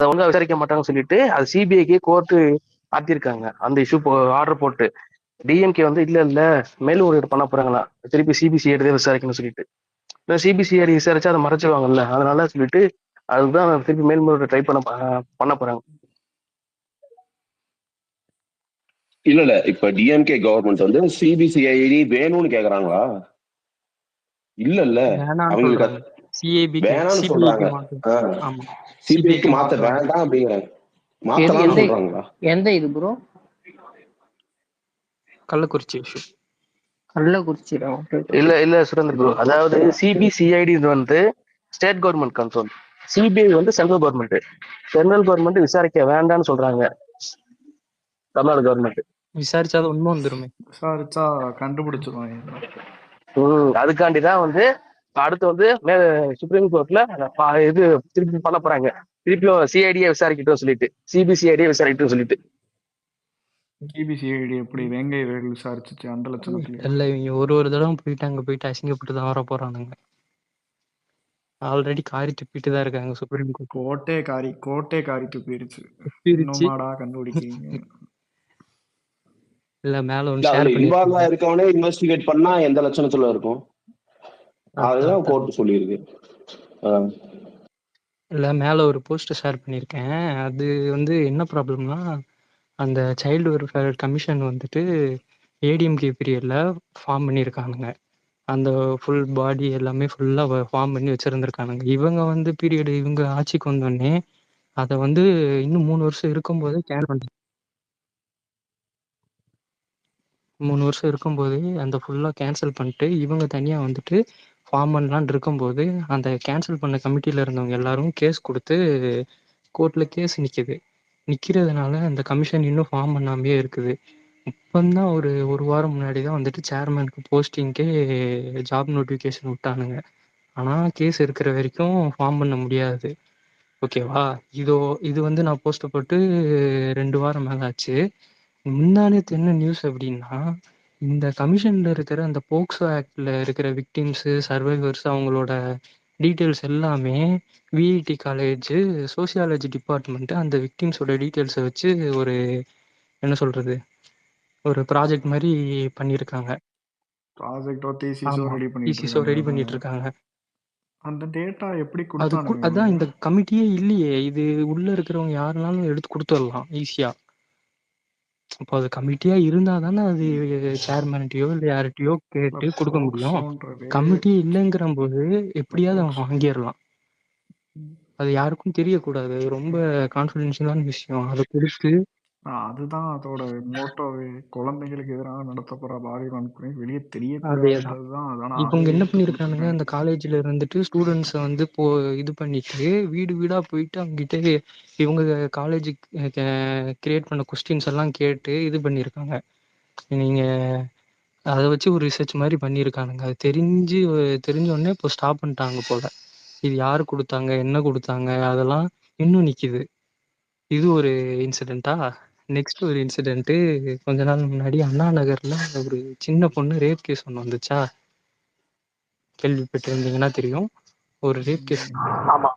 அதை ஒழுங்கா விசாரிக்க மாட்டாங்கன்னு சொல்லிட்டு அது சிபிஐக்கே கோர்ட்டு மாத்திருக்காங்க அந்த இஷ்யூ ஆர்டர் போட்டு. டிஎம்கே வந்து இல்ல மேல்முறையீடு பண்ண போறாங்களா, திருப்பி சிபிசிஐடி விசாரிக்கணும்னு சொல்லிட்டு. சிபிசிஐடி விசாரிச்சா அதை மறைச்சிருவாங்கல்ல, அதனால சொல்லிட்டு அதுதான் திருப்பி மேல்முறையீடு ட்ரை பண்ண போறாங்க. இல்ல இப்ப டிஎம்கே கவர்மெண்ட் வந்து சிபிசிஐடி வேணும்னு கேக்குறாங்களா? இல்ல அவங்களுக்கு வேணாம்னு சொல்றாங்க. சிபிஐக்கு மாத்த வேண்டாம் அப்படிங்கிறாங்க. மாத்தலாம்னு சொல்றாங்களா? எந்த இது ப்ரோ? கள்ளக்குறிச்சி இஷ்யூ. கள்ளக்குறிச்சி இல்ல சுரேந்தர் ப்ரோ, அதாவது சிபிசிஐடி வந்து ஸ்டேட் கவர்மெண்ட் கண்ட்ரோல், சிபிஐ வந்து சென்ட்ரல் கவர்மெண்ட். சென்ட்ரல் கவர்மெண்ட் விசாரிக்க வேண்டாம்னு சொல்றாங்க. தமிழ்நாடு கவர்மெண்ட் விசாரிச்சா உண்மை வந்துருமே, விசாரிச்சா கண்டுபிடிச்சிருவாங்க. அதுக்காண்டிதான் வந்து அடுத்து வந்து சுப்ரீம் கோர்ட்ல இது திருப்பி பண்ண போறாங்க. திருப்பியும் சிஐடியை விசாரிக்கட்டும் சொல்லிட்டு, சிபிசிஐடியை விசாரிக்கட்டும் சொல்லிட்டு. சிபிசிஐடி எப்படி வேங்கை வேல் விசாரிச்சுச்சு அந்த லட்சணத்துல? இல்ல இவங்க ஒரு தடவை போயிட்டு அசிங்கப்பட்டு தான் வர போறானுங்க. ஆல்ரெடி காரி துப்பிட்டு தான் இருக்காங்க சுப்ரீம் கோர்ட். கோட்டே காரி துப்பிருச்சு. இன்னுமாடா கண்டுபிடிக்கிறீங்க? இல்ல மேல ஒன்னு ஷேர் பண்ணி இருக்கவனே இன்வெஸ்டிகேட் பண்ணா எந்த லட்சணத்துல இருக்கும், அதுதான் கோர்ட் சொல்லியிருக்கு. இல்ல மேல ஒரு போஸ்டர் ஷேர் பண்ணியிருக்கேன். அது வந்து என்ன ப்ராப்ளம்னா, அந்த சைல்டு வெல்ஃபேர் கமிஷன் வந்துட்டு ஏடிஎம்கே பீரியட்ல ஃபார்ம் பண்ணியிருக்கானுங்க. அந்த ஃபுல் பாடி எல்லாமே ஃபுல்லாக ஃபார்ம் பண்ணி வச்சுருந்துருக்கானுங்க. இவங்க வந்து பீரியடு இவங்க ஆட்சிக்கு வந்தோடனே அதை வந்து இன்னும் 3 வருஷம் இருக்கும்போது பண்ணுறாங்க. 3 வருஷம் இருக்கும்போது அந்த ஃபுல்லாக கேன்சல் பண்ணிட்டு இவங்க தனியாக வந்துட்டு ஃபார்ம் பண்ணலான் இருக்கும்போது அந்த கேன்சல் பண்ண கமிட்டியில் இருந்தவங்க எல்லாரும் கேஸ் கொடுத்து கோர்ட்டில் கேஸ் நிற்கிறதுனால அந்த கமிஷன் இன்னும் ஃபார்ம் பண்ணாமே இருக்குது. இப்போதான் ஒரு வாரம் முன்னாடி தான் வந்துட்டு சேர்மனுக்கு போஸ்டிங்கே ஜாப் நோட்டிஃபிகேஷன் விட்டானுங்க. ஆனால் கேஸ் இருக்கிற வரைக்கும் ஃபார்ம் பண்ண முடியாது. ஓகேவா? இது வந்து நான் போஸ்ட் போட்டு 2 வாரம் மேலே ஆச்சு. முந்தானேத்து என்ன நியூஸ் அப்படின்னா, இந்த கமிஷன்ல இருக்கிற அந்த போக்சோ ஆக்ட்ல இருக்கிற விக்டிம்ஸு சர்வைவர்ஸ் அவங்களோட டீட்டெயில்ஸ் எல்லாமே விஐடி காலேஜ் சோசியாலஜி டிபார்ட்மெண்ட் அந்த விக்டிம்ஸோட டீட்டெயில்ஸை வச்சு என்ன சொல்றது, ஒரு ப்ராஜெக்ட் மாதிரி பண்ணியிருக்காங்க. ரெடி பண்ணிட்டு இருக்காங்க. அந்த டேட்டா எப்படி கொடுத்தாங்க? அதான் இந்த கமிட்டியே இல்லையே, இது உள்ள இருக்கிறவங்க யாருனாலும் எடுத்து கொடுத்துடலாம் ஈஸியா. அப்போ அது கமிட்டியா இருந்தா தானே அது சேர்மன்ட்டையோ இல்லை யார்கிட்டயோ கேட்டு கொடுக்க முடியும். கமிட்டியே இல்லைங்கிற போது எப்படியாவது அவன் வாங்கிடலாம். அது யாருக்கும் தெரியக்கூடாது, ரொம்ப கான்ஃபிடென்ஷியலான விஷயம். அதை கொடுத்து அதுதான் அதோட மோட்டோவே. குழந்தைங்களுக்கு எதிராக நடத்தப்படுற பாலியல் வன்முறை வெளியே தெரியக்கூடாதுதான். இவங்க என்ன பண்ணிருக்கானுங்க, அந்த காலேஜ்ல இருந்துட்டு ஸ்டூடெண்ட்ஸை வந்து இது பண்ணிட்டு வீடு வீடா போயிட்டு அவங்ககிட்ட இவங்க காலேஜ் கிரியேட் பண்ண கொஸ்டின்ஸ் எல்லாம் கேட்டு இது பண்ணியிருக்காங்க. நீங்க அதை வச்சு ஒரு ரிசர்ச் மாதிரி பண்ணியிருக்கானுங்க. அது தெரிஞ்ச உடனே இப்போ ஸ்டாப் பண்ணிட்டாங்க போல. இது யாரு கொடுத்தாங்க, என்ன கொடுத்தாங்க, அதெல்லாம் இன்னும் நிக்குது. இது ஒரு இன்சிடென்ட்டா. நெக்ஸ்ட் ஒரு இன்சிடென்ட்டு, கொஞ்ச நாள் முன்னாடி அண்ணா நகர்ல ஒரு சின்ன பொண்ணு ரேப் கேஸ் ஒன்று வந்துச்சா, கேள்விப்பட்டிருந்தீங்கன்னா தெரியும். ஒரு ரேப் கேஸ். ஆமா,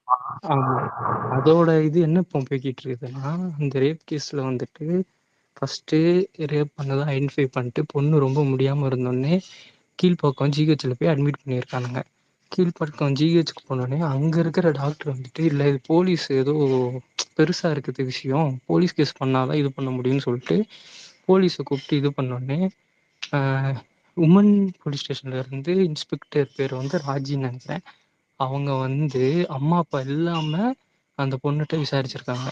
அதோட இது என்ன இப்போ போய்கிட்டு இருக்குதுன்னா, அந்த ரேப் கேஸ்ல வந்துட்டு ஃபர்ஸ்ட் ரேப் பண்ணதான் ஐடென்டிஃபை பண்ணிட்டு பொண்ணு ரொம்ப முடியாம இருந்தோடனே கீழ்ப்பாக்கம் ஜிஹெச்ல போய் அட்மிட் பண்ணியிருக்கானுங்க. கீழ்ப்பாக்கம் ஜிஹெச்சுக்கு போனோடனே அங்க இருக்கிற டாக்டர் வந்துட்டு இல்லை இது போலீஸ் ஏதோ பெருசா இருக்குது விஷயம், போலீஸ் கேஸ் பண்ணாதான் இது பண்ண முடியும்னு சொல்லிட்டு போலீஸை கூப்பிட்டு இது பண்ணோடனே உமன் போலீஸ் ஸ்டேஷன்ல இருந்து இன்ஸ்பெக்டர் பேர் வந்து ராஜின்னு நினைக்கிறேன், அவங்க வந்து அம்மா அப்பா இல்லாம அந்த பொண்ணுகிட்ட விசாரிச்சிருக்காங்க.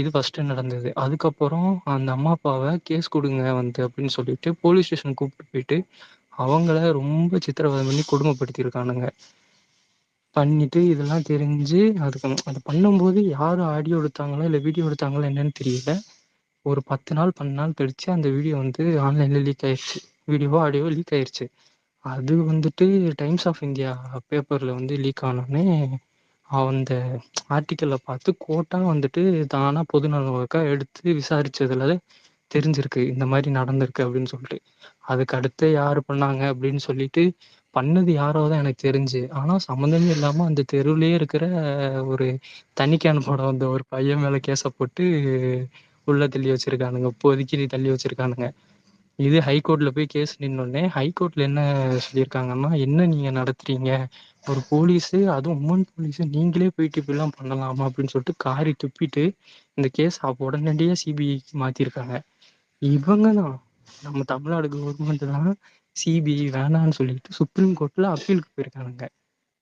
இது ஃபர்ஸ்ட் நடந்தது. அதுக்கப்புறம் அந்த அம்மா அப்பாவை கேஸ் கொடுங்க வந்து அப்படின்னு சொல்லிட்டு போலீஸ் ஸ்டேஷன் கூப்பிட்டு போயிட்டு அவங்கள ரொம்ப சித்திரவதை பண்ணி கொடுமைப்படுத்தியிருக்கானுங்க. பண்ணிட்டு இதெல்லாம் தெரிஞ்சு அதுக்கு அது பண்ணும்போது யாரும் ஆடியோ எடுத்தாங்களா இல்லை வீடியோ எடுத்தாங்களா என்னன்னு தெரியல. ஒரு 10 நாள் 12 நாள் கழிச்சு அந்த வீடியோ வந்து ஆன்லைன்ல லீக் ஆயிடுச்சு. வீடியோவோ ஆடியோ லீக் ஆயிடுச்சு. அது வந்துட்டு டைம்ஸ் ஆஃப் இந்தியா பேப்பர்ல வந்து லீக் ஆனோடனே அந்த ஆர்டிக்கலை பார்த்து கோர்ட்டா வந்துட்டு தானா பொதுநலனுக்காக எடுத்து விசாரிச்சதுல தெரிஞ்சிருக்கு இந்த மாதிரி நடந்திருக்கு அப்படின்னு சொல்லிட்டு. அதுக்கு அடுத்து யாரு பண்ணாங்க அப்படின்னு சொல்லிட்டு பண்ணது யாரோ தான் எனக்கு தெரிஞ்சு. ஆனா சம்மந்தமே இல்லாம அந்த தெருவுலயே இருக்கிற ஒரு தண்ணி கேன் போட வந்த ஒரு பையன் மேல கேஸ போட்டு உள்ள தள்ளி வச்சிருக்கானுங்க. இப்போதைக்கு தள்ளி வச்சிருக்கானுங்க. இது ஹைகோர்ட்ல போய் கேஸ் நின்னோடனே ஹைகோர்ட்ல என்ன சொல்லியிருக்காங்கன்னா, என்ன நீங்க நடத்துறீங்க? ஒரு போலீஸு, அதுவும் உமன் போலீஸு நீங்களே போயிட்டு இப்படிலாம் பண்ணலாமா? அப்படின்னு சொல்லிட்டு காரி துப்பிட்டு இந்த கேஸ் உடனடியா சிபிஐக்கு மாத்திருக்காங்க. இவங்க தான் நம்ம தமிழ்நாடு கவர்மெண்ட் தான் சிபிஐ வேணான்னு சொல்லிட்டு சுப்ரீம் கோர்ட்ல அப்பீலுக்கு போயிருக்கானுங்க.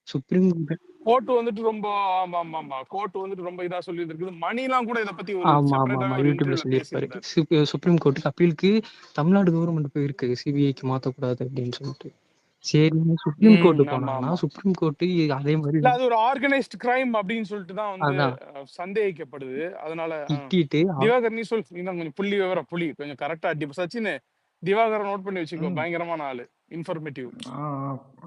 சுப்ரீம் கோர்ட் கோர்ட் வந்துட்டு ரொம்ப ஆமா ஆமா ஆமா கோர்ட் வந்துட்டு ரொம்ப இதா சொல்லி இருக்குது. மணிலாம் கூட இதை பத்தி ஒரு ஆமா ஆமா ஆமா செப்பரேட்டாவே ஒரு யூடியூப்ல இன்டர்வியூல சொல்லியிருப்பாரு. பேசியிருந்தாரு. சுப்ரீம் கோர்ட்டுக்கு அப்பீலுக்கு தமிழ்நாடு கவர்மெண்ட் போயிருக்கு சிபிஐக்கு மாத்தக்கூடாது அப்படின்னு சொல்லிட்டு. சரி சுப்ரீம் கோர்ட் ஆமா போனாங்கன்னா ஆமா சுப்ரீம் கோர்ட்டு அதே மாதிரி இல்ல, அது ஒரு ஆர்கனைஸ்ட் கிரைம் அப்படின்னு சொல்லிட்டு தான் வந்து அதான் சந்தேகிக்கப்படுது. அதனால திட்டிட்டு திவாகர் நீ சொல், இன்னும் கொஞ்சம் புள்ளி விவரம் கொஞ்சம் கரெக்டா சச்சின் திவாகர் நோட் பண்ணி வச்சுக்கோ, ம். பயங்கரமான ஆளு, இன்ஃபர்மேட்டிவ். ஆ,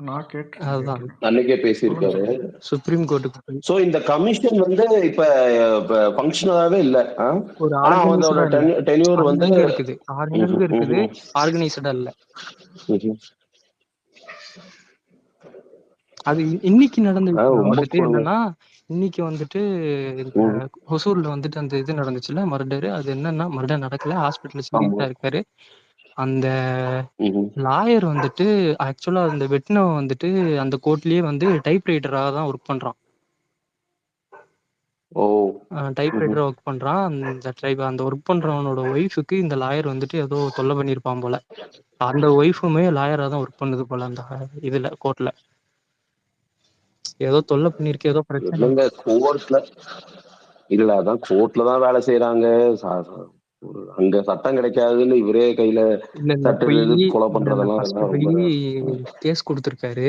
நான் கேட்டிருக்கேன் அதான் கேட்டிருக்கேன். அன்னைக்கே சொல்லுங்க பேசியிருக்காரு. சொல்லுங்க. சுப்ரீம் கோர்ட்டுக்கு போய் சோ இந்த கமிஷன் வந்து இப்ப ஃபங்க்ஷனலாவே இல்ல. ஒரு ஆனா அதோட ஆர்கனைஸ்டா இல்ல. டென்யூர் வந்து அங்கங்க இருக்குது, ம்ஹும், அங்கங்க இருக்குது, ம்ஹும், ஆர்கனைஸ்டா இல்ல. ம்ஹும். அது இன்னைக்கு நடந்த விஷயம் ரொம்ப வந்துட்டு கொடுமை. என்னன்னா, இன்னைக்கு வந்துட்டு இந்த ம், ஹொசூர்ல வந்துட்டு அந்த இது நடந்துச்சுல்ல மர்டரு. அது என்னன்னா மர்டர் நடக்கல, ஹாஸ்பிட்டல்ல ஆமா. சீரியஸா இருக்காரு. அந்த ம்ஹும். லாயர் வந்துட்டு ஆக்சுவலா அந்த வெட்டினவன் வந்துட்டு அந்த கோர்ட்லயே வந்து டைப் ரைட்டரா தான் ஒர்க் பண்றான். ஓ. டைப் ம்ஹும். ரைட்டரா ஒர்க் பண்றான். அந்த ஒர்க் பண்றவனோட ஒய்ஃபுக்கு இந்த லாயர் வந்துட்டு ஏதோ தொல்லை பண்ணியிருப்பான் போல. அந்த ஒய்ஃபுமே லாயரா தான் ஒர்க் பண்ணுது போல அந்த இதுல கோர்ட்ல. ஏதோ தொல்லை பண்ணிருக்கு, ஏதோ பிரச்சனை. இல்லைங்க, கோர்ட்ல இல்ல, அதான் கோர்ட்ல தான் வேலை செய்யறாங்க. அங்க சட்டம் கிடைக்காதுன்னு இவரே கையில இல்ல இல்ல சட்ட போய் எழுதி கொலை இல்ல இல்ல பண்றதெல்லாம் ஃபர்ஸ்ட் அதெல்லாம் போய் ரொம்ப கேஸ் கொடுத்துருக்காரு.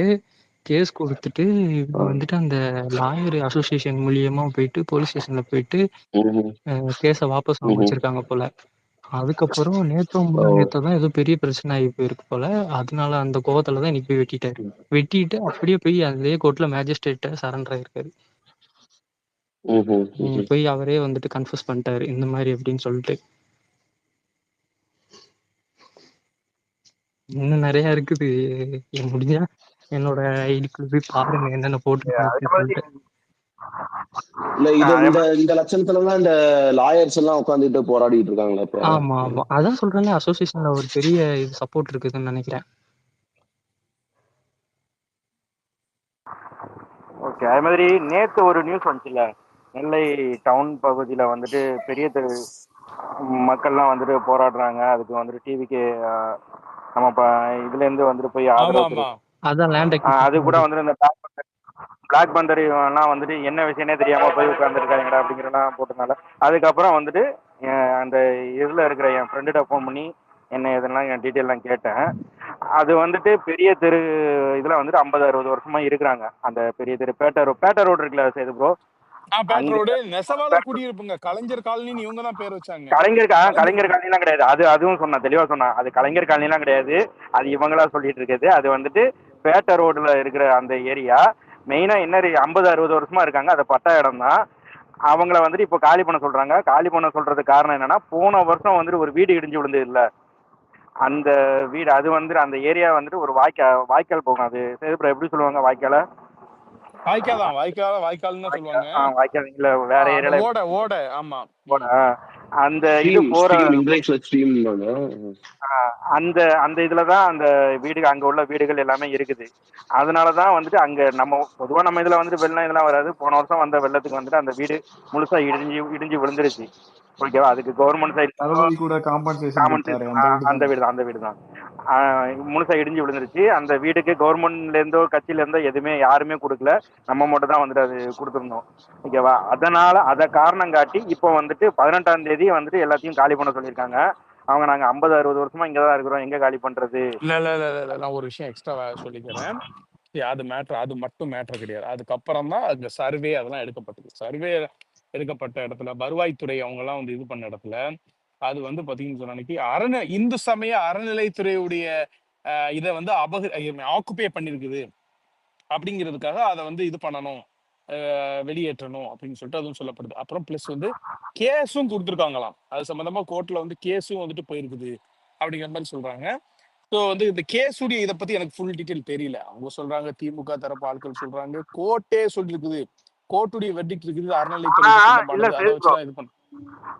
கேஸ் கொடுத்துட்டு இவங்க ஆ. வந்துட்டு அந்த லாயர் அசோசியேஷன் மூலியமா போயிட்டு போலீஸ் ஸ்டேஷன்ல போயிட்டு ம்ஹும், கேஸை வாபஸ் வாங்க ம்ஹும். வச்சிருக்காங்க போல. அதுக்கப்புறம் நேத்தோ ஓ. முந்தா நேத்தோ தான் ஏதோ பெரிய பிரச்சனை ஆகி போயிருக்கு போல. அதனால அந்த கோவத்துல தான் இன்னைக்கு போய் வெட்டிட்டாரு. வெட்டிட்டு அப்படியே போய் அதே கோர்ட்ல மேஜிஸ்ட்ரேட்ட சரண்டர் ஆயிருக்காரு. ம்ஹும், ம்ஹும். போய் அவரே வந்துட்டு கன்ஃபஸ் பண்ணிட்டாரு இந்த மாதிரி அப்படின்னு சொல்லிட்டு. இன்னும் நிறைய இருக்குது. முடிஞ்சா என்னோட ஐடிக்குள்ள போய் பாருங்க என்னென்ன போட்டுருக்காங்க சொல்லிட்டு. இல்ல இது இந்த இந்த லட்சணத்துலதான் இந்த லாயர்ஸ் எல்லாம் உட்காந்துட்டு போராடிட்டு இருக்காங்களா இப்ப? ஆமா ஆமா அதான் சொல்றேன்ல, அசோசியேஷன்ல ஒரு பெரிய இது சப்போர்ட் இருக்குதுன்னு நினைக்கிறேன். ஓகே. அது மாதிரி நேத்து ஒரு நியூஸ் வந்துச்சுல்ல, நெல்லை டவுன் பகுதியில வந்துட்டு பெரிய தெரு மக்கள்லாம் வந்துட்டு போராடுறாங்க. அதுக்கு வந்துட்டு டிவிக்கு நம்ம இதுல இருந்து வந்துட்டு போய் ஆமா ஆதரவு ஆமா தெரிவிச்சு. அதான் லேண்ட் அது கூட வந்துட்டு இந்த பிளாக் பந்தர் எல்லாம் வந்துட்டு என்ன விஷயமே தெரியாம போய் உட்கார்ந்துருக்காங்கடா அப்படிங்கிறலாம் போட்டதுனால அதுக்கப்புறம் வந்துட்டு அந்த இதுல இருக்கிற என் ஃப்ரெண்டுகிட்ட ஃபோன் பண்ணி என்ன இதெல்லாம் என் டீட்டெயிலாம் கேட்டேன். அது வந்துட்டு பெரிய தெரு இதுல வந்துட்டு 50-60 வருஷமா இருக்கிறாங்க. அந்த பெரிய தெரு பேட்டை ரோடு இருக்குல்ல சேது ப்ரோ, பேட் அங்க ரோடு நெசவால குடியிருப்புங்க. கலைஞர் காலனின்னு இவங்க தான் பேர் வச்சாங்க. கலைஞர் காலனிலாம் கிடையாது. அதுவும் சொன்னேன், தெளிவா சொன்னேன். அது கலைஞர் காலனிலாம் கிடையாது, அது இவங்களா சொல்லிட்டு இருக்குது. அது வந்துட்டு பேட்டை ரோடுல இருக்கிற அந்த ஏரியா மெயினா என்ன 50-60 வருஷமா இருக்காங்க. அது பட்டா இடம் தான். அவங்கள வந்துட்டு இப்போ காலி பண்ண சொல்றாங்க. காலி பண்ண சொல்றதுக்கு காரணம் என்னன்னா, போன வருஷம் வந்துட்டு ஒரு வீடு இடிஞ்சு விழுந்தது இல்ல, அந்த வீடு அது வந்துட்டு அந்த ஏரியா வந்துட்டு ஒரு வாய்க்கால் போகும். அது எப்படி சொல்லுவாங்க வாய்க்கால? வாய்க்கால்னு தான் சொல்லுவாங்க. வாய்க்கால் இல்ல, வேற அந்த ஏரியால ஓட ஆமா. அந்த இது போற இங்கிலீஷ்ல ஸ்ட்ரீம். அந்த அந்த இதுலதான் அந்த வீடு, அங்க உள்ள வீடுகள் எல்லாமே இருக்குது. அதனாலதான் வந்துட்டு அங்க நம்ம பொதுவா நம்ம இதுல வந்துட்டு வெள்ளம் இதெல்லாம் வராது. போன வருஷம் வந்த வெள்ளத்துக்கு வந்துட்டு அந்த வீடு முழுசா இடிஞ்சு விழுந்துருச்சு. ஓகேவா? அதுக்கு கவர்மெண்ட் சைடு தளபதி கூட காம்பன்சேஷன் கொடுத்தாரு அந்த வீடு தான் முழுசா இடிஞ்சு விழுந்துருச்சு. அந்த வீடுக்கு கவர்மெண்ட்ல இருந்தோ கட்சியில இருந்தோ எதுவுமே யாருமே கொடுக்கல, நம்ம மட்டும் தான் வந்துட்டு அது கொடுத்துருந்தோம். ஓகேவா? அதனால அதை காரணம் காட்டி இப்போ வந்துட்டு 18ஆம் தேதி வந்துட்டு எல்லாத்தையும் காலி பண்ண சொல்லியிருக்காங்க. அவங்க நாங்க 50-60 வருஷமா இங்கதான் இருக்கிறோம், எங்க காலி பண்றது. இல்ல இல்ல இல்ல இல்ல நான் ஒரு விஷயம் எக்ஸ்ட்ரா சொல்லிக்கிறேன். அது மட்டும் மேட்டர் கிடையாது. அதுக்கப்புறம் தான் அந்த சர்வே அதெல்லாம் எடுக்கப்பட்டது. சர்வே எடுக்கப்பட்ட இடத்துல வருவாய்த்துறை அவங்க எல்லாம் வந்து இது பண்ண இடத்துல அது வந்து பாத்தீங்கன்னு சொன்ன இந்து சமய அறநிலைத்துறையுடைய இதை வந்து ஆக்குபை பண்ணிருக்குது அப்படிங்கிறதுக்காக அதை வந்து இது பண்ணணும், வெளியேற்றணும் அப்படின்னு சொல்லிட்டு அதுவும் சொல்லப்படுது. அப்புறம் பிளஸ் வந்து கேஸும் கொடுத்துருக்காங்களாம். அது சம்பந்தமா கோர்ட்ல வந்து கேஸும் வந்துட்டு போயிருக்குது அப்படிங்கிற மாதிரி சொல்றாங்க. ஸோ வந்து இந்த கேஸுடைய இதை பத்தி எனக்கு ஃபுல் டீட்டெயில் தெரியல. அவங்க சொல்றாங்க திமுக தரப்பு ஆட்கள் சொல்றாங்க கோர்ட்டே சொல்லிருக்குது, கோர்ட்டுடைய வெர்டிக்ட் இருக்குது, ஆனா அறநிலைத்துறைக்கு இல்ல சொந்தமானது, அதை சரி ப்ரோ. வச்சுதான் இது பண்ண.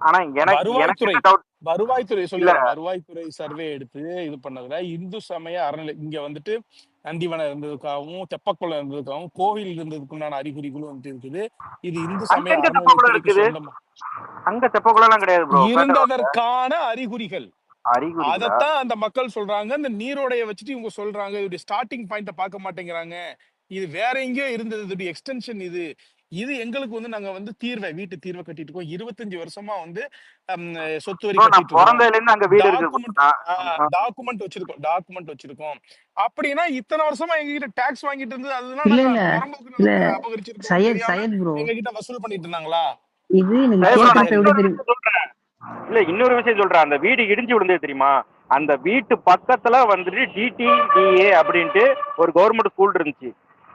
ஆனா எனக்கு வருவாய்த்துறை என்ன டவுட் வருவாய்த்துறை இல்ல சொல்லிடுறேன், வருவாய்த்துறை சர்வே எடுத்து இது பண்ணதுல இந்து சமய அறநிலை இங்க வந்துட்டு நந்திவனம் இருந்ததுக்காகவும் தெப்பக்குளம் இருந்ததுக்காகவும் கோவில் இருந்ததுக்குண்டான அறிகுறிகளும் வந்துட்டு இருக்குது. இது இந்து அங்க சமய எங்க தெப்பக்குளம் அறநிலைத்துறைக்கு இருக்குது? சொந்தமா அங்க தெப்பக்குளம் எல்லாம் கிடையாது ப்ரோ. இருந்ததற்கான அறிகுறிகள். அறிகுறிகளா? அதத்தான் அந்த மக்கள் சொல்றாங்க. இந்த நீரோடைய வச்சுட்டு இவங்க சொல்றாங்க இதோடைய ஸ்டார்டிங் பாயிண்ட பார்க்க மாட்டேங்கிறாங்க, இது வேற எங்கேயோ இருந்தது, இதோடைய எக்ஸ்டென்ஷன் இது. இது எங்களுக்கு வந்து நாங்க வந்து வீட்டு தீர்வை கட்டிட்டு இருக்கோம். 25 வருஷமா வந்து சொத்து வரி ப்ரோ நான் கட்டிட்டு இருக்கோம். பிறந்ததுல இருந்து அங்க வீடு இருக்கு. டாக்குமெண்ட் வச்சிருக்கோம். அப்படின்னா இத்தனை வருஷமா எங்ககிட்ட டாக்ஸ் வாங்கிட்டு இருந்தது, அதெல்லாம் இல்ல நாங்க இல்ல புறம்போக்கு இல்ல நிலத்தை அபகரிச்சிருக்கோம் சையத் தெரியாம சையத் ப்ரோ, எங்க கிட்ட வசூல் பண்ணிட்டு இருந்தாங்களா? இது நீங்க சரி ப்ரோ, நான் கேட்கறப்ப எப்படி இன்னொரு தெரியும்? விஷயம் சொல்றேன். இல்ல இன்னொரு விஷயம் சொல்றேன். அந்த வீடு இடிஞ்சு விழுந்தது தெரியுமா? அந்த வீட்டு பக்கத்துல வந்துட்டு டிடிடிஏ அப்படின்ட்டு ஒரு கவர்மெண்ட் ஸ்கூல் இருந்துச்சு,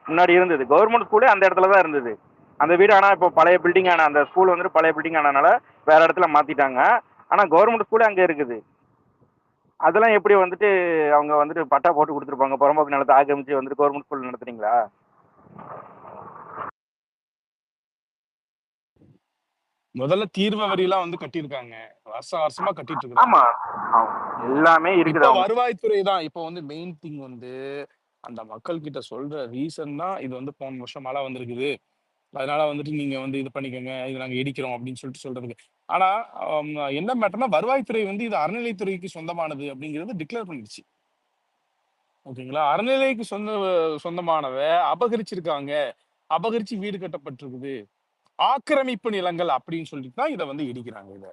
முன்னாடி இருந்தது. கவர்மெண்ட் ஸ்கூலே அந்த இடத்துல தான் இருந்தது. அந்த வீடு ஆனா இப்போ பழைய பில்டிங் ஆன அந்த ஸ்கூல் வந்துட்டு பழைய பில்டிங் ஆனனால வேற இடத்துல மாத்திட்டாங்க. ஆனா கவர்மெண்ட் ஸ்கூலே அங்க இருக்குது. அதெல்லாம் எப்படி வந்துட்டு அவங்க வந்துட்டு பட்டா போட்டு கொடுத்துருப்பாங்க? புறம்போக்கு நிலத்தை ஆக்கிரமிச்சு வந்துட்டு கவர்மெண்ட் ஸ்கூல் நடத்துறீங்களா? முதல்ல தீர்வ வரி எல்லாம் வந்து கட்டியிருக்காங்க, வருஷமா கட்டிட்டு இருக்காங்க. ஆமா எல்லாமே இருக்குது. இப்போ அவங்க வருவாய்த்துறை தான் இப்போ வந்து மெயின் திங் வந்து அந்த மக்கள் கிட்ட சொல்ற ரீசன் தான் இது வந்து போன வருஷம் மழை வந்திருக்குது, அதனால வந்துட்டு நீங்க வந்து இது பண்ணிக்கோங்க, இது நாங்க இடிக்கிறோம் அப்படின்னு சொல்லிட்டு சொல்றதுக்கு. ஆனா என்ன மேட்டர்னா வருவாய்த்துறை வந்து இது அறநிலைத்துறைக்கு சொந்தமானது அப்படிங்கிறது டிக்ளேர் பண்ணிடுச்சு. ஓகேங்களா? அறநிலைக்கு சொந்தமானவ அபகரிச்சிருக்காங்க, அபகரிச்சு வீடு கட்டப்பட்டிருக்குது, ஆக்கிரமிப்பு நிலங்கள் அப்படின்னு சொல்லிட்டு தான் இதை வந்து இடிக்கிறாங்க. இதை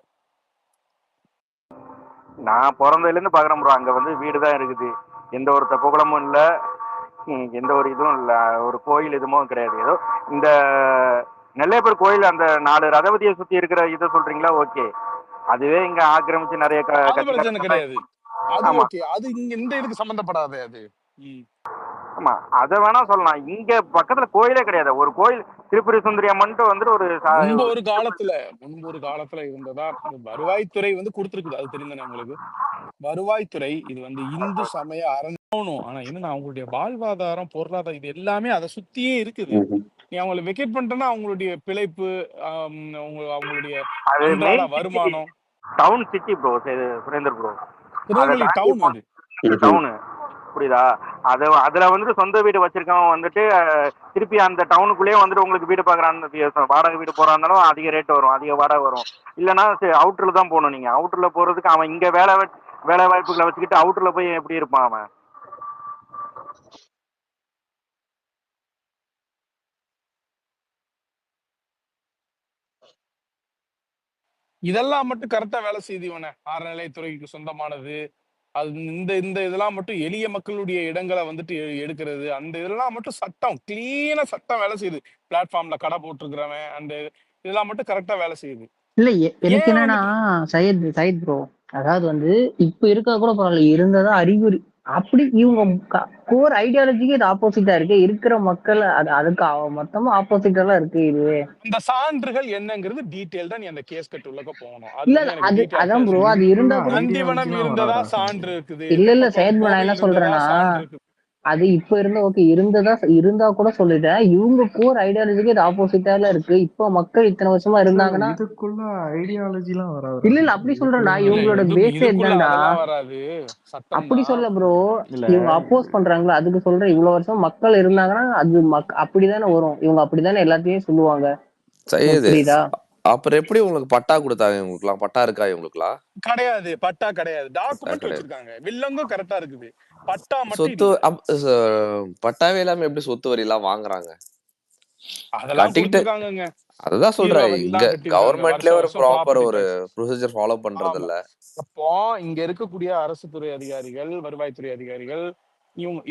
நான் பிறந்ததுல இருந்து பாக்குறேன் ப்ரோ. அங்க வந்து வீடு தான் இருக்குது, எந்த ஒரு தெப்பக்குளமும் இல்ல, எந்த ஒரு இதுவும் இல்ல, ஒரு கோயில் எதுவும் கிடையாது. ஏதோ இந்த நெல்லையப்பர் கோயில் அந்த 4 ரதவதியை சுத்தி இருக்கிற இதை சொல்றீங்களா? ஓகே, அதுவே இங்க ஆக்கிரமிச்சு நிறைய அது பிரச்சனை கிடையாது, அது ஆமா ஓகே, அது இங்க இந்த இதுக்கு சம்பந்தப்படாது அது. ஆமா அதை வேணா சொல்லலாம். இங்க பக்கத்துல கோயிலே கிடையாது. ஒரு கோயில் திருப்பதி சுந்தரி அம்மன்ட்டு வந்துட்டு ஒரு முன்பு ஒரு காலத்துல இருந்ததா வருவாய்த்துறை வந்து கொடுத்துருக்குது, அது தெரிந்தானே உங்களுக்கு? வருவாய்த்துறை இது வந்து இந்து சமய அறணும். ஆனா என்ன அவங்களுடைய வாழ்வாதாரம், பொருளாதாரம் இது எல்லாமே அதை சுத்தியே இருக்குது. நீ அவங்களை வெக்கேட் பண்ணிட்டேன்னா அவங்களுடைய பிழைப்பு, அவங்களுடைய அது அன்றாட மெயின் வருமானம். Town city bro, Surender bro, Tirunelveli town அது டவுனு, புரியுதா? அதுல வந்துட்டு சொந்த வீடு வச்சிருக்கவன் வந்துட்டு திருப்பி அந்த டவுனுக்குள்ளேயே வந்துட்டு உங்களுக்கு வீடு பாக்குறான், வாடகை வீடு போறாஇருந்தாலும் அதிக ரேட் வரும், அதிக வாடகை வரும். இல்லைன்னா அவுட்டர்ல தான் போகணும். நீங்க அவுட்டர்ல போறதுக்கு அவன் இங்க வேலை வாய்ப்புகளை வச்சுக்கிட்டு அவுட்டர்ல போய் எப்படி இருப்பான் அவன்? இதெல்லாம் மட்டும் கரெக்டா வேலை செய்திவன அறநிலைத்துறைக்கு சொந்தமானது. அது இந்த இந்த இதெல்லாம் மட்டும் எளிய மக்களுடைய இடங்களை வந்துட்டு எடுக்கிறது, அந்த இதெல்லாம் மட்டும் சட்டம் கிளீனா சட்டம் வேலை செய்யுது. பிளாட்ஃபார்ம்ல கடை போட்டிருக்கிறவன் அந்த இதெல்லாம் மட்டும் கரெக்டா வேலை செய்யுது. இல்ல எனக்கு ஏன் என்னன்னா சையத் ப்ரோ, அதாவது வந்து இப்ப இருக்கா கூட பரவாயில்ல, இருந்ததா அறிகுறி. அப்படி இவங்க கோர் ஐடியாலஜிக்கு இது ஆப்போசிட்டா இருக்கு, இருக்கிற மக்கள் அதுக்கு மொத்தமா ஆப்போசிட்டா இருக்கு இது. இந்த சான்றுகள் என்னங்கிறது டீடைல்டா நீ அந்த கேஸ் கட்டு உள்ளக்க போகணும். இல்ல அதான் ப்ரோ, அது இருந்தா கூட நந்திவனம் இருந்ததா சான்று இருக்குது. இல்ல சையத் ப்ரோ, நான் என்ன சொல்றேன்னா அது இப்ப இருந்த ஓகே இருந்தா கூட சொல்லிட்டேன், இவங்க கோர் ஐடியாலஜிக்கு இது ஆப்போசிட்டால இருக்கு. இப்ப மக்கள் இத்தனை வருஷமா இருந்தாங்கன்னா இதுக்குள்ள ஐடியாலஜி எல்லாம் வராது. இல்ல அப்படி சொல்றேன்டா, இவங்களோட பேஸ் என்னடா வராது அப்படி சொல்ல ப்ரோ. இவங்க அப்போஸ் பண்றாங்களா அதுக்கு சொல்றேன். இவ்வளவு வருஷம் மக்கள் இருந்தாங்கன்னா அது அப்படிதானே வரும், இவங்க அப்படித்தானே எல்லாத்தையும் சொல்லுவாங்க. புரியுதா? அப்புறம் எப்படி உங்களுக்கு பட்டா கொடுத்தாங்க? இவங்களுக்குலாம் பட்டா இருக்கா? இவங்களுக்குலாம் கிடையாது, பட்டா கிடையாது. டாக்குமெண்ட் வச்சிருக்காங்க, வில்லங்கும் கரெக்டா இருக்குது, பட்டா மட்டும் சொத்து பட்டாவே இல்லாம எப்படி சொத்து வரி எல்லாம் வாங்குறாங்க? அதெல்லாம் கொடுத்திருக்காங்கங்க. அதுதான் சொல்றேன், இங்க கவர்மெண்ட்லயே ஒரு ப்ராப்பர் ஒரு ப்ரொசீஜர் ஃபாலோ பண்றது இல்ல. அப்போ இங்க இருக்கக்கூடிய அரசு துறை அதிகாரிகள், வருவாய்த்துறை அதிகாரிகள்,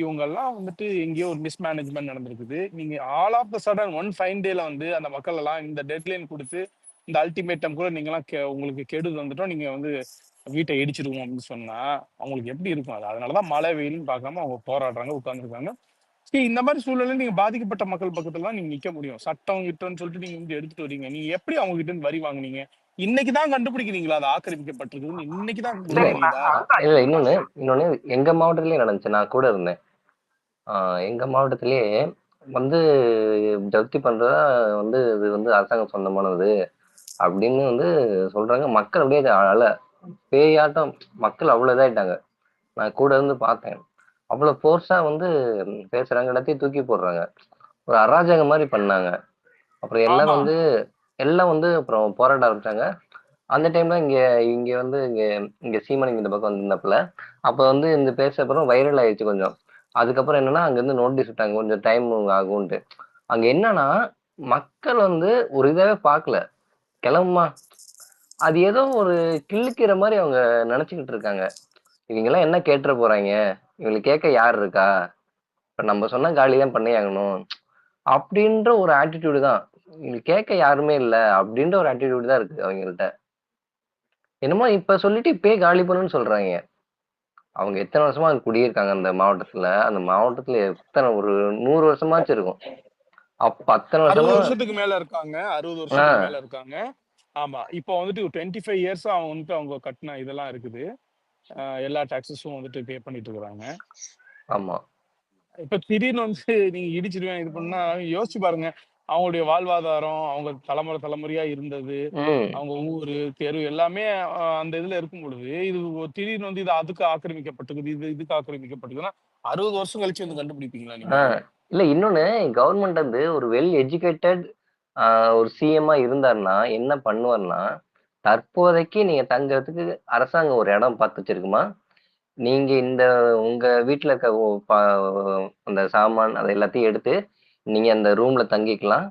இவங்க எல்லாம் வந்துட்டு எங்கேயோ ஒரு மிஸ்மேனேஜ்மெண்ட் நடந்திருக்குது. நீங்க all of the sudden one fine டேல வந்து அந்த மக்கள் எல்லாம் இந்த டெட்லைன் கொடுத்து இந்த அல்டிமேட்டம் கூட நீங்க எல்லாம் உங்களுக்கு கெடுது வந்துட்டோம், நீங்க வந்து வீட்டை இடிச்சிருவோம் அப்படின்னு சொன்னா அவங்களுக்கு எப்படி இருக்கும்? அது அதனாலதான் மழை வெயில்னு பார்க்காம அவங்க போராடுறாங்க, உட்கார்ந்துருக்காங்க. இந்த மாதிரி சூழ்நிலை நீங்க பாதிக்கப்பட்ட மக்கள் பக்கத்துல தான் நீங்க நிக்க முடியும். சட்டம் கிட்டன்னு சொல்லிட்டு நீங்க வந்து எடுத்துட்டு வரீங்க. நீங்க எப்படி அவங்க கிட்ட இருந்து வரி வாங்குனீங்க? இன்னைக்குதான் கண்டுபிடிக்கிறீங்களா அது ஆக்கிரமிக்கப்பட்டிருக்குன்னு? இன்னைக்குதான் இல்ல உங்களுக்கு தெரியுதா? இல்ல இன்னொன்னு எங்க மாவட்டத்திலயே நடந்துச்சு. நான் கூட இருந்தேன். எங்க மாவட்டத்திலேயே வந்து ஜப்தி பண்றதா வந்து இது வந்து அரசாங்கம் சொந்தமானது அப்படின்னு வந்து சொல்றாங்க. மக்கள் அப்படியே பேயாட்டம் மக்கள் அவ்வளவு இதாயிட்டாங்க. நான் கூட இருந்து பார்த்தேன். அவ்வளவு ஃபோர்ஸா வந்து பேசுறாங்க, எல்லாத்தையும் தூக்கி போடுறாங்க. ஒரு அராஜகம் மாதிரி பண்ணாங்க. அப்புறம் ஆமா. எல்லாம் வந்து அப்புறம் போராட ஆரம்பிச்சாங்க. அந்த டைம்ல இங்க இங்க வந்து இங்க இங்க சீமான் இந்த பக்கம் வந்திருந்தப்பல அப்ப வந்து இந்த பேச அப்புறம் வைரல் ஆயிடுச்சு கொஞ்சம். அதுக்கப்புறம் என்னன்னா அங்க இருந்து நோட்டீஸ் விட்டாங்க, கொஞ்சம் டைம் ஆகும்ட்டு. அங்க என்னன்னா மக்கள் வந்து ஒரு இதாவே பார்க்கல, கிளம்புமா அது ஏதோ ஒரு கிள்ளுக்கிற மாதிரி அவங்க நினைச்சுக்கிட்டு இருக்காங்க. இவங்க எல்லாம் என்ன கேட்டுற போறாங்க, இவங்களுக்கு கேட்க யார் இருக்கா, இப்ப நம்ம சொன்னா காலி தான் பண்ணி ஆகணும் அப்படின்ற ஒரு ஆட்டிடியூடு தான். இவங்களுக்கு கேட்க யாருமே இல்ல அப்படின்ற ஒரு ஆட்டிடியூடு தான் இருக்கு அவங்கள்ட்ட. என்னமோ இப்ப சொல்லிட்டு இப்பயே காலி பண்ணுன்னு சொல்றாங்க. அவங்க எத்தனை வருஷமா அங்க குடியிருக்காங்க அந்த மாவட்டத்துல? அந்த மாவட்டத்துல எத்தனை ஒரு 100 வருஷமாச்சும் இருக்கும். அப்ப அத்தனை 60 வருஷமா வருஷத்துக்கு மேல இருக்காங்க. 60 வருஷத்துக்கு மேல இருக்காங்க. ஆமா. இப்போ வந்துட்டு 25 இயர்ஸ் அவங்க வந்துட்டு அவங்க கட்டின இதெல்லாம் இருக்குது. எல்லா டாக்ஸஸும் வந்துட்டு பே பண்ணிட்டு இருக்கிறாங்க. ஆமா. இப்ப திடீர்னு வந்து நீங்க இடிச்சிடுவேன் இது பண்ணா யோசிச்சு பாருங்க. அவங்களுடைய வாழ்வாதாரம், அவங்க தலைமுறையா இருந்தது, அவங்க ஊரு, தெரு எல்லாமே அந்த இதுல இருக்கும் பொழுது, இது திடீர்னு வந்து இது அதுக்கு ஆக்கிரமிக்கப்பட்டிருக்குது, இதுக்கு ஆக்கிரமிக்கப்பட்டிருக்குன்னா 60 வருஷம் கழிச்சு வந்து கண்டுபிடிப்பீங்களா நீங்க? இல்ல இன்னொன்னு, கவர்மெண்ட் வந்து ஒரு வெல் எஜுகேட்டட் ஒரு சிஎம்மா இருந்தாருன்னா என்ன பண்ணுவார்னா, தற்போதைக்கு நீங்க தங்கறதுக்கு அரசாங்கம் ஒரு இடம் பார்த்து வச்சிருக்குமா, நீங்க இந்த உங்க வீட்டுல இருக்க அந்த சாமான் அதை எல்லாத்தையும் எடுத்து நீங்க அந்த ரூம்ல தங்கிக்கலாம்,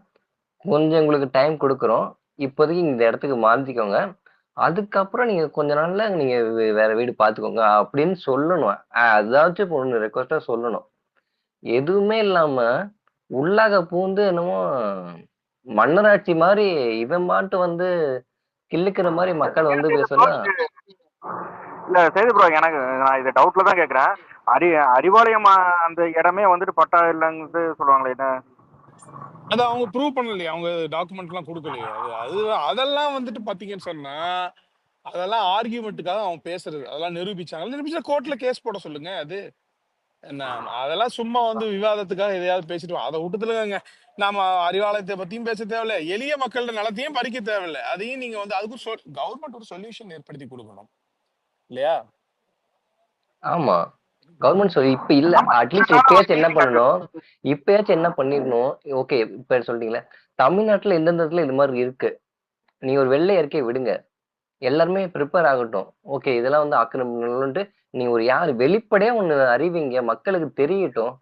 கொஞ்சம் உங்களுக்கு டைம் கொடுக்குறோம், இப்போதைக்கு இந்த இடத்துக்கு மாத்திக்கோங்க, அதுக்கப்புறம் நீங்க கொஞ்ச நாள்ல நீங்க வேற வீடு பாத்துக்கோங்க அப்படின்னு சொல்லணும். அதாச்சும் ஒண்ணு ரெக்வஸ்டா சொல்லணும். எதுவுமே இல்லாம உள்ளாக பூந்து என்னமோ மன்னராட்சி மாதிரி இவன் மாட்டு வந்து கிள்ளுக்கிற மாதிரி மக்கள் வந்து பேசலாம். இல்ல சேது ப்ரோ, எனக்கு நான் இது டவுட்ல தான் கேக்குறேன். அறிவாலயம் அந்த இடமே வந்துட்டு பட்டா இல்லைன்னு சொல்லுவாங்களே என்ன? அது அவங்க ப்ரூவ் பண்ணலையே, அவங்க டாக்குமெண்ட் எல்லாம் கொடுக்கலையே. அது அதெல்லாம் வந்துட்டு பாத்தீங்கன்னு சொன்னா அதெல்லாம் ஆர்கியூமெண்ட்டுக்காக அவன் பேசுறது. அதெல்லாம் நிரூபிச்சா கோர்ட்ல கேஸ் போட சொல்லுங்க. அது என்ன அதெல்லாம் சும்மா வந்து விவாதத்துக்காக எதையாவது பேசிட்டு அதை விட்டுத்துலங்க. நாம அறிவாலயத்தை பத்தியும் பேச தேவையில்ல, எளிய மக்களோட நலத்தையும் பறிக்க தேவையில்லை. அதையும் நீங்க வந்து அதுக்கும் கவர்மெண்ட் ஒரு சொல்யூஷன் ஏற்படுத்தி கொடுக்கணும் இல்லையா? ஆமா, கவர்மெண்ட் சொல்லி இப்ப இல்ல, அட்லீஸ்ட் இப்பயாச்சும் என்ன பண்ணிடணும். ஓகே, இப்ப சொல்றீங்களா தமிழ்நாட்டுல எந்தெந்த இடத்துல இது மாதிரி இருக்கு, நீங்க ஒரு வெள்ளை அறிக்கை விடுங்க, எல்லாருமே ப்ரிப்பேர் ஆகட்டும். ஓகே, இதெல்லாம் வந்து ஆக்கிரமிப்பு நீங்க ஒரு யாரு வெளிப்படையா ஒண்ணு அறிவிங்க, மக்களுக்கு தெரியட்டும்.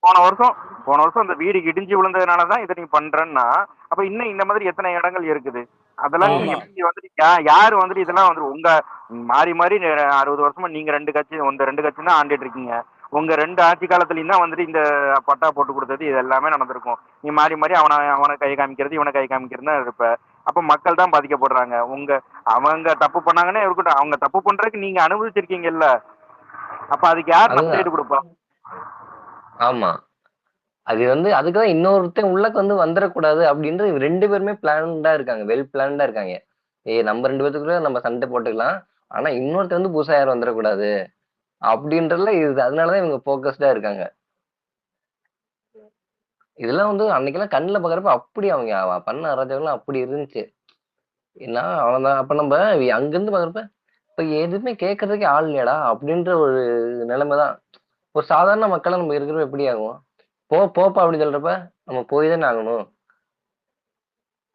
போன வருஷம் இந்த வீடு இடிஞ்சு விழுந்ததுனாலதான் இதை நீங்க பண்றேன்னா, அப்ப இன்னும் இந்த மாதிரி எத்தனை இடங்கள் இருக்குது? அதெல்லாம் நீங்க எப்படி வந்துட்டு யாரு வந்துட்டு இதெல்லாம் வந்து உங்க மாறி மாறி 60 வருஷமா நீங்க ரெண்டு கட்சி தான் ஆண்டுட்டு இருக்கீங்க. உங்க 2 ஆட்சி காலத்துலயும் தான் வந்துட்டு இந்த பட்டா போட்டு கொடுத்தது இது எல்லாமே நடந்திருக்கும். நீ மாறி மாறி அவனை கை காமிக்கிறது இவனை கை காமிக்கிறது தான் இருப்ப. அப்ப மக்கள் தான் பாதிக்கப்படுறாங்க. அவங்க தப்பு பண்ணாங்கன்னே இருக்கட்டும், அவங்க தப்பு பண்றதுக்கு நீங்க அனுபவிச்சிருக்கீங்கல்ல, அப்ப அதுக்கு யார் நஷ்டஈடு கொடுப்பா? ஆமா, அது வந்து அதுக்குதான் இன்னொருத்தன் உள்ளக்கு வந்து வந்துடக்கூடாது அப்படின்ற 2 பேருமே பிளான்டா இருக்காங்க, வெல் பிளான்டா இருக்காங்க. நம்ம 2 பேத்துக்குள்ள நம்ம சண்டை போட்டுக்கலாம், ஆனா இன்னொருத்தர் வந்து புதுசா யாரும் வந்துடக்கூடாது அப்படின்றதுல இது. அதனாலதான் இவங்க போக்கஸ்டா இருக்காங்க. இதெல்லாம் வந்து அன்னைக்கெல்லாம் கண்ணுல பாக்குறப்ப அப்படி அவங்க பண்ண அராஜகம்லாம் அப்படி இருந்துச்சு. ஏன்னா அவன் அப்ப நம்ம அங்கிருந்து பாக்குறப்ப இப்ப எதுவுமே கேட்கறதுக்கே ஆள் இல்லையடா அப்படின்ற ஒரு நிலைமைதான். ஒரு சாதாரண மக்களை நம்ம இருக்கிறப்ப எப்படி ஆகும்? போப்பா அப்படின்னு சொல்றப்ப நம்ம போய் தானே ஆகணும்.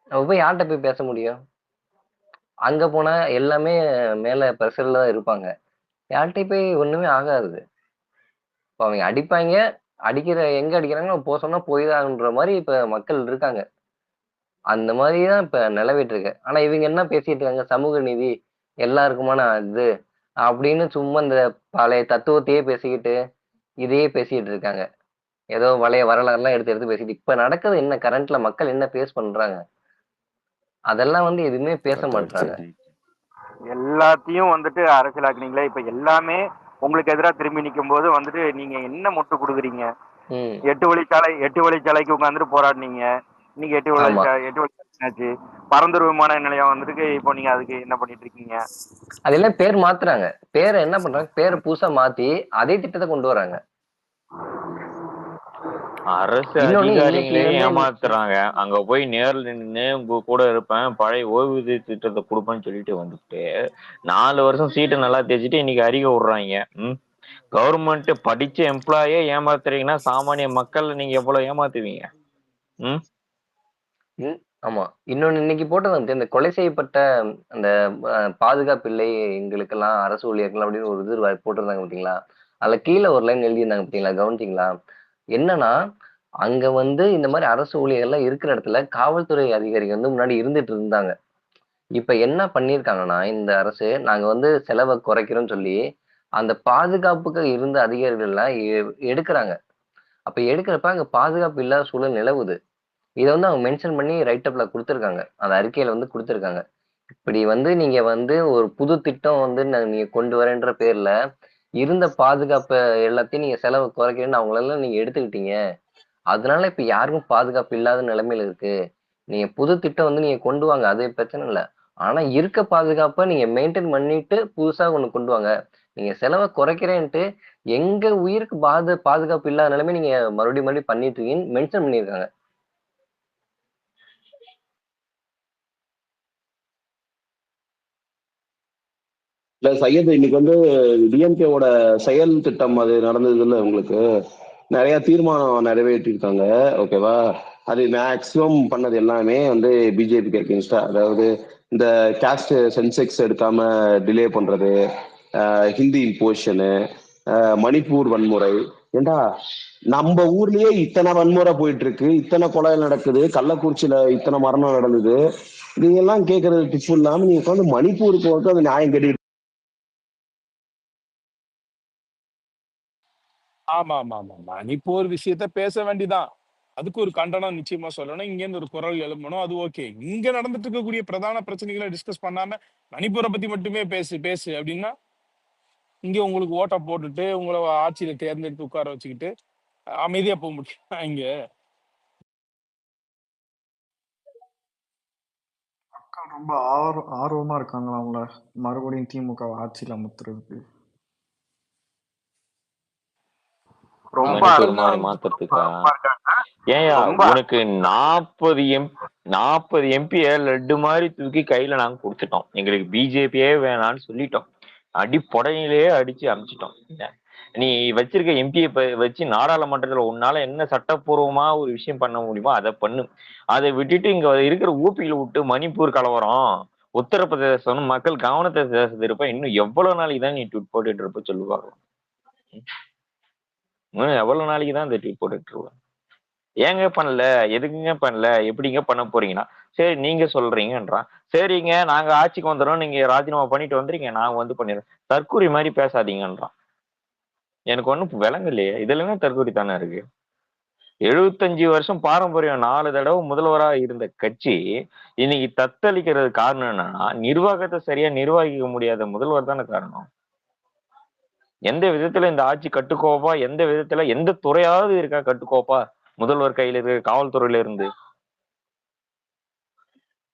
நம்ம போய் யார்கிட்ட போய் பேச முடியும்? அங்க போனா எல்லாமே மேல பிரஷர்ல தான் இருப்பாங்க, யார்கிட்ட போய் ஒண்ணுமே ஆகாது. இப்ப அவங்க அடிப்பாங்க, எங்க அடிக்கிறாங்க போக சொன்னா போய் தான் ஆகுன்ற மாதிரி இப்ப மக்கள் இருக்காங்க. அந்த மாதிரிதான் இப்ப நிலவிட்டு இருக்கு. ஆனா இவங்க என்ன பேசிட்டு இருக்காங்க, சமூக நீதி எல்லாருக்குமான இது அப்படின்னு சும்மா இந்த பழைய தத்துவத்தையே பேசிக்கிட்டு இதையே பேசிட்டு இருக்காங்க. ஏதோ வரலாறுலாம் எடுத்து எடுத்து பேசிட்டு இப்ப நடக்குது என்ன, கரண்ட்ல மக்கள் என்ன பேஸ் பண்றாங்க, அதெல்லாம் வந்து எதுவுமே பேச மாட்டாங்க. எல்லாத்தையும் வந்துட்டு அரசியலாக்குனீங்களே. இப்ப எல்லாமே உங்களுக்கு எதிராக திரும்பி நிற்கும் போது வந்துட்டு நீங்க என்ன மொட்டு கொடுக்குறீங்க? ம் 8 வழிச்சாலைக்கு உட்காந்துட்டு போராடினீங்க. இன்னைக்கு ஆமா 8 வழிச்சாலை பரந்தூர் விமான நிலையம் வந்துட்டு இப்போ நீங்க அதுக்கு என்ன பண்ணிட்டு இருக்கீங்க? அதெல்லாம் பேர் மாத்துறாங்க. பேரை என்ன பண்றாங்க, பேரை புதுசா மாத்தி அதே திட்டத்தை கொண்டு வராங்க. அரசு இன்னொன்னு இன்னைக்கு அதிகாரிகளே வந்து ஏமாத்துறாங்க. அங்க போய் நேர்ல நின்னு உங்க கூட இருப்பேன், பழைய ஓய்வூதிய திட்டத்தை கொடுப்பேன்னு சொல்லிட்டு வந்துட்டு 4 வருஷம் சீட்டை நல்லா தேய்ச்சிட்டு இன்னைக்கு அறிக்கை விடுறாங்க. கவர்மெண்ட் படிச்ச எம்ப்ளாயே ஏமாத்துறீங்கன்னா சாமானிய மக்கள் நீங்க எவ்வளவு ஏமாத்துவீங்க? ம் ஆமா. இன்னொன்னு இன்னைக்கு போட்டது வந்து இந்த கொலை செய்யப்பட்ட அந்த பாதுகாப்பு இல்லை எங்களுக்கெல்லாம் அரசு ஊழியர்கள் அப்படின்னு ஒரு இது போட்டிருந்தாங்க பார்த்தீங்களா? அதுல கீழே ஒரு லைன் எழுதியிருந்தாங்க பார்த்தீங்களா? கவனிச்சிங்களா? என்னன்னா அங்க வந்து இந்த மாதிரி அரசு ஊழியர்கள்லாம் இருக்கிற இடத்துல காவல்துறை அதிகாரிகள் வந்து முன்னாடி இருந்துட்டு இருந்தாங்க. இப்ப என்ன பண்ணிருக்காங்கன்னா இந்த அரசு நாங்க வந்து செலவை குறைக்கிறோம்னு சொல்லி அந்த பாதுகாப்புக்கு இருந்த அதிகாரிகள் எல்லாம் எடுக்கிறாங்க. அப்ப எடுக்கிறப்ப அங்க பாதுகாப்பு இல்லாத சூழல் நிலவுது. இதை வந்து அவங்க மென்ஷன் பண்ணி ரைட் அப்ல கொடுத்துருக்காங்க. அந்த அறிக்கையில வந்து கொடுத்துருக்காங்க. இப்படி வந்து நீங்க வந்து ஒரு புது திட்டம் வந்து நீங்க கொண்டு வரேன்ற பேர்ல இருந்த பாதுகாப்பு எல்லாத்தையும் நீங்க செலவு குறைக்கிறேன்னு அவங்களெல்லாம் நீங்க எடுத்துக்கிட்டீங்க. அதனால இப்ப யாருக்கும் பாதுகாப்பு இல்லாத நிலைமையில இருக்கு. நீங்க புது திட்டம் வந்து நீங்க கொண்டு வாங்க, அது பிரச்சனை இல்லை. ஆனா இருக்க பாதுகாப்பை நீங்க மெயின்டைன் பண்ணிட்டு புதுசா ஒண்ணு கொண்டு வாங்க. நீங்க செலவை குறைக்கிறேன்ட்டு எங்க உயிருக்கு பாதுகாப்பு இல்லாத நிலைமை நீங்க மறுபடியும் பண்ணிட்டு இருக்கீங்கன்னு மென்ஷன் பண்ணியிருக்காங்க. இல்ல சையத், இன்னைக்கு வந்து டிஎம்கேவோட செயல் திட்டம் அது நடந்தது இல்லை உங்களுக்கு? நிறைய தீர்மானம் நிறைவேற்றிருக்காங்க, ஓகேவா? அது மேக்சிமம் பண்ணது எல்லாமே வந்து பிஜேபிக்கு அகேன்ஸ்டா. அதாவது இந்த கேஸ்ட் சென்செக்ஸ் எடுக்காம டிலே பண்றது, ஹிந்தி இம்போஷனு, மணிப்பூர் வன்முறை. ஏண்டா நம்ம ஊர்லயே இத்தனை வன்முறை போயிட்டு இருக்கு, இத்தனை கொலை நடக்குது, கள்ளக்குறிச்சியில இத்தனை மரணம் நடந்தது. இதெல்லாம் கேட்கறது டிப்பு இல்லாம நீங்க உட்காந்து மணிப்பூருக்கு வந்து அந்த நியாயம் கேட்டு. ஆமா ஆமா ஆமா மணிப்பூர் விஷயத்த பேச வேண்டிதான். அதுக்கு ஒரு கண்டனம் நிச்சயமா சொல்லணும். இங்க இருந்து ஒரு குரல் எழுப்பணும். அது ஓகே. இங்க நடந்துட்டு இருக்கக்கூடிய பிரதான பிரச்சனைகளை டிஸ்கஸ் பண்ணாம மணிப்பூரை பத்தி மட்டுமே பேசு பேசு அப்படின்னா இங்க உங்களுக்கு ஓட்டை போட்டுட்டு உங்களை ஆட்சியில தேர்ந்தெடுத்து உட்கார வச்சுக்கிட்டு அமைதியா போக முடியும் இங்க? மக்கள் ரொம்ப ஆர்வமா இருக்காங்களா அவங்கள மறுபடியும் திமுக ஆட்சியில் அமர்த்துறதுக்கு? ரொம்ப மணிப்பூர் மாதிரி மாத்துறதுக்கா? ஏயா ரொம்ப உனக்கு 40 எம்பியை லட்டு மாதிரி தூக்கி கையில நாங்க கொடுத்துட்டோம். எங்களுக்கு பிஜேபியே வேணான்னு சொல்லிட்டோம். அடிப்படையிலேயே அடிச்சு அமிச்சிட்டோம். நீ வச்சிருக்க எம்பியை வச்சு நாடாளுமன்றத்துல உன்னால என்ன சட்டப்பூர்வமா ஒரு விஷயம் பண்ண முடியுமோ அதை பண்ணு. அதை விட்டுட்டு இங்க இருக்கிற ஊபியில விட்டு மணிப்பூர் கலவரம், உத்தரப்பிரதேசம் மக்கள் கவனத்தை இருப்ப இன்னும் எவ்வளவு நாளைக்கு தான் நீ ட்வீட் போட்டுட்டு இருப்ப சொல்லுவாங்க? எவ்வளவு நாளைக்கு தான் இந்த ட்வீட் போட்டுட்டு இருப்ப? ஏங்க பண்ணல, எதுக்குங்க பண்ணல, எப்படிங்க பண்ண போறீங்கன்னா சரி நீங்க சொல்றீங்கன்றான். சரிங்க நாங்க ஆட்சிக்கு வந்துடும், நீங்க ராஜினாமா பண்ணிட்டு வந்துறீங்க, நாங்க வந்து பண்ணிடுறோம். தற்கூரி மாதிரி பேசாதீங்கன்றான். எனக்கு ஒண்ணும் விளங்க இல்லையே, இதுல என்ன தற்கூரி தானே இருக்கு? 75 வருஷம் பாரம்பரியம், 4 தடவை முதல்வரா இருந்த கட்சி இன்னைக்கு தத்தளிக்கிறது காரணம் என்னன்னா நிர்வாகத்தை சரியா நிர்வகிக்க முடியாத முதல்வர் தானே காரணம். எந்த விதத்துல இந்த ஆட்சி கட்டுக்கோப்பா, எந்த விதத்துல எந்த துறையாவது இருக்கா கட்டுக்கோப்பா? முதல்வர் கையில இருக்கு, காவல்துறையில இருந்து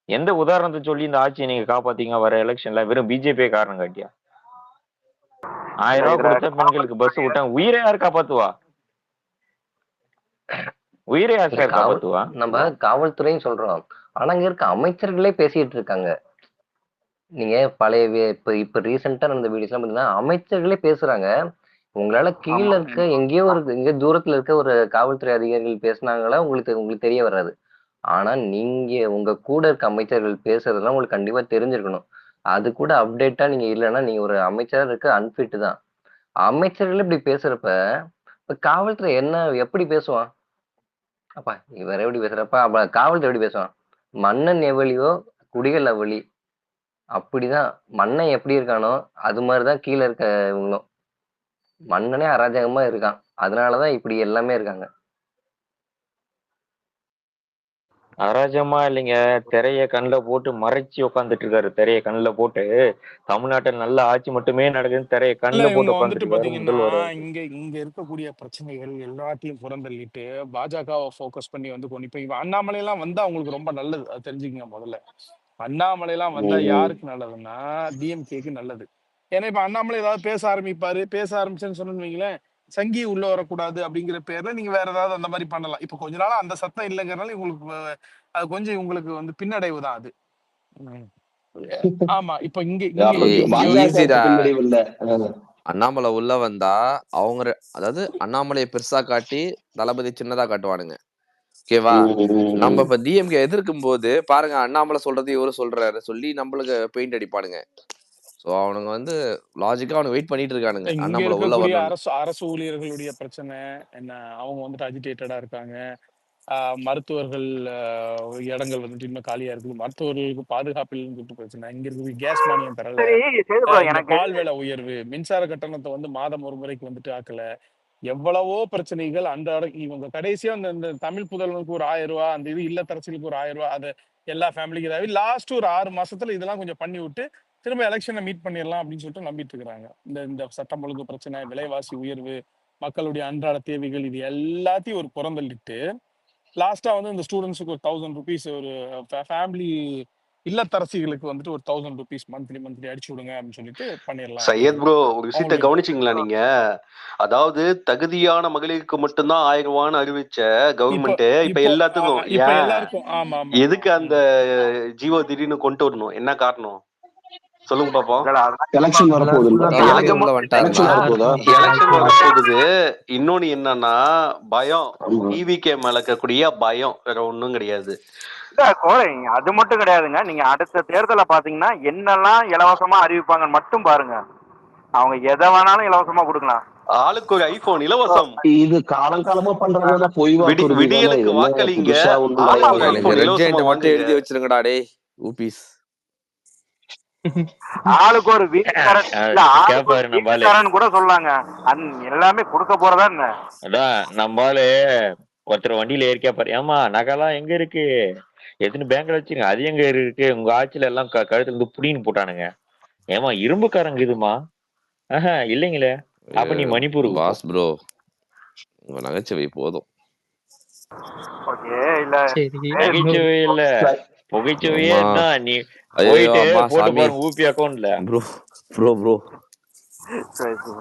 எந்த உதாரணத்தை சொல்லி இந்த ஆட்சியை நீங்க காப்பாத்தீங்க வர எலெக்ஷன்ல? வெறும் பிஜேபி காரணம் காட்டியா? 1000 ரூபாய் கொடுத்த பெண்களுக்கு பஸ் விட்டாங்க, உயிரை யார் காப்பாத்துவா? உயிரை யார் சார் காப்பாத்துவா? நம்ம காவல்துறையும் சொல்றோம், ஆனா இங்க இருக்க அமைச்சர்களே பேசிட்டு இருக்காங்க. நீங்க பழைய இப்ப ரீசெண்டா நடந்த வீடியோஸ்லாம் பாத்தீங்கன்னா அமைச்சர்களே பேசுறாங்க. உங்களால கீழே இருக்க எங்கேயோ தூரத்துல இருக்க ஒரு காவல்துறை அதிகாரிகள் பேசினாங்களா உங்களுக்கு தெரிய வராது. ஆனா நீங்க உங்க கூட இருக்க அமைச்சர்கள் பேசுறதெல்லாம் உங்களுக்கு கண்டிப்பா தெரிஞ்சிருக்கணும். அது கூட அப்டேட்டா நீங்க இல்லைன்னா நீங்க ஒரு அமைச்சரா இருக்க அன்ஃபிட் தான். அமைச்சர்கள் இப்படி பேசுறப்ப இப்ப காவல்துறை என்ன எப்படி பேசுவான்? அப்பா இவர் எப்படி பேசுறப்ப அப்ப காவல்துறை எப்படி பேசுவான்? மன்னன் எவலியோ குடிகள் அவலி. அப்படிதான் மன்னன் எப்படி இருக்கானோ அது மாதிரிதான் கீழே இருக்க இவங்களும். மன்னனே அராஜகமா இருக்கான், அதனாலதான் இப்படி எல்லாமே இருக்காங்க. அராஜமா இல்லைங்க. திரைய கண்ணுல போட்டு மறைச்சு உட்காந்துட்டு இருக்காரு. திரைய கண்ணுல போட்டு தமிழ்நாட்டில் நல்ல ஆட்சி மட்டுமே நடக்குதுன்னு திரைய இல்ல கண்ணுல இவங்க போட்டு வந்துட்டு உட்காந்துட்டு இருக்காரு பாத்தீங்கன்னா முதல்வர் அவர்கள். இங்க இருக்கக்கூடிய பிரச்சனைகள் எல்லாத்தையும் புறந்தள்ளிட்டு பாஜகவை ஃபோக்கஸ் பண்ணி வந்து கொண்டு இப்ப இவன் அண்ணாமலை எல்லாம் வந்தா அவங்களுக்கு ரொம்ப நல்லது, அது தெரிஞ்சுக்கங்க முதல்ல. அண்ணாமலை எல்லாம் வந்தா யாருக்கு நல்லதுன்னா டிஎம்கேக்கு நல்லது. ஏன்னா இப்ப அண்ணாமலை ஏதாவது பேச ஆரம்பிப்பாரு, பேச ஆரம்பிச்சேன்னு சொன்னு வைங்களேன், சங்கி உள்ள வரக்கூடாது அப்படிங்கிற பேர்ல நீங்க வேற ஏதாவது அந்த மாதிரி பண்ணலாம். இப்ப கொஞ்ச நாளா அந்த சத்தம் இல்லைங்கிறனால உங்களுக்கு அது கொஞ்சம் உங்களுக்கு வந்து பின்னடைவு தான் அது. ம். ஆமா இப்ப இங்க இங்க அப்ப இங்க இங்க ஈஸிடா. பாஜகவுக்கு பின்னடைவு இல்ல. அண்ணாமலை உள்ள வந்தா அவங்க அதாவது அண்ணாமலையை பெருசா காட்டி தளபதி சின்னதா காட்டுவானுங்க. ஓகேவா? நம்ம இப்ப டிஎம்கே எதிர்க்கும் போது பாருங்க, அண்ணாமலை சொல்றது இவரு சொல்றாரு சொல்லி நம்மளுக்கு பெயிண்ட் அடிப்பானுங்க. சோ அவனுங்க வந்து லாஜிக்கா அவனுக்கு வெயிட் பண்ணிட்டு இருக்கானுங்க இங்க அண்ணாமலை உள்ள இருக்கக்கூடிய வரணும். அரசு ஊழியர்களுடைய பிரச்சனை என்ன, அவங்க வந்துட்டு அஜிடேட்டடா இருக்காங்க. மருத்துவர்கள் இடங்கள் வந்துட்டு இன்னும் காலியா இருக்குது. மருத்துவர்களுக்கு பாதுகாப்பில் சொல்லிட்டு பிரச்சனை. இங்க இருக்கு கேஸ் மானியம் பெறல, சரி சரி ப்ரோ, இந்த எனக்கு பால் விலை உயர்வு, மின்சார கட்டணத்தை வந்து மாதம் ஒரு முறைக்கு வந்துட்டு ஆக்கல, எவ்வளவோ பிரச்சனைகள் அன்றாட. இவங்க கடைசியா இந்த தமிழ் புதல்வனுக்கு ஒரு 1000 ரூபாய், அந்த இது இல்லத்தரசிகளுக்கு ஒரு 1000 ரூபாய், அது எல்லா ஃபேமிலிக்கு ஏதாவது லாஸ்ட் ஒரு 6 மாசத்துல இதெல்லாம் கொஞ்சம் பண்ணி விட்டு திரும்ப எலெக்ஷனை மீட் பண்ணிடலாம் அப்படின்னு சொல்லிட்டு நம்பிட்டு இருக்கிறாங்க. இந்த சட்டம் ஒழுங்கு பிரச்சனை, விலைவாசி உயர்வு, மக்களுடைய அன்றாட தேவைகள், இது எல்லாத்தையும் ஒரு புறந்தள்ளிட்டு லாஸ்டா வந்து இந்த ஸ்டூடெண்ட்ஸுக்கு ஒரு 1000 ருபீஸ், ஒரு ஃபேமிலி இல்லத்தரசிகளுக்கு வந்துட்டு ஒரு 1000 ருபீஸ் மந்த்லி அடிச்சு விடுங்க அப்படின்னு சொல்லிட்டு பண்ணிடலாம். சையத் ப்ரோ, ஒரு விஷயத்த கவனிச்சிங்களா நீங்க? அதாவது தகுதியான மகளிருக்கு மட்டும்தான் 1000 ரூபான்னு அறிவிச்ச கவர்மெண்ட் இப்ப எல்லாத்துக்கும் எதுக்கு அந்த ஜீவோ திடீர்னு கொண்டு வரணும்? என்ன காரணம் சொல்லுங்க பாப்போம். எலெக்ஷன் வரப்போகுது. எலெக்ஷன் வரப்போகுது. இன்னொன்னு என்னன்னா பயம், டிவிகே மேல இருக்கக்கூடிய பயம், வேற ஒண்ணும் கிடையாது. அது மட்டும் கிடையாதுங்க. நீங்க அடுத்த தேர்தலை பாத்தீங்கன்னா என்னெல்லாம் இலவசமா அறிவிப்பாங்கன்னு மட்டும் பாருங்க. அவங்க எதை வேணாலும் இலவசமா கொடுக்கலாம். ஆளுக்கு ஒரு ஐபோன் இலவசம். இது காலங்காலமா பண்றதா போய் விடியலுக்கு வாக்களிங்க, எழுதி வச்சிருங்கடா டே ஊபிஸ். ஆளுக்கு ஒரு வீட்டுக்காரன் கூட சொல்லாங்க, எல்லாமே கொடுக்க போறதா என்ன. அதான் நம்மளால ஒருத்தர் வண்டியில ஏறிக்கா பாரு, ஏமா நகைலாம் எங்க இருக்கு, எத்தனை பேங்க்ல வச்சுங்க, அது எங்க இருக்கு, உங்க ஆட்சியில எல்லாம் கழுத்துல இருந்து புடின்னு போட்டானுங்க. ஏமா இரும்புக்காரங்க இதுமா, இல்லைங்களே. அப்ப நீ மணிப்பூர் பாஸ் ப்ரோ, உங்க நகைச்சுவை போதும். நகைச்சுவை இல்ல, புகைச்சுவையே என்ன, நீ போயிட்டு போட்டு பாருங்க ஊபி அக்கௌண்ட்ல. ப்ரோ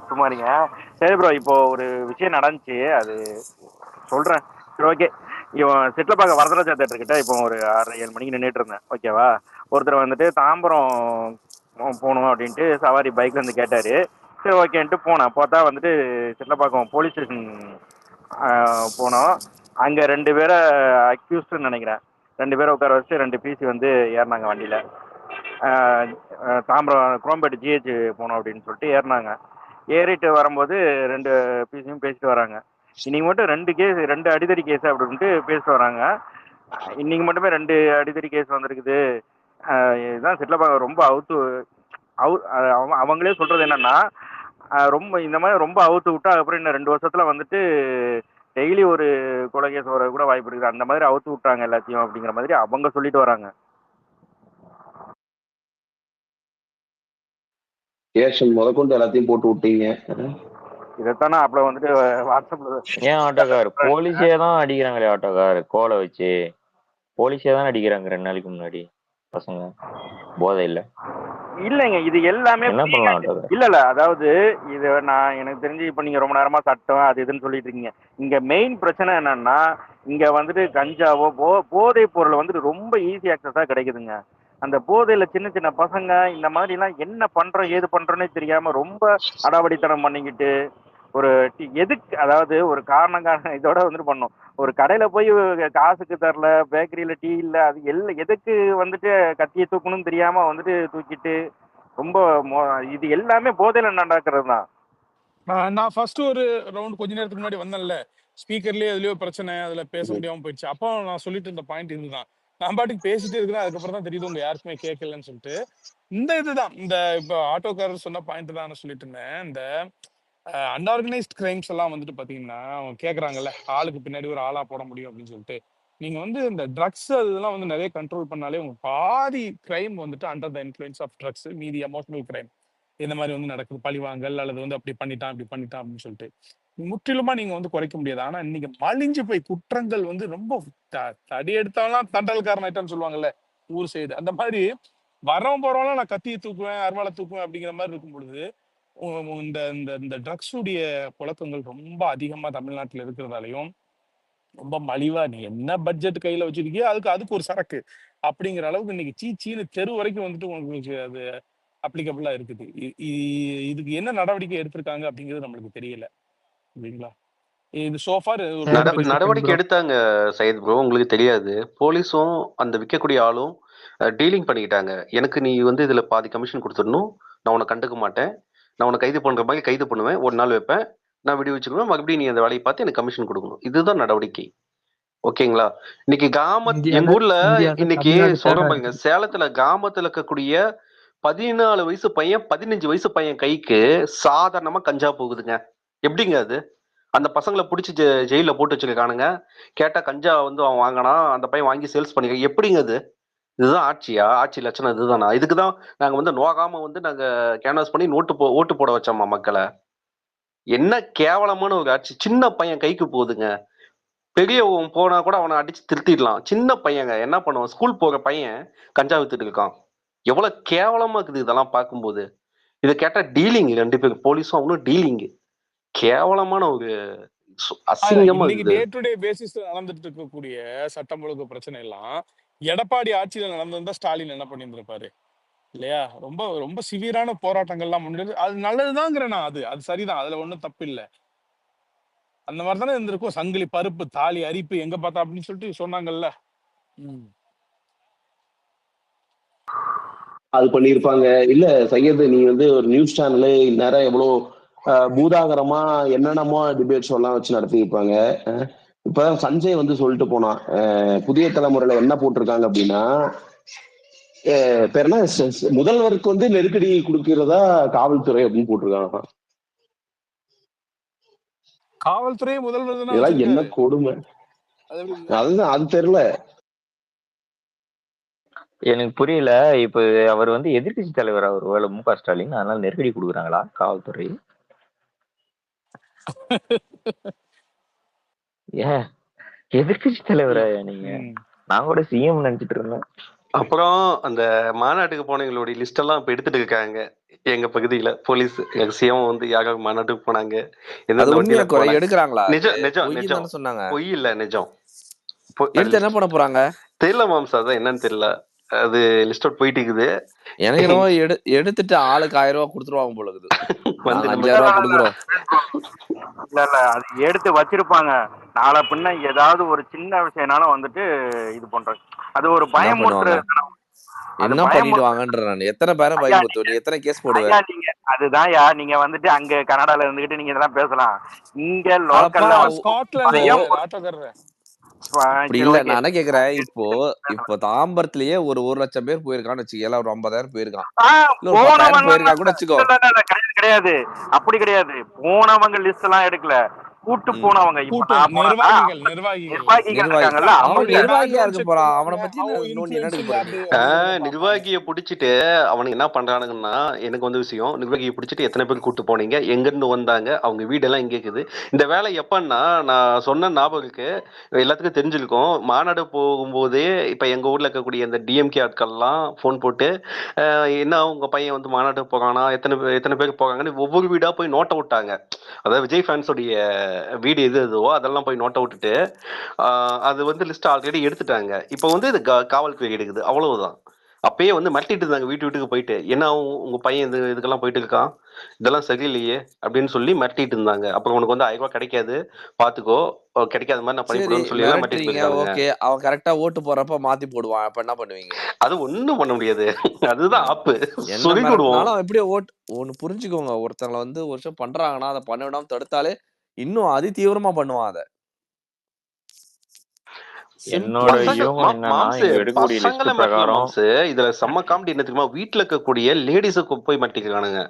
சும்மாரிங்க. சரி ப்ரோ, இப்போ ஒரு விஷயம் நடந்துச்சு, அது சொல்றேன். சரி ஓகே. இவன் செட்டில் பார்க்க வரதராஜா தேட்டர் கிட்ட இப்போ ஒரு 6-7 மணிக்கு நின்றுட்டு இருந்தேன். ஓகேவா? ஒருத்தர் வந்துட்டு தாம்பரம் போகணும் அப்படின்ட்டு சவாரி பைக்ல இருந்து கேட்டாரு. சரி ஓகேன்ட்டு போனேன். பார்த்தா வந்துட்டு செட்டிலப்பாக்கம் போலீஸ் ஸ்டேஷன் போனோம். அங்க 2 பேரை அக்யூஸ்டுன்னு நினைக்கிறேன், 2 பேரை உட்கார வச்சு 2 பிசி வந்து ஏறினாங்க வண்டியில. தாம்பரம் குரோம்பேட்டு ஜிஹெச் போனோம் அப்படின்னு சொல்லிட்டு ஏறினாங்க. ஏறிட்டு வரும்போது 2 பிசியும் பேசிட்டு வராங்க. இன்னைக்கு மட்டும் 2 அடிதடி கேஸ் அப்படின்ட்டு பேசிட்டு வராங்க. இன்னைக்கு மட்டுமே 2 அடிதடி கேஸ் வந்திருக்குது. இதுதான் செட்டிலப்பாக்கம் ரொம்ப அவங்களே சொல்றது என்னன்னா, ரொம்ப இந்த மாதிரி ரொம்ப அவுத்து விட்டா அப்புறம் இன்னும் 2 வருஷத்துல வந்துட்டு டெய்லி ஒரு கொலை கேஸ் வர கூட வாய்ப்பு இருக்குது. அந்த மாதிரி அவுத்து விட்டாங்க எல்லாத்தையும் அப்படிங்கிற மாதிரி அவங்க சொல்லிட்டு வராங்க. முதற்கொண்டு எல்லாத்தையும் போட்டு விட்டீங்க. இதைத்தானே அப்ப வந்துட்டு வாட்ஸ்அப்ல ஏன் ஆட்டோக்கார் போலீஸே தான் அடிக்கிறாங்களே, ஆட்டோக்கார் கோலை வச்சு போலீஸே தான் அடிக்கிறாங்க 2 நாளைக்கு முன்னாடி பசங்க. போதை இல்லைங்க, இது எல்லாமே என்ன பண்ணலாம். இல்ல அதாவது இது நான் எனக்கு தெரிஞ்சு இப்ப நீங்க ரொம்ப நேரமா சட்டம் அது இதுன்னு சொல்லிட்டு இருக்கீங்க. இங்க மெயின் பிரச்சனை என்னன்னா, இங்க வந்துட்டு கஞ்சாவோ போதை பொருள் வந்துட்டு ரொம்ப ஈஸி ஆக்சஸா கிடைக்குதுங்க. அந்த போதையில சின்ன சின்ன பசங்க இந்த மாதிரி எல்லாம் என்ன பண்றோம் ஏது பண்றோன்னே தெரியாம ரொம்ப அடாவடித்தனம் பண்ணிக்கிட்டு ஒரு எதுக்கு, அதாவது ஒரு காரணம் இதோட வந்துட்டு பண்ணோம். ஒரு கடையில போய் காசுக்கு தரல, பேக்கரியில டீ இல்ல, அது எதுக்கு வந்துட்டு கத்தியை தூக்கணும்னு தெரியாம வந்துட்டு தூக்கிட்டு ரொம்ப இது எல்லாமே போதையில நடக்கிறது தான். நான் ஃபர்ஸ்ட் ஒரு ரவுண்ட் கொஞ்ச நேரத்துக்கு முன்னாடி வந்தேன்ல, ஸ்பீக்கர்லயே எதுலயோ பிரச்சனை, அதுல பேச முடியாம போயிடுச்சு. அப்போ நான் சொல்லிட்டு இருந்த பாயிண்ட் இதுதான். நான் பாட்டுக்கு பேசிட்டே இருக்கிறேன், அதுக்கப்புறம் தான் தெரியுது உங்க யாருக்குமே கேட்கலன்னு சொல்லிட்டு. இந்த இதுதான் இந்த இப்போ ஆட்டோக்காரர் சொன்ன பாயிண்ட் தான் நான் சொல்லிட்டு இருந்தேன். இந்த அன்ஆர்கனைஸ்ட் கிரைம்ஸ் எல்லாம் வந்துட்டு பாத்தீங்கன்னா அவங்க கேக்குறாங்கல்ல, ஆளுக்கு பின்னாடி ஒரு ஆளா போட முடியும் அப்படின்னு சொல்லிட்டு. நீங்க வந்து இந்த ட்ரக்ஸ் அதெல்லாம் வந்து நிறைய கண்ட்ரோல் பண்ணாலே உங்க பாதி கிரைம் வந்துட்டு under the influence of drugs, மீதி எமோஷனல் கிரைம் இந்த மாதிரி வந்து நடக்குது. பழிவாங்கல் அல்லது வந்து அப்படி பண்ணிட்டான் இப்படி பண்ணிட்டான் அப்படின்னு சொல்லிட்டு முற்றிலுமா நீங்க வந்து குறைக்க முடியாது. ஆனா இன்னைக்கு மலிஞ்சு போய் குற்றங்கள் வந்து ரொம்ப தடி எடுத்தாலும் தண்டல்காரன் ஆயிட்டான்னு சொல்லுவாங்கல்ல ஊர் சைடு, அந்த மாதிரி வரவன் போறவங்களாம் நான் கத்தியை தூக்குவேன் அருவாளை தூக்குவேன் அப்படிங்கிற மாதிரி இருக்கும் பொழுது இந்த இந்த இந்த ட்ரக்ஸ் உடைய புழக்கங்கள் ரொம்ப அதிகமா தமிழ்நாட்டுல இருக்கிறதாலையும் ரொம்ப மலிவா நீ என்ன பட்ஜெட் கையில வச்சிருக்கியோ அதுக்கு ஒரு சரக்கு அப்படிங்கிற அளவுக்கு இன்னைக்கு சீனு தெரு வரைக்கும் வந்துட்டு உங்களுக்கு அது அப்ளிகபிளா இருக்குது. இதுக்கு என்ன நடவடிக்கை எடுத்திருக்காங்க அப்படிங்கிறது நம்மளுக்கு தெரியல இல்லைங்களா. இது சோஃபார் நடவடிக்கை எடுத்தாங்க சையத் ப்ரோ, உங்களுக்கு தெரியாது. போலீஸும் அந்த விற்கக்கூடிய ஆளும் டீலிங் பண்ணிக்கிட்டாங்க. எனக்கு நீ வந்து இதுல பாதி கமிஷன் கொடுத்துடணும், நான் உன்னை கண்டுக்க மாட்டேன், நான் உன்னை கைது பண்ற மாதிரி கைது பண்ணுவேன், ஒரு நாள் வைப்பேன், நான் விடி வச்சுக்குவேன், மறுபடியும் நீ அந்த வேலையை பார்த்து எனக்கு கமிஷன் கொடுக்கணும். இதுதான் நடவடிக்கை. ஓகேங்களா. இன்னைக்கு எங்க ஊர்ல இன்னைக்கு சொல்றேன் பாருங்க, சேலத்துல கிராமத்துல இருக்கக்கூடிய 14 வயசு பையன் 15 வயசு பையன் கைக்கு சாதாரணமா கஞ்சா போகுதுங்க. எப்படிங்க அது? அந்த பசங்களை பிடிச்சி ஜெயில போட்டு வச்சிருக்கானுங்க. கேட்டா கஞ்சா வந்து அவன் வாங்கினா அந்த பையன் வாங்கி சேல்ஸ் பண்ணிக்க. எப்படிங்க அது? இதுதான் ஆட்சியா? ஆட்சி லட்சணம் இதுதானா? இதுக்குதான் நாங்க வந்து நோகாம வந்து நாங்க கேன்வாஸ் பண்ணி ஓட்டு போட வச்சோமா மக்களை? என்ன கேவலமான ஒரு ஆட்சி. சின்ன பையன் கைக்கு போகுதுங்க. பெரியவன் போனா கூட அவனை அடிச்சு திருத்திடலாம். சின்ன பையங்க என்ன பண்ணுவான்? ஸ்கூல் போற பையன் கஞ்சா வித்துட்டு இருக்கான். எவ்வளவு கேவலமா இருக்குது இதெல்லாம் பார்க்கும்போது. இதை கேட்டா டீலிங், 2 பேர் போலீஸும் அவனும் டீலிங். கேவலமான ஒரு அசிங்கமா இன்னைக்கு டே டு டே பேசிஸ்ல நடந்துட்டு இருக்கக்கூடிய சட்டம் ஒழுங்கு பிரச்சனை எல்லாம் எடப்பாடி ஆட்சியில நடந்திருந்தா ஸ்டாலின் என்ன பண்ணியிருந்திருப்பாரு இல்லையா. ரொம்ப ரொம்ப சிவியரான போராட்டங்கள்லாம் முன்னெடுத்து அது நல்லதுதாங்கிறேன் நான். அது சரிதான், அதுல ஒண்ணும் தப்பு இல்லை. அந்த மாதிரி தானே இருந்திருக்கும். சங்கிலி பருப்பு தாலி அரிப்பு எங்க பார்த்தா அப்படின்னு சொல்லிட்டு சொன்னாங்கல்ல. அது பண்ணிருப்பாங்க. இல்ல சையது, நீ வந்து ஒரு நியூஸ் சேனலு நேரம் எவ்வளவு பூதாகரமா என்னென்னமோ டிபேட் ஷோ எல்லாம் வச்சு நடத்திருப்பாங்க. இப்ப சஞ்சய் வந்து சொல்லிட்டு போனான், புதிய தலைமுறையில என்ன போட்டிருக்காங்க அப்படின்னா, பேர் என்ன, முதல்வருக்கு வந்து நெருக்கடி கொடுக்கிறதா காவல்துறை அப்படின்னு போட்டிருக்காங்க. காவல்துறை முதல்வர் இதெல்லாம் என்ன கொடுமை. அதுதான் அது தெரியல எனக்கு புரியல. இப்ப அவர் வந்து எதிர்கட்சி தலைவர் அவர் வேலை மு.க. ஸ்டாலின், அதனால நெருக்கடி கொடுக்குறாங்களா காவல்துறை? ஏன் எதிர்கட்சி தலைவரா நீங்க? நான் கூட சிஎம் நினைச்சிட்டு இருந்தேன். அப்புறம் அந்த மாநாட்டுக்கு போனவங்களுடைய லிஸ்ட் எல்லாம் இப்ப எடுத்துட்டு இருக்காங்க எங்க பகுதியில. போலீஸ் சிஎம் வந்து யாராவது மாநாட்டுக்கு போனாங்க, எடுக்கிறாங்களா? நிஜம் நிஜம் நிஜம் சொன்னாங்க, பொய் இல்ல நிஜம். என்ன பண்ண போறாங்க தெரியல மாம்சா, அதான் என்னன்னு தெரியல. அது லிஸ்ட் அவுட் போயிட்டு இருக்குது. எனக்கு என்னவோ எடுத்துட்டு ஆளுக்கு 1000 ரூபாய் கொடுத்துருவாங்க போல இருக்குது. 5000 ரூபாய் கொடுக்குறோம். இல்ல இல்ல, அது எடுத்து வச்சிருப்பாங்க. நாளை பின்ன ஏதாவது ஒரு சின்ன விஷயம்னாலும் வந்துட்டு இது பண்றது. அது ஒரு பயமுற்று என்ன பண்ணிடுவாங்கன்ற. நான் எத்தனை பேரை பயமுறுத்து, எத்தனை கேஸ் போடுவேன். நீங்க அதுதான் நீங்க வந்துட்டு அங்க கனடால இருந்துகிட்டு நீங்க இதெல்லாம் பேசலாம். இங்க லோக்கல்ல இல்ல நான் என்ன கேக்குறேன், இப்போ தாம்பரத்திலேயே ஒரு 1 லட்சம் பேர் போயிருக்கான்னு வச்சுக்கல, ஒரு 50,000 போயிருக்கான், 10,000 போயிருக்கா கூட வச்சுக்கோ. கிடையாது, அப்படி கிடையாது. போனவங்க லிஸ்ட் எல்லாம் எடுக்கல, கூட்டு போனவங்க. நிர்வாகிய புடிச்சிட்டு அவனுக்கு என்ன பண்றானுங்கன்னா, எனக்கு வந்து விஷயம், நிர்வாகியை புடிச்சிட்டு எத்தனை பேர் கூட்டு போனீங்க, எங்க இருந்து வந்தாங்க, அவங்க வீடெல்லாம் இங்கே இருக்குது. இந்த வேலை எப்பன்னா, நான் சொன்ன ஞாபகம் இருக்கு, எல்லாத்துக்கும் தெரிஞ்சிருக்கும். மாநாடு போகும்போதே இப்ப எங்க ஊர்ல இருக்கக்கூடிய இந்த டிஎம்கே ஆட்கள்லாம் போன் போட்டு, என்ன உங்க பையன் வந்து மாநாடு போறானா, எத்தனை பேர் போறாங்கன்னு ஒவ்வொரு வீடா போய் நோட்ட விட்டாங்க. அதாவது விஜய் ஃபேன்ஸோடைய வீடு எது எதுவோ அதெல்லாம் போய் நோட்ட விட்டுட்டு அது வந்து லிஸ்ட் ஆல்ரெடி எடுத்துட்டாங்க. இப்போ வந்து இது காவல்துறை எடுக்குது, அவ்வளவுதான். அப்பயே வந்து மிரட்டிட்டு இருந்தாங்க வீட்டுக்கு போயிட்டு, என்ன உங்க பையன் இதுக்கெல்லாம் போயிட்டு இருக்கான், இதெல்லாம் சரியில்லையே அப்படின்னு சொல்லி மிரட்டிட்டு இருந்தாங்க. அப்புறம் உனக்கு வந்து 1000 ரூபாய் கிடைக்காது, பாத்துக்கோ, கிடைக்காத மாதிரி நான் பண்ணிவிடுவேன்னு சொல்லி எல்லாம் மிரட்டிட்டு இருக்காங்க. அவன் கரெக்டா ஓட்டு போறப்ப மாத்தி போடுவான், அப்ப என்ன பண்ணுவீங்க? அது ஒண்ணும் பண்ண முடியாது, அதுதான் ஆப்பு. சொல்லி கொடுவோம். எப்படியே ஒண்ணு புரிஞ்சுக்கோங்க, ஒருத்தங்களை வந்து ஒரு விஷயம் பண்றாங்கன்னா அதை பண்ண விடாம தடுத்தாலே இன்னும் அதி தீவிரமா பண்ணுவான் அதை. என்னோட இதுல செம்ம காமெடி என்ன தெரியுமா, வீட்டுல இருக்கக்கூடிய லேடிஸுக்கு போய் மாட்டிக்கிறானுங்க.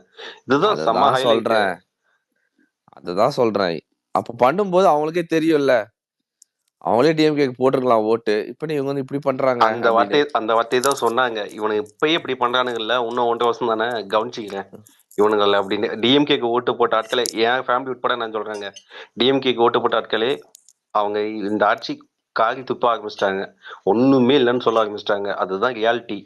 இதுதான் சொல்றேன், அதுதான் சொல்றேன். அப்ப பண்ணும்போது அவங்களுக்கே தெரியும்ல, அவங்களே டிஎம்கேக்கு போட்டிருக்கலாம் ஓட்டு. இப்ப இவங்க வந்து இப்படி பண்றாங்க அந்த அப்படின்னு. வார்த்தையை தான் சொன்னாங்க. இவனுக்கு இப்பயே இப்படி பண்றானுங்கல்ல, இன்னும் 1.5 வருஷம் தானே கவனிச்சிக்கிறேன் இவனுங்கள்ல அப்படின்னு. டிஎம்கேக்கு ஓட்டு போட்ட ஆட்களே, என் ஃபேமிலி உட்பட நான் சொல்றேங்க, டிஎம்கேக்கு ஓட்டு போட்ட ஆட்களே அவங்க இந்த ஆட்சி காரி துப்ப ஆரம்பிச்சிட்டாங்க. ஒண்ணுமே இல்லைன்னு சொல்ல ஆரம்பிச்சிட்டாங்க. அதுதான் ரியாலிட்டி.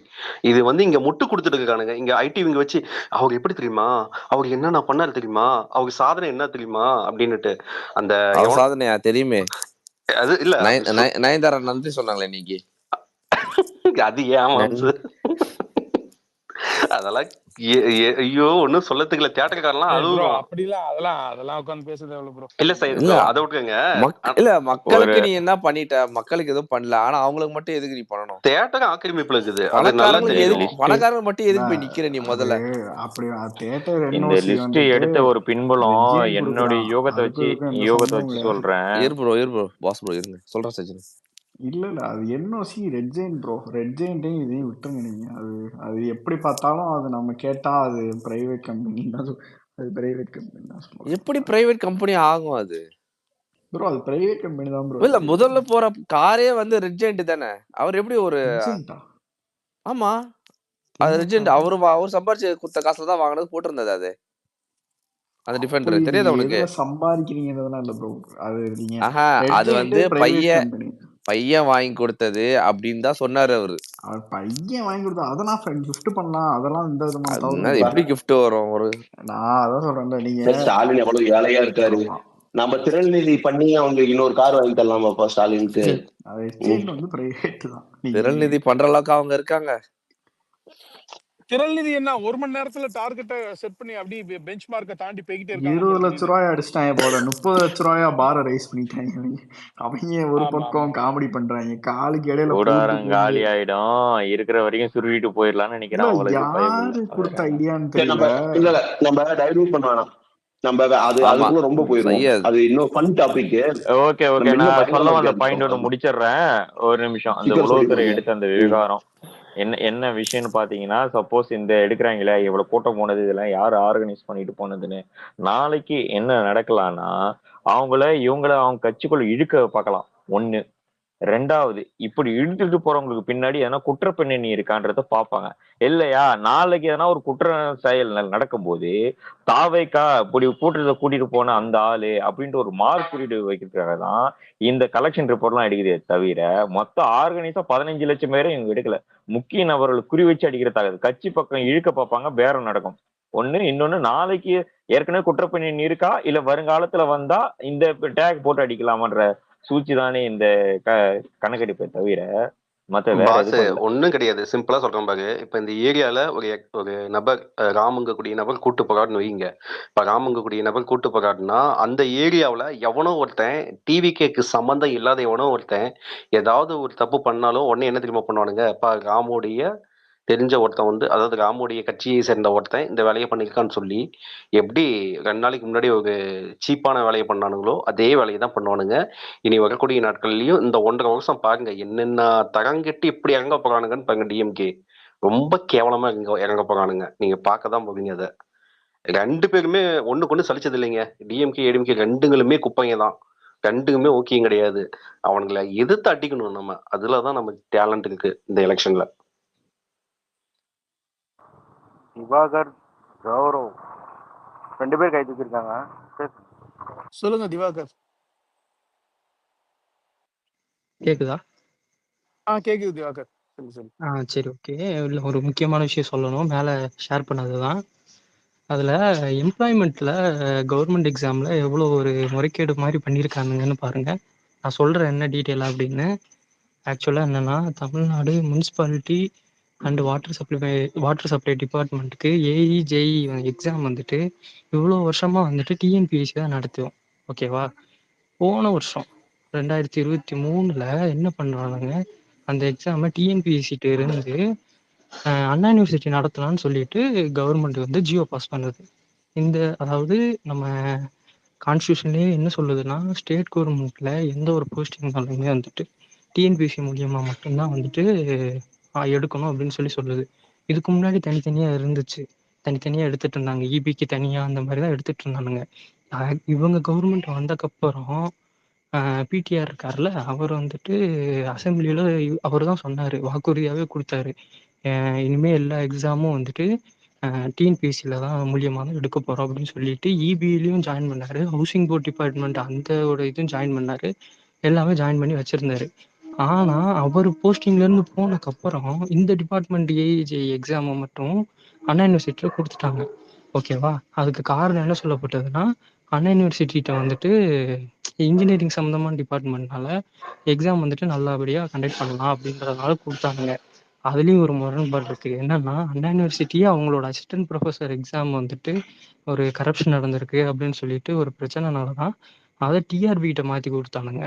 இது வந்து இங்க முட்டு கொடுத்துட்டு இருக்கானுங்க. இங்க ஐடி இவங்க வச்சு அவர் எப்படி தெரியுமா, அவர் என்னென்ன பண்ணாரு தெரியுமா, அவர் சாதனை என்ன தெரியுமா அப்படின்னுட்டு அந்த அவர் சாதனையா தெரியுமே. அது இல்ல நயன்தாரா நன்றி சொன்னாங்களே இன்னைக்கு. அது ஏன் அதெல்லாம் ஐயோ ஒன்னும் சொல்லத்துக்குல. தியேட்டர்காரெல்லாம் அழுகுறோம். அப்படிலாம் அதெல்லாம் உட்கார்ந்து பேசுறது எவ்வளவு ப்ரோ. இல்ல சார், அதை விட்டுருங்க. இல்ல மக்களுக்கு நீ என்ன பண்ணிட்ட, மக்களுக்கு எதுவும் பண்ணல, ஆனா அவங்களுக்கு மட்டும் எதுக்கு நீ பண்ணணும்? தியேட்டர் ஆக்கிரமிப்புல இருக்குது. பணக்காரங்க மட்டும் எதுக்கு போய் நிக்கிற நீ முதல்ல? அப்படி தியேட்டர் இந்த லிஸ்ட் எடுத்த ஒரு பின்புலம் என்னுடைய யோகத்தை வச்சு சொல்றேன். இருப்ரோ பாஸ் ப்ரோ இருங்க சொல்றேன் சச்சின். இல்ல அது NOC Red Giant bro. Red ஜெயின்ட்டையும் இதையும் விட்டுருங்க நீங்க. அது எப்படி பார்த்தாலும் அது நம்ம கேட்டா அது பிரைவேட் கம்பெனி தான். அது பிரைவேட் கம்பெனி தான். எப்படி பிரைவேட் கம்பெனி ஆகும் அது ப்ரோ? அது பிரைவேட் கம்பெனி தான் ப்ரோ. இல்ல முதல்ல போற காரே வந்து ரெட் ஜெயின்ட் தானே. அவர் எப்படி ஒரு ஆமா அது ரெட் ஜெயின்ட் அவர் சம்பாரிச்சு கொடுத்த காசுல தான் வாங்கினது போட்டிருந்தது. அது அந்த டிஃபெண்டர் தெரியாத உனக்கு? சம்பாதிக்கிறீங்கன்றதுலாம் இல்ல ப்ரோ. அது நீங்க அது வந்து பையன் வாங்கி கொடுத்தது அப்படின்னு தான் சொன்னாரு அவரு. பையன் வாங்கி கொடுத்தா அதை நான் கிஃப்ட் பண்ணலாம். அதெல்லாம் இந்த விதமான எப்படி கிஃப்ட் வரும்? ஒரு நான் அதான் சொல்றேன். நீங்க ஸ்டாலின் எவ்வளவு ஏழையா இருக்காரு. நம்ம திரள்நிதி பண்ணி அவங்க இன்னொரு கார் வாங்கி தரலாமாப்பா ஸ்டாலினுக்கு? வந்து பிரைவேட் தான். திரள்நிதி பண்ற அளவுக்கு அவங்க இருக்காங்க. திரள்நிதி என்ன 1 மணி நேரத்துல டார்கெட்டை செட் பண்ணி அப்படியே பெஞ்ச் மார்க்கை தாண்டி போய்கிட்டே இருக்காங்க. 20 லட்ச ரூபாய் அடிச்சிட்டாங்க போல. 30 லட்ச ரூபாயா பார ரைஸ் பண்ணிட்டாங்க. அவங்க ஒரு பக்கம் காமெடி பண்றாங்க. காலுக்கு இடையில காலி ஆயிடும். இருக்கிற வரைக்கும் சுருட்டிட்டு போயிடலாம்னு நினைக்கிறேன். யாரு கொடுத்த ஐடியான்னு தெரியல. நம்ம டைவர்ட் பண்ண வேணாம். நம்ம அதுக்குள்ள ரொம்ப போயிடும். அது இன்னும் ஃபன் டாபிக். ஓகே நான் சொல்ல வந்த பாயிண்ட் ஒன்று முடிச்சிடுறேன். ஒரு நிமிஷம். அந்த உளவுத்துறை எடுத்த அந்த விவகாரம் என்ன விஷயம்னு பாத்தீங்கன்னா, சப்போஸ் இந்த எடுக்கிறாங்களே இவ்வளவு கூட்டம் போனது, இதெல்லாம் யாரு ஆர்கனைஸ் பண்ணிட்டு போனதுன்னு நாளைக்கு என்ன நடக்கலாம்னா, இவங்கள அவங்க கட்சிக்குள்ள இழுக்க பார்க்கலாம். 1. 2வது, இப்படி இழுத்துட்டு போறவங்களுக்கு பின்னாடி எதனா குற்ற பின்னணி இருக்கான்றத பாப்பாங்க. இல்லையா நாளைக்கு எதனா ஒரு குற்ற செயல் நடக்கும்போது தாவைக்கா இப்படி கூட்டத்தை கூட்டிட்டு போன அந்த ஆளு அப்படின்ட்டு ஒரு மார்க் குறியீடு வைக்கிறதுக்காக தான் இந்த கலெக்ஷன் ரிப்போர்ட் எல்லாம் எடுக்குதே தவிர மொத்தம் ஆர்கனைஸா 15 லட்சம் பேரை இவங்க எடுக்கல. முக்கிய நபர்கள் குறி வச்சு அடிக்கிறதாக கட்சி பக்கம் இழுக்க பார்ப்பாங்க. பேரம் நடக்கும். இன்னொன்னு நாளைக்கு ஏற்கனவே குற்றப்பின்னணி இருக்கா இல்ல வருங்காலத்துல வந்தா இந்த டேக் போட்டு அடிக்கலாமான்ற சூழ்ச்சி தானே இந்த கணக்கெடுப்பை தவிர ஒண்ணும் கிடையாது. சிம்பிளா சொல்றேன் பாரு. இப்ப இந்த ஏரியால ஒரு நபர் ராமுங்கக்கூடிய நபர் கூட்டு போராடுன்னு வைங்க. இப்ப ராமுங்கக்கூடிய நபர் கூட்டு போராடுனா அந்த ஏரியாவில எவனோ ஒருத்தன் டிவிகேக்கு சம்பந்தம் இல்லாத எவனோ ஒருத்தன் ஏதாவது ஒரு தப்பு பண்ணாலும் உடனே என்ன தெரியுமா பண்ணுவானுங்க? இப்ப ராமுடைய தெரிஞ்ச ஒருத்தன் வந்து, அதாவது ராமுடைய கட்சியை சேர்ந்த ஒருத்தன் இந்த வேலையை பண்ணியிருக்கான்னு சொல்லி எப்படி 2 நாளைக்கு முன்னாடி ஒரு சீப்பான வேலையை பண்ணானுங்களோ அதே வேலையை தான் பண்ணுவானுங்க இனி வரக்கூடிய நாட்கள்லயும். இந்த 1.5 வருஷம் பாருங்க என்னென்ன தரங்கெட்டு இப்படி இறங்க போறானுங்கன்னு பாருங்க. டிஎம்கே ரொம்ப கேவலமா இறங்க போறானுங்க. நீங்க பார்க்கதான் போவீங்க. அதை 2 பேருமே ஒண்ணுக்கு ஒண்ணு சலிச்சது இல்லைங்க. டிஎம்கே ஏடிஎம்கே 2ங்களுமே குப்பைங்க தான். 2ங்குமே ஓகே கிடையாது. அவனுங்களை எதிர்த்து அடிக்கணும் நம்ம. அதுலதான் நமக்கு டேலண்ட் இருக்கு இந்த எலெக்ஷன்ல. திவாகர், கௌரவ் 2 பேர் கை தூக்கிருக்காங்க. சொல்லுங்க திவாகர். கேக்குதா? கேக்குது திவாகர். சரி ஓகே. இல்ல ஒரு முக்கியமான விஷயம் சொல்லணும். மேல ஷேர் பண்ணதுதான். அதுல எம்ப்ளாய்மெண்ட்ல கவர்மெண்ட் எக்ஸாம்ல எவ்வளவு ஒரு முறைகேடு மாதிரி பண்ணியிருக்கானுங்கன்னு பாருங்க. நான் சொல்றேன் என்ன டீட்டெயிலா அப்படின்னு. ஆக்சுவலா என்னன்னா, Tamil Nadu municipality and water supply டிபார்ட்மெண்ட்டுக்கு ஏஇ ஜேஇ எக்ஸாம் வந்துட்டு இவ்வளோ வருஷமா வந்துட்டு டிஎன்பிஎஸ்சி தான் நடத்துவோம். ஓகேவா? போன வருஷம் 2023 என்ன பண்றானுங்க, அந்த எக்ஸாமை டிஎன்பிஎஸ்சிட்டு இருந்து அண்ணா யூனிவர்சிட்டி நடத்தலாம்னு சொல்லிட்டு கவர்மெண்ட் வந்து ஜியோ பாஸ் பண்ணுது. அதாவது நம்ம கான்ஸ்டியூஷன்லேயே என்ன சொல்லுதுன்னா, ஸ்டேட் கவர்மெண்ட்ல எந்த ஒரு போஸ்டிங் இருந்தாலுமே வந்துட்டு டிஎன்பிஎஸ்சி மூலியமா மட்டும்தான் வந்துட்டு எடுக்கணும் அப்படின்னு சொல்லுது. இதுக்கு முன்னாடி தனித்தனியா இருந்துச்சு. தனித்தனியா எடுத்துட்டு இருந்தாங்க. இபிக்கு தனியா அந்த மாதிரி தான் எடுத்துட்டு இருந்தானுங்க. இவங்க கவர்மெண்ட் வந்தக்கப்புறம் பிடிஆர் இருக்கார்ல, அவர் வந்துட்டு அசெம்பிளியில அவர் தான் சொன்னாரு, வாக்குறுதியாவே குடுத்தாரு. இனிமே எல்லா எக்ஸாமும் வந்துட்டு டிஎன்பிஎஸ்சில தான் மூலியமா தான் எடுக்க போறோம் அப்படின்னு சொல்லிட்டு இபிலையும் ஜாயின் பண்ணாரு. ஹவுசிங் போர்ட் டிபார்ட்மெண்ட் அந்த இதுவும் ஜாயின் பண்ணாரு. எல்லாமே ஜாயின் பண்ணி வச்சிருந்தாரு. ஆனா அவர் போஸ்டிங்ல இருந்து போனதுக்கு அப்புறம் இந்த டிபார்ட்மெண்ட் ஏஇஜே எக்ஸாமை மட்டும் அண்ணா யூனிவர்சிட்டியில கொடுத்துட்டாங்க. ஓகேவா? அதுக்கு காரணம் என்ன சொல்லப்பட்டதுன்னா, அண்ணா யூனிவர்சிட்டிகிட்ட வந்துட்டு இன்ஜினியரிங் சம்மந்தமான டிபார்ட்மெண்ட்னால எக்ஸாம் வந்துட்டு நல்லபடியா கண்டக்ட் பண்ணலாம் அப்படின்றதுனால கொடுத்தாங்க. அதுலயும் ஒரு முரண்பாடு இருக்கு. என்னன்னா, அண்ணா யூனிவர்சிட்டியே அவங்களோட அசிஸ்டன்ட் ப்ரொஃபஸர் எக்ஸாம் வந்துட்டு ஒரு கரப்ஷன் நடந்திருக்கு அப்படின்னு சொல்லிட்டு ஒரு பிரச்சனைனால தான் அதை டிஆர்பி கிட்ட மாத்தி கொடுத்தானுங்க.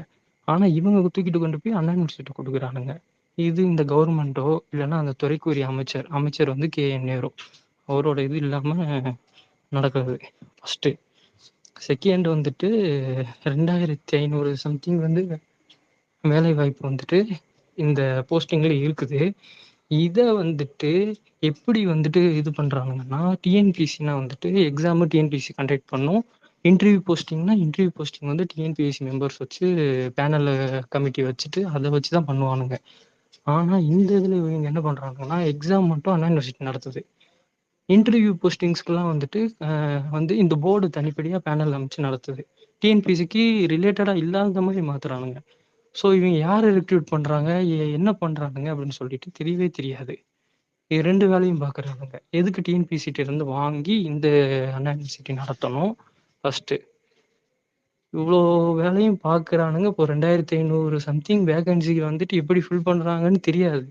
ஆனா இவங்க தூக்கிட்டு கொண்டு போய் அண்ணா யூனிவர்சிட்டி கொடுக்குறானுங்க. இது இந்த கவர்மெண்ட்டோ இல்லைன்னா அந்த துறைக்குரிய அமைச்சர் வந்து KN நேரு அவரோட இது இல்லாம நடக்குது. ஃபர்ஸ்ட் செகண்ட் வந்துட்டு 2500 சம்திங் வந்து வேலை வாய்ப்பு வந்துட்டு இந்த போஸ்டிங்ல இருக்குது. இதை வந்துட்டு எப்படி வந்துட்டு இது பண்றாங்கன்னா, டிஎன்பிஎஸ்சினா வந்துட்டு எக்ஸாமு டிஎன்பிஎஸ்சி கண்டக்ட் பண்ணும். இன்டர்வியூ போஸ்டிங் வந்து டிஎன்பிஎஸ்சி மெம்பர்ஸ் வச்சு பேனல் கமிட்டி வச்சுட்டு அதை வச்சு தான் பண்ணுவானுங்க. ஆனா இந்த இதுல இவங்க என்ன பண்றாங்கன்னா, எக்ஸாம் மட்டும் அண்ணா யூனிவர்சிட்டி நடத்துது. இன்டர்வியூ போஸ்டிங்ஸ்க்குலாம் வந்துட்டு வந்து இந்த போர்டு தனிப்படியா பேனல் அமைச்சு நடத்துது. டிஎன்பிஎஸ்சிக்கு ரிலேட்டடா இல்லாத மாதிரி மாத்துறானுங்க. ஸோ இவங்க யாரை ரெக்ரூட் பண்றாங்க, என்ன பண்றானுங்க அப்படின்னு சொல்லிட்டு தெரியவே தெரியாது. இது 2 வேலையும் பார்க்குறானுங்க. எதுக்கு டிஎன்பிஎஸ்சிட்ட இருந்து வாங்கி இந்த அண்ணா யூனிவர்சிட்டி நடத்தணும் ஃபர்ஸ்ட். இவ்வளோ வேலையும் பார்க்குறானுங்க. இப்போ 2500 சம்திங் வேகன்சி வந்துட்டு எப்படி ஃபில் பண்றாங்கன்னு தெரியாது.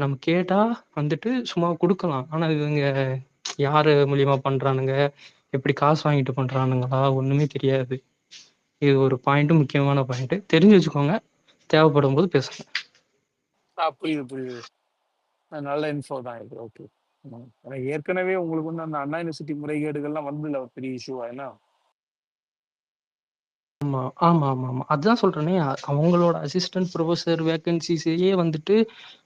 நம்ம கேட்டா வந்துட்டு சும்மா கொடுக்கலாம். ஆனா இவங்க யாரு மூலியமா பண்றானுங்க, எப்படி காசு வாங்கிட்டு பண்றானுங்களா ஒண்ணுமே தெரியாது. இது ஒரு பாயிண்ட், முக்கியமான பாயிண்ட். தெரிஞ்சு வச்சுக்கோங்க, தேவைப்படும் போது பேசுங்க. புரியுது. நல்ல இன்ஃபோ தான் இது. ஓகே. ஏற்கனவே உங்களுக்கு வந்து அந்த அண்ணா யூனிவர்சிட்டி முறைகேடுகள்லாம் வந்து ஒரு பெரிய இஷ்யூவா என்ன? ஆமா ஆமா ஆமா ஆமா அதுதான் சொல்றேனே. அவங்களோட அசிஸ்டன்ட் ப்ரொஃபஸர் வேகன்சிஸையே வந்துட்டு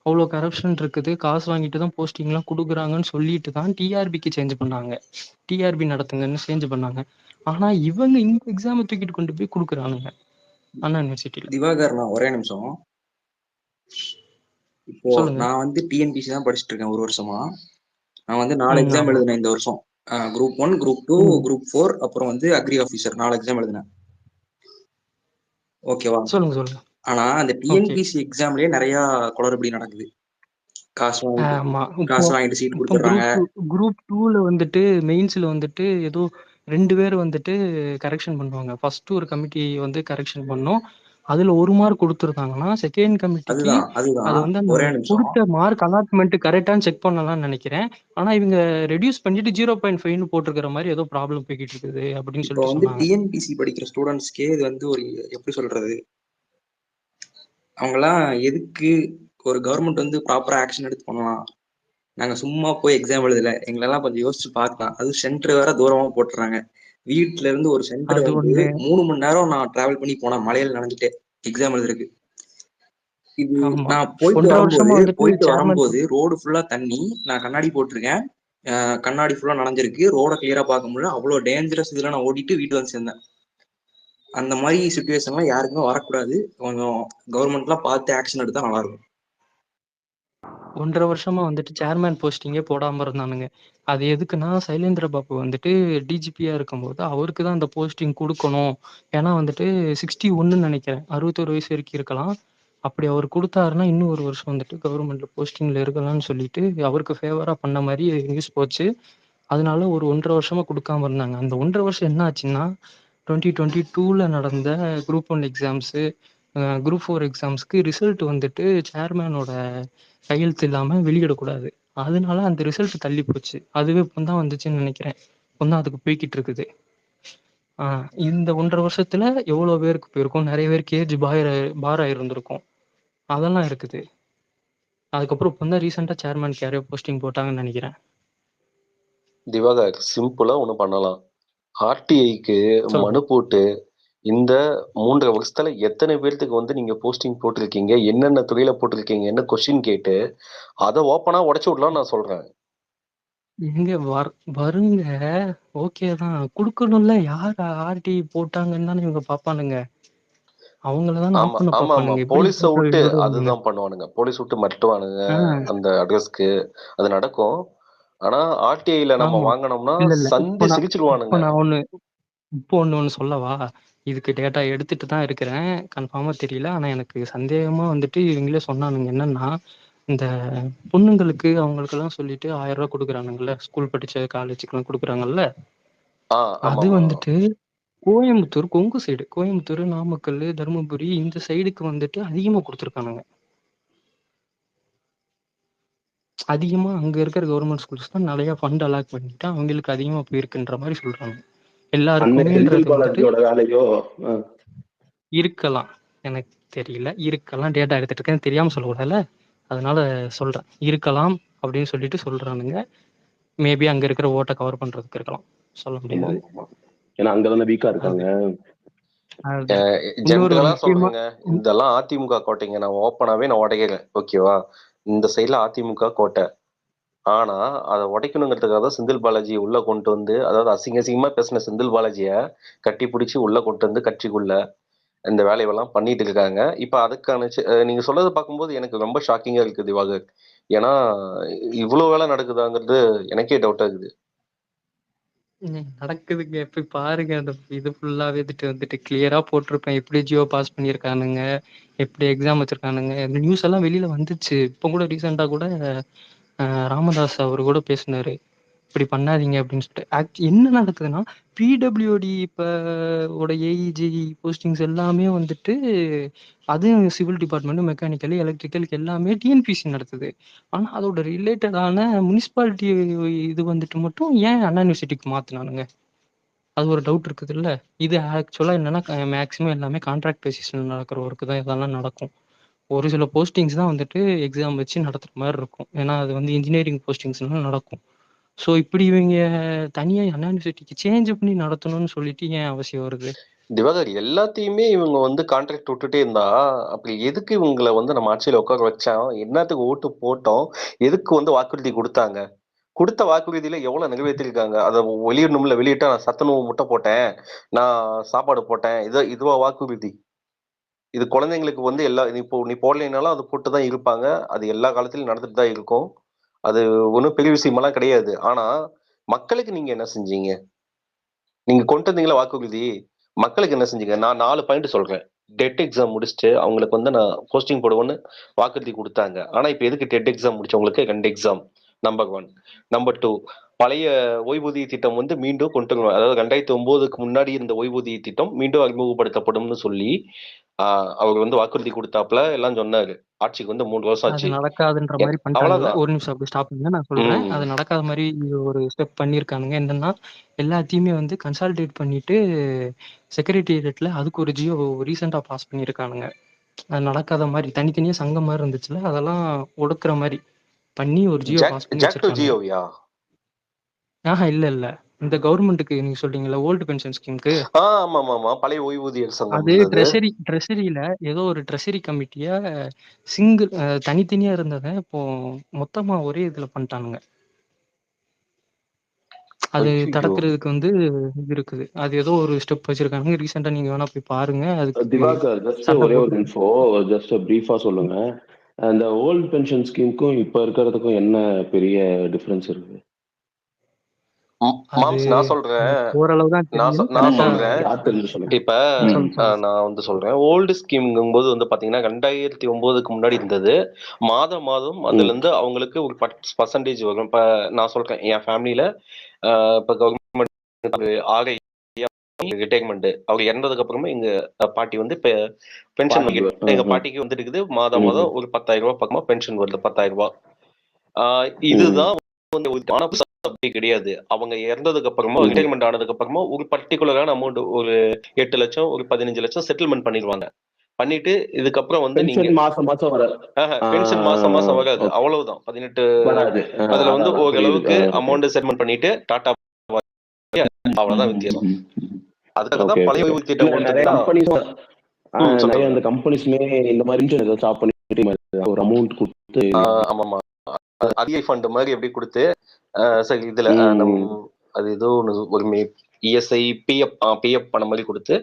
அவ்வளோ கரப்ஷன் இருக்குது, காசு வாங்கிட்டு தான் போஸ்டிங்லாம் கொடுக்குறாங்கன்னு சொல்லிட்டு தான் டிஆர்பிக்கு சேஞ்ச் பண்ணாங்க. டிஆர்பி நடத்துங்கன்னு சேஞ்ச் பண்ணாங்க. ஆனா இவங்க இந்த எக்ஸாமை தூக்கிட்டு கொண்டு போய் கொடுக்குறானுங்க அண்ணா யூனிவர்சிட்டியில. திவாகர், நான் ஒரே நிமிஷம். இப்போ நான் வந்து டிஎன்பிசி தான் படிச்சுட்டு இருக்கேன் 1 வருஷமா. நான் வந்து 4 எக்ஸாம் எழுதினேன் இந்த வருஷம். குரூப் 1, குரூப் 2, குரூப் 4, அப்புறம் வந்து அக்ரி ஆஃபீஸர் 4 எக்ஸாம் எழுதினேன். ஓகேவா? சொல்லுங்க. ஆனா அந்த டிஎன்பிசி எக்ஸாம்லயே நிறைய குளறுபடி நடக்குது. காசு வாங்கிட்டு சீட் கொடுத்துறாங்க. குரூப் 2ல வந்துட்டு மெயின்ஸ்ல வந்துட்டு ஏதோ 2 பேர் வந்துட்டு கரெக்ஷன் பண்ணுவாங்க. ஃபர்ஸ்ட் ஒரு கமிட்டி வந்து கரெக்ஷன் பண்ணும். அதுல 1 மார்க் கொடுத்துருந்தாங்கன்னா செகண்ட் கமிட்டிக்கு அது வந்து அந்த கொடுத்த மார்க் அலாட்மெண்ட் கரெக்டான்னு செக் பண்ணலாம்னு நினைக்கிறேன். ஆனா இவங்க ரெடியூஸ் பண்ணிட்டு 0.5ன்னு போட்டிருக்கிற மாதிரி ஏதோ ப்ராப்ளம் போய்கிட்டு இருக்குது அப்படின்னு சொல்லிட்டு வந்து டிஎன்பிசி படிக்கிற ஸ்டூடெண்ட்ஸ்க்கே இது வந்து ஒரு எப்படி சொல்றது, அவங்கலாம் எதுக்கு ஒரு கவர்மெண்ட் வந்து ப்ராப்பரா ஆக்ஷன் எடுத்து பண்ணலாம். நாங்க சும்மா போய் எக்ஸாம் எழுதல, எங்களெல்லாம் கொஞ்சம் யோசிச்சு பார்க்கலாம். அது சென்டர் வேற தூரமா போட்டுறாங்க. வீட்டுல இருந்து ஒரு சென்டர் வந்து 3 மணி நேரம் நான் டிராவல் பண்ணி போனேன் மலையில நனைஞ்சிட்டு எக்ஸாம் எழுதுறதுக்கு. இது நான் போயிட்டு வரும்போது ரோடு ஃபுல்லா தண்ணி. நான் கண்ணாடி போட்டிருக்கேன், கண்ணாடி ஃபுல்லா நனைஞ்சிருக்கு, ரோட கிளியரா பார்க்க முடியல. அவ்வளவு டேஞ்சரஸ் இதுல நான் ஓடிட்டு வீட்டு வந்து சேர்ந்தேன். அந்த மாதிரி சிச்சுவேஷன்லாம் யாருக்குமே வரக்கூடாது. கொஞ்சம் கவர்மெண்ட்லாம் பார்த்து ஆக்ஷன் எடுத்தா நல்லா இருக்கும். 1.5 வருஷமா வந்துட்டு சேர்மேன் போஸ்டிங்கே போடாம இருந்தானுங்க. அது எதுக்குன்னா, சைலேந்திர பாபு வந்துட்டு டிஜிபியா இருக்கும்போது அவருக்கு தான் அந்த போஸ்டிங் கொடுக்கணும். ஏன்னா வந்துட்டு 61 நினைக்கிறேன், 61 வயசு வரைக்கும் இருக்கலாம். அப்படி அவர் கொடுத்தாருன்னா இன்னும் 1 வருஷம் வந்துட்டு கவர்மெண்ட்ல போஸ்டிங்ல இருக்கலாம்னு சொல்லிட்டு அவருக்கு ஃபேவரா பண்ண மாதிரி நியூஸ் போச்சு. அதனால ஒரு 1.5 வருஷமா கொடுக்காம இருந்தாங்க. அந்த 1.5 வருஷம் என்ன ஆச்சுன்னா, 2022ல நடந்த குரூப் 1 எக்ஸாம்ஸு, குரூப் 4 எக்ஸாம்ஸ்க்கு ரிசல்ட் வந்துட்டு சேர்மேனோட கையெழுத்து இல்லாம வெளியிடக்கூடாது. அதனால அந்த ரிசல்ட் தள்ளி போச்சு. அதுவே இப்போ தான் வந்துச்சுன்னு நினைக்கிறேன். இப்போ தான் அதுக்கு போய்கிட்டு இருக்குது. இந்த 1.5 வருஷத்துல எவ்வளோ பேருக்கு போயிருக்கும், நிறைய பேருக்கு ஏஜ் பார் ஆயிருந்திருக்கும். அதெல்லாம் இருக்குது. அதுக்கப்புறம் இப்போ தான் ரீசெண்டா சேர்மேன் யாரையோ போஸ்டிங் போட்டாங்கன்னு நினைக்கிறேன். திவாகர், சிம்பிளா ஒண்ணு பண்ணலாம். ஆர்டிஐக்கு மனு போட்டு இந்த 3.5 வருஷத்துல எத்தனை பேர்த்துக்கு வந்து நீங்க போஸ்டிங் போட்டிருக்கீங்க, என்னென்ன துறையில போட்டிருக்கீங்க, என்ன கொஸ்டின் கேட்டு அதை ஓப்பனா உடைச்சு விடலாம் நான் சொல்றேன். எங்க வருங்க, ஓகே தான் கொடுக்கணும்ல. யார் ஆர்டிஐ போட்டாங்கன்னு தானே இவங்க பாப்பானுங்க. அவங்களதான் நாக் ஆமா பண்ண ஆமா ஆமா பார்ப்பானுங்க. எப்படி போலீஸ விட்டு வருவானுங்க. அதுதான் பண்ணுவானுங்க. போலீஸ் விட்டு மிரட்டுவானுங்க ஆஹ் அந்த அட்ரஸ்க்கு. அது நடக்கும். ஆனா ஆர்டிஐல நம்ம ஆமா. வாங்கினோம்னா இல்ல இல்ல இப்போ சந்தி நான் சிரிச்சிருவானுங்க. ஒண்ணு சொல்லவா? இதுக்கு டேட்டா எடுத்துட்டு தான் இருக்கிறேன். கன்ஃபார்மா தெரியல. ஆனா எனக்கு சந்தேகமா வந்துட்டு இவங்களே சொன்னானுங்க. என்னன்னா, இந்த பொண்ணுங்களுக்கு அவங்களுக்கெல்லாம் சொல்லிட்டு 1000 ரூபாய் கொடுக்குறானுங்கல்ல, ஸ்கூல் படிச்ச காலேஜுக்கெல்லாம் கொடுக்குறாங்கல்ல, அது ஆமாமா. வந்துட்டு கோயம்புத்தூர் கொங்கு சைடு, கோயம்புத்தூர், நாமக்கல், தருமபுரி இந்த சைடுக்கு வந்துட்டு அதிகமா கொடுத்துருக்கானுங்க. அதிகமா அங்க இருக்கிற கவர்மெண்ட் ஸ்கூல்ஸ் தான் நிறைய ஃபண்ட் அலாட் பண்ணிட்டு அவங்களுக்கு அதிகமா போயிருக்குன்ற மாதிரி சொல்றாங்க. அன்னை எல்லாருக்குமேன்றது செந்தில் வந்துட்டு பாலாஜியோட வேலையோ? இருக்கலாம். எனக்கு தெரியல. இருக்கலாம். டேட்டா எடுத்துட்டு இருக்கேன். தெரியாம சொல்லக்கூடாதுல்ல. அதனால சொல்றேன். இருக்கலாம் அப்படின்னு சொல்லிட்டு சொல்றானுங்க. மேபி அங்க இருக்கிற ஓட்டை கவர் பண்றதுக்கு இருக்கலாம். சொல்ல ஆமா முடியாது. ஆமா. ஏன்னா அங்கதானே வீக்கா அது இருக்காங்க. அது இன்னொரு ஜென்ரலா முக்கியமா சொல்றேங்க, இதெல்லாம் அதிமுக கோட்டைங்க. நான் ஓப்பனாவே நான் உடைக்கிறேன். ஓகேவா? இந்த சைடுல அதிமுக கோட்டை. ஆனா அதை உடைக்கணுங்கிறதுக்காக தான் செந்தில் பாலாஜி உள்ள கொண்டு வந்து, அதாவது அசிங்க அசிங்கமா பேசின செந்தில் பாலாஜிய கட்டி பிடிச்சி உள்ள கொண்டு வந்து கட்சிக்குள்ள இந்த வேலையெல்லாம் பண்ணிட்டு இருக்காங்க. இப்ப அதுக்கான நீங்க சொல்றதை பார்க்கும்போது எனக்கு ரொம்ப ஷாக்கிங்கா இருக்கு திவாகர். ஏன்னா இவ்வளவு வேலை நடக்குதாங்கிறது எனக்கே டவுட்டா இருக்குது. நடக்குதுங்க. போய் பாருங்க. அந்த இது ஃபுல்லாவே வந்துட்டு கிளியரா போட்டிருப்பேன். எப்படி ஜியோ பாஸ் பண்ணியிருக்கானுங்க, எப்படி எக்ஸாம் வச்சிருக்கானுங்க. இந்த நியூஸ் எல்லாம் வெளியில வந்துச்சு. இப்போ கூட ரீசெண்டா கூட ராமதாஸ் அவரு கூட பேசினாரு. இப்படி பண்ணாதீங்க அப்படின்னு சொல்லிட்டு. என்ன நடக்குதுன்னா, பிடபிள்யூடி இப்ப ஏஇஜி போஸ்டிங்ஸ் எல்லாமே வந்துட்டு அதுவும் சிவில் டிபார்ட்மெண்ட், மெக்கானிக்கல், எலக்ட்ரிக்கல் எல்லாமே டிஎன்பிசி நடத்துது. ஆனா அதோட ரிலேட்டடான முனிசிபாலிட்டி இது வந்துட்டு மட்டும் ஏன் அண்ணா யூனிவர்சிட்டிக்கு மாத்தினானுங்க? அது ஒரு டவுட் இருக்குது இல்ல. இது ஆக்சுவலா என்னன்னா மேக்ஸிமம் எல்லாமே கான்ட்ராக்ட் பேசிஸ்ல நடக்கிற ஒர்க்கு தான் இதெல்லாம் நடக்கும். ஒரு சில போஸ்டிங்ஸ் தான் வந்துட்டு எக்ஸாம் வச்சு நடத்துற மாதிரி இருக்கும். ஏன்னா அது வந்து இன்ஜினியரிங் போஸ்டிங்ஸ்லாம் நடக்கும். ஸோ இப்படி இவங்க தனியா அண்ணா யூனிவர்சிட்டிக்கு சேஞ்ச் பண்ணி நடத்தணும்னு சொல்லிட்டு ஏன் அவசியம் வருது? திவாகர், எல்லாத்தையுமே இவங்க வந்து கான்ட்ராக்ட் விட்டுட்டே இருந்தா அப்படி எதுக்கு இவங்களை வந்து நம்ம ஆட்சியில உட்கார வச்சோம்? என்னத்துக்கு ஓட்டு போட்டோம்? எதுக்கு வந்து வாக்குறுதி கொடுத்தாங்க? கொடுத்த வாக்குறுதியில எவ்வளவு நிறைவேற்றிருக்காங்க? அதை வெளியிடணும்ல. வெளியிட்டா நான் சத்துணவு முட்டை போட்டேன், நான் சாப்பாடு போட்டேன், இதுவா வாக்குறுதி? இது குழந்தைங்களுக்கு வந்து இப்போ நீ போடலைனாலும் அது போட்டு தான் இருப்பாங்க. அது எல்லா காலத்திலும் நடந்துட்டு தான் இருக்கும். அது ஒன்றும் பெரிய விஷயமெல்லாம் கிடையாது. ஆனா மக்களுக்கு நீங்க என்ன செஞ்சீங்க? நீங்க கொண்டு வந்தீங்களா வாக்குறுதி? மக்களுக்கு என்ன செஞ்சீங்க? நான் 4 பாயிண்ட் சொல்றேன். டெட் எக்ஸாம் முடிச்சுட்டு அவங்களுக்கு வந்து நான் போஸ்டிங் போடுவேன்னு வாக்குறுதி கொடுத்தாங்க. ஆனா இப்ப எதுக்கு டெட் எக்ஸாம் முடிச்சவங்களுக்கு 2 எக்ஸாம்? நம்பர் 1. நம்பர் 2, பழைய ஓய்வூதிய திட்டம் வந்து மீண்டும் கொண்டு வருவாங்க. அதாவது 2009க்கு முன்னாடி இருந்த ஓய்வூதிய திட்டம் மீண்டும் அறிமுகப்படுத்தப்படும்னு சொல்லி அவர் வந்து வாக்குறுதி கொடுத்தாப்புல எல்லாம் சொன்னாரு. ஆட்சிக்கு வந்து 3 வருஷம் அது ஆச்சு. நடக்காதுன்ற மாதிரி பண்ணிட்டானுங்க. அவ்வளவுதான். ஒரு நிமிஷம் அப்படி ஸ்டாப் பண்ணுங்க, நான் சொல்றேன். அது நடக்காத மாதிரி ஒரு ஸ்டெப் பண்ணியிருக்கானுங்க. என்னன்னா, எல்லாத்தையுமே வந்து கன்சால்டேட் பண்ணிட்டு செக்ரட்டேரியட்ல அதுக்கு ஒரு ஜியோ ரீசெண்டா பாஸ் பண்ணியிருக்கானுங்க. அது நடக்காத மாதிரி தனித்தனியா சங்கம் மாதிரி இருந்துச்சுல, அதெல்லாம் ஒடுக்குற மாதிரி பண்ணி ஒரு ஜியோ பாஸ் பண்ணி வச்சிருக்கானுங்க. இல்ல இல்ல, இந்த கவர்மெண்ட்டுக்கு நீங்க சொல்றீங்களா ஓல்டு பென்ஷன் ஸ்கீமுக்கு, ஆமா பழைய ஓய்வூதிய சங்கம் அது ட்ரெஷரியில ஏதோ ஒரு ட்ரெஷரி கமிட்டிய சிங்கிள் தனித்தனியா இருந்ததை இப்போ மொத்தமா ஒரே இதுல பண்ணிட்டானுங்க. அது தடுக்கிறதுக்கு வந்து இது இருக்குது. அது ஏதோ ஒரு ஸ்டெப் வச்சிருக்காங்க. ரீசெண்டா நீங்க வேணா போய் பாருங்க. அதுக்கு திவாகர், ஜஸ்ட் ஒரே ஒரு நிமிஷம், ஜஸ்ட் பிரீஃபா சொல்லுங்க. அந்த ஓல்ட் பென்ஷன் ஸ்கீமுக்கும் இப்ப இருக்கிறதுக்கும் என்ன பெரிய டிஃபரன்ஸ் இருக்கு? நான் சொல்றேன். இப்ப நான் வந்து சொல்றேன், ஓல்டு ஸ்கீம்ங்கும்போது வந்து பாத்தீங்கன்னா 2009க்கு முன்னாடி இருந்தது. மாதம் அதுல இருந்து அவங்களுக்கு ஒரு பர்சன்டேஜ் வரும். இப்ப நான் சொல்றேன், என் ஃபேமிலியில இப்ப கவர்மெண்ட் ரிட்டைர்மெண்ட் அவர் இறந்ததுக்கு அப்புறமா எங்க பாட்டி வந்து பென்ஷன் எங்க பாட்டிக்கு வந்துட்டு இருக்குது. மாதம் ஒரு 10,000 ரூபாய் பக்கமா பென்ஷன் வருது. 10,000 ரூபாய். இதுதான் அப்படி கிடையாது. அவங்க இறந்ததுக்கு அப்புறமா ரிட்டைர்மெண்ட் ஆனதுக்கு அப்புறமா ஒரு பர்டிகுலரான அமௌண்ட், ஒரு 8 லட்சம், ஒரு 15 லட்சம் செட்டில்மெண்ட் பண்ணிடுவாங்க. பண்ணிட்டு இதுக்கப்புறம் வந்து நீங்க மாசம் மாசம் வர பென்ஷன் மாசம் வராது. அவ்வளவுதான் 18. அதுல வந்து ஓரளவுக்கு அமௌண்ட் செட்டில்மெண்ட் பண்ணிட்டு டாடா, அவ்வளவுதான் வித்தியாசம். அதுக்காகதான் பழைய ஓய்வு திட்டம் நிறைய அந்த கம்பெனிஸ்மே இந்த மாதிரி ஸ்டாப் பண்ணிட்டு ஒரு அமௌண்ட் கொடுத்து, ஆமாமா அதிக ஃபண்ட் மாதிரி எப்படி கொடுத்து, சரி இதுல அது ஏதோ ஒண்ணு ஒரு இஎஸ்ஐ, பிஎஃப் பணம் மாதிரி கொடுத்து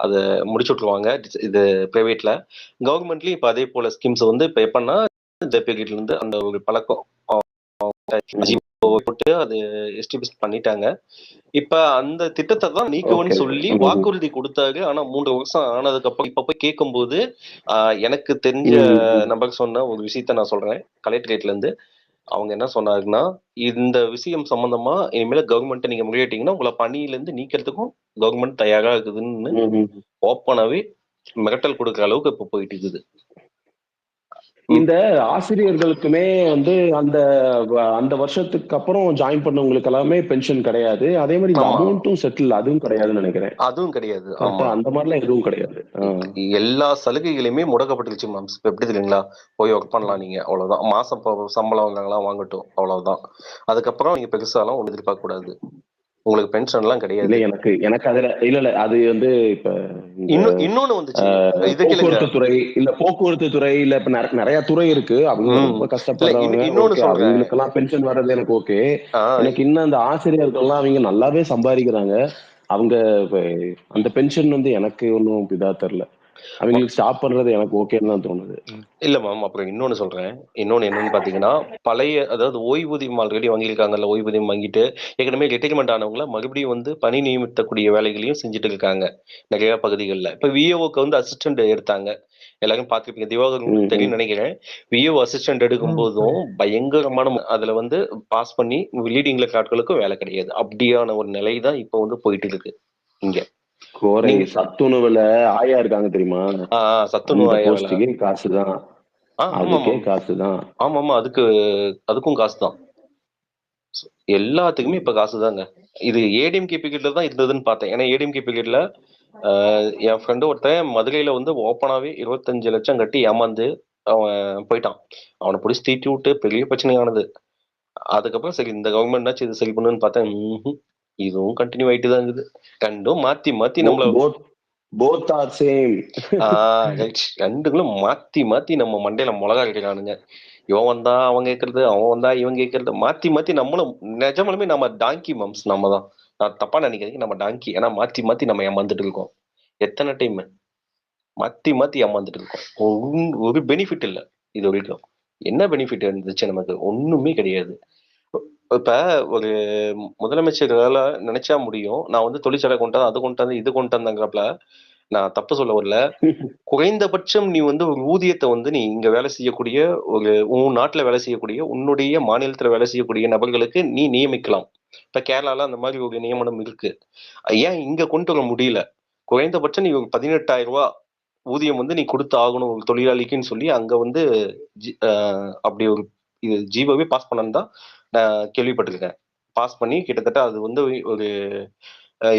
அதை முடிச்சு விட்டுருவாங்க. இது பிரைவேட்ல. கவர்மெண்ட்லயும் இப்ப அதே போல ஸ்கீம்ஸ் வந்து இப்ப எப்பன்னா இந்த பீரியட்ல இருந்து அந்த ஒரு பழக்கம் போட்டு அது எஸ்டிபிஎஸ் பண்ணிட்டாங்க. இப்ப அந்த திட்டத்தை தான் நீக்குவன்னு சொல்லி வாக்குறுதி கொடுத்தாரு. ஆனா 3 வருஷம் ஆனதுக்கு அப்புறம் இப்ப போய் கேட்கும் போது எனக்கு தெரிஞ்ச நபர் சொன்ன ஒரு விஷயத்த நான் சொல்றேன். கலெக்டரேட்ல இருந்து அவங்க என்ன சொன்னாருன்னா, இந்த விஷயம் சம்பந்தமா இனிமேல கவர்மெண்ட் நீங்க முறையிட்டீங்கன்னா உங்களை பணியில இருந்து நீக்கிறதுக்கும் கவர்மெண்ட் தயாரா இருக்குதுன்னு ஓப்பனாவே மிரட்டல் கொடுக்குற அளவுக்கு இப்ப போயிட்டு இருக்குது. இந்த ஆசிரியர்களுக்குமே வந்து அந்த அந்த வருஷத்துக்கு அப்புறம் ஜாயின் பண்ணவங்களுக்கு எல்லாமே பென்ஷன் கிடையாது. அதே மாதிரி இந்த அமௌண்ட்டும் செட்டில் அதுவும் கிடையாதுன்னு நினைக்கிறேன். அதுவும் கிடையாது. அந்த மாதிரிலாம் எதுவும் கிடையாது. எல்லா சலுகைகளுமே முடக்கப்பட்டுருச்சு மேம்ஸ். இப்ப எப்படி தெரியுங்களா, போய் ஒர்க் பண்ணலாம் நீங்க, அவ்வளவுதான். மாசம் சம்பளம் வாங்கட்டும், அவ்வளவுதான். அதுக்கப்புறம் நீங்க பெருசாலாம் ஒண்ணு எதிர்பார்க்க கூடாது. உங்களுக்கு பென்ஷன் எல்லாம் கிடையாது. எனக்கு அதுல இல்ல அது வந்து இப்ப இன்னொன்னு வந்துச்சு, போக்குவரத்து துறை இல்ல இப்ப நிறைய துறை இருக்கு. அவங்க ரொம்ப கஷ்டப்படுறவங்க, அவங்களுக்கெல்லாம் பென்ஷன் வர்றது எனக்கு ஓகே. எனக்கு இன்னும் அந்த ஆசிரியர்கள்லாம் அவங்க நல்லாவே சம்பாதிக்கிறாங்க. அவங்க அந்த பென்ஷன் வந்து எனக்கு ஒன்றும் இதா தெரியல. அவங்களுக்கு ஸ்டாப் பண்றது எனக்கு ஓகேன்னு தான் தோணுது. இல்ல மேம், அப்புறம் இன்னொன்னு சொல்றேன். இன்னொன்னு என்னன்னு பாத்தீங்கன்னா, பழைய அதாவது ஓய்வூதியம் ஆல்ரெடி வாங்கியிருக்காங்கல்ல, ஓய்வூதியம் வாங்கிட்டு ஏற்கனவே ரிட்டைர்மெண்ட் ஆனவங்கள மறுபடியும் வந்து பணி நியமித்தக்கூடிய வேலைகளையும் செஞ்சுட்டு இருக்காங்க நிறைய பகுதிகளில். இப்ப விஏஓக்கு வந்து அசிஸ்டன்ட் எடுத்தாங்க. எல்லாரும் பார்த்துருப்பீங்க, திவாகர் தெரியும் நினைக்கிறேன். விஏஓ அசிஸ்டன்ட் எடுக்கும் போதும் பயங்கரமான அதுல வந்து பாஸ் பண்ணி லீடிங்ல ஆட்களுக்கும் வேலை கிடையாது. அப்படியான ஒரு நிலை தான் இப்போ வந்து போயிட்டு இருக்கு இங்க. சத்துணவுல ஆயா இருக்காங்க தெரியுமா? சத்துணவு ஆயா காசுதான். ஆமா, அதுக்கும் காசுதான். எல்லாத்துக்குமே இப்ப காசுதாங்க. இது ஏடிஎம்கே பீரியட்ல தான் இருந்ததுன்னு பார்த்தேன். ஏன்னா ஏடிஎம்கே பீரியட்ல என் ஃப்ரெண்டு ஒருத்தன் மதுரையில வந்து ஓப்பனாவே 25 லட்சம் கட்டி ஏமாந்து அவன் போயிட்டான். அவனை பிடிச்சி தீட்டி விட்டு பெரிய பிரச்சனையானது. அதுக்கப்புறம் சரி இந்த கவர்மெண்ட்னாச்சும் இது சரி பண்ணுன்னு பார்த்தேன். இதுவும் கண்டினியூ ஆயிட்டு தான் இருக்குது. ரெண்டும் மாத்தி மாத்தி நம்மள ரெண்டுங்களும் மாத்தி மாத்தி நம்ம மண்டையில மிளகா அடிக்கிறானுங்க. இவன் வந்தா அவன் கேட்கறது, அவன் வந்தா இவன் கேட்கறது, மாத்தி மாத்தி நம்மளும் நிஜமாலுமே நம்ம டாங்கி மம்ஸ். நம்ம தான், நான் தப்பா நினைக்கிறீங்க, நம்ம டாங்கி. ஏன்னா மாத்தி மாத்தி நம்ம ஏமாந்துட்டு இருக்கோம். எத்தனை டைம் மாத்தி மாத்தி ஏமாந்துட்டு இருக்கோம். ஒரு பெனிஃபிட் இல்லை இது வரைக்கும். என்ன பெனிஃபிட் இருந்துச்சு நமக்கு? ஒண்ணுமே கிடையாது. இப்ப ஒரு முதலமைச்சர்களால நினைச்சா முடியும், நான் வந்து தொழிற்சாலை கொண்டு அது கொண்டு இது கொண்டு வந்தாங்கிறப்பல நான் தப்பு சொல்ல வரல. குறைந்தபட்சம் நீ வந்து ஒரு ஊதியத்தை வந்து நீ இங்க வேலை செய்யக்கூடிய ஒரு உன் நாட்டுல வேலை செய்யக்கூடிய உன்னுடைய மாநிலத்துல வேலை செய்யக்கூடிய நபர்களுக்கு நீ நியமிக்கலாம். இப்ப கேரளால அந்த மாதிரி ஒரு நியமனம் இருக்கு. ஏன் இங்க கொண்டு வர முடியல? குறைந்தபட்சம் நீ ஒரு 18,000 ரூபாய் ஊதியம் வந்து நீ கொடுத்து ஆகணும் ஒரு தொழிலாளிக்குன்னு சொல்லி அங்க வந்து அப்படி ஒரு இது ஜீவோவே பாஸ் பண்ணன்னு தான் நான் கேள்விப்பட்டிருக்கேன். பாஸ் பண்ணி கிட்டத்தட்ட அது வந்து ஒரு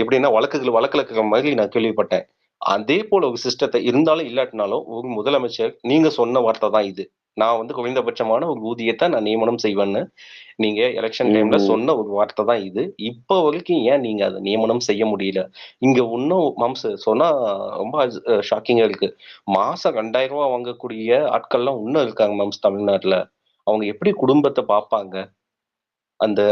எப்படின்னா வழக்குல இருக்கிற மாதிரி நான் கேள்விப்பட்டேன். அதே போல ஒரு சிஸ்டத்தை இருந்தாலும் இல்லாட்டினாலும் ஒரு முதலமைச்சர் நீங்க சொன்ன வார்த்தை தான் இது. நான் வந்து குறைந்தபட்சமான ஒரு ஊதியத்தை நான் நியமனம் செய்வேன்னு நீங்க எலெக்ஷன் டைம்ல சொன்ன ஒரு வார்த்தை தான் இது. இப்போ வரைக்கும் ஏன் நீங்க அதை நியமனம் செய்ய முடியல? இங்க இன்னும் மாம்ஸ் சொன்னா ரொம்ப ஷாக்கிங்கா இருக்கு. மாசம் 2,000 ரூபாய் வாங்கக்கூடிய ஆட்கள்லாம் இன்னும் இருக்காங்க மாம்ஸ் தமிழ்நாட்டுல. அவங்க எப்படி குடும்பத்தை பார்ப்பாங்க? அந்த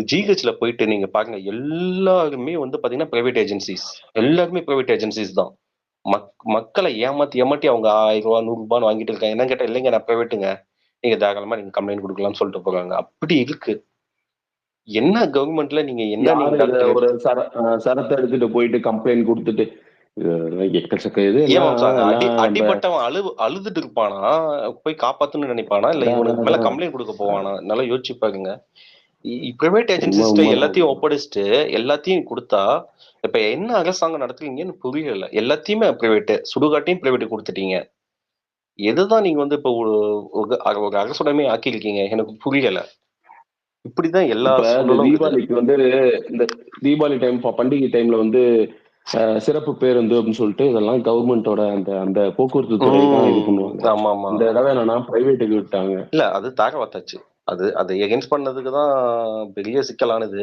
ஜிஹெச்ல போயிட்டு நீங்க பாருங்க, எல்லாருமே வந்து பாத்தீங்கன்னா பிரைவேட் ஏஜென்சிஸ். எல்லாருமே பிரைவேட் ஏஜென்சிஸ் தான். மக்களை ஏமாத்தி அவங்க 1,000 ரூபாய் 100 ரூபான்னு வாங்கிட்டு இருக்காங்க. என்ன கேட்டா இல்லைங்க நான் பிரைவேட்டுங்க, நீங்க தாராளமா நீங்க கம்ப்ளைண்ட் கொடுக்கலாம்னு சொல்லிட்டு போறாங்க. அப்படி இருக்கு. என்ன கவர்மெண்ட்ல நீங்க என்ன ஒரு சரத்தை எடுத்துட்டு போயிட்டு கம்ப்ளைண்ட் கொடுத்துட்டு அடிப்பட்டவன் அழுதுட்டு இருப்பானா? போய் காப்பாத்துன்னு நினைப்பானா? இல்ல இவனுக்கு மேல கம்ப்ளைண்ட் கொடுக்க போவானா? நல்லா யோசிச்சு பாருங்க. பிரைவேட் ஏஜென்சிஸ்ட எல்லாத்தையும் ஒப்படைச்சிட்டு எல்லாத்தையும் கொடுத்தா இப்ப என்ன அரசாங்கம் நடத்துறீங்கன்னு புரியல. எல்லாத்தையுமே பிரைவேட், சுடுகாட்டையும் பிரைவேட் கொடுத்துட்டீங்க. எதுதான் நீங்க வந்து இப்ப ஒரு அரசுடமே ஆக்கியிருக்கீங்க? எனக்கு புரியல. இப்படிதான் எல்லா தீபாவளிக்கு வந்து இந்த தீபாவளி டைம் பண்டிகை டைம்ல வந்து சிறப்பு பேருந்து அப்படின்னு சொல்லிட்டு இதெல்லாம் கவர்மெண்டோட அந்த போக்குவரத்து துறை தான் இது பண்ணுவாங்க. ஆமா ஆமா, இந்த தடவை என்னன்னா பிரைவேட்டுக்கு விட்டாங்க. இல்ல அது தாக்கவாத்தாச்சு. அதை எகென்ஸ்ட் பண்ணதுக்குதான் பெரிய சிக்கலானது.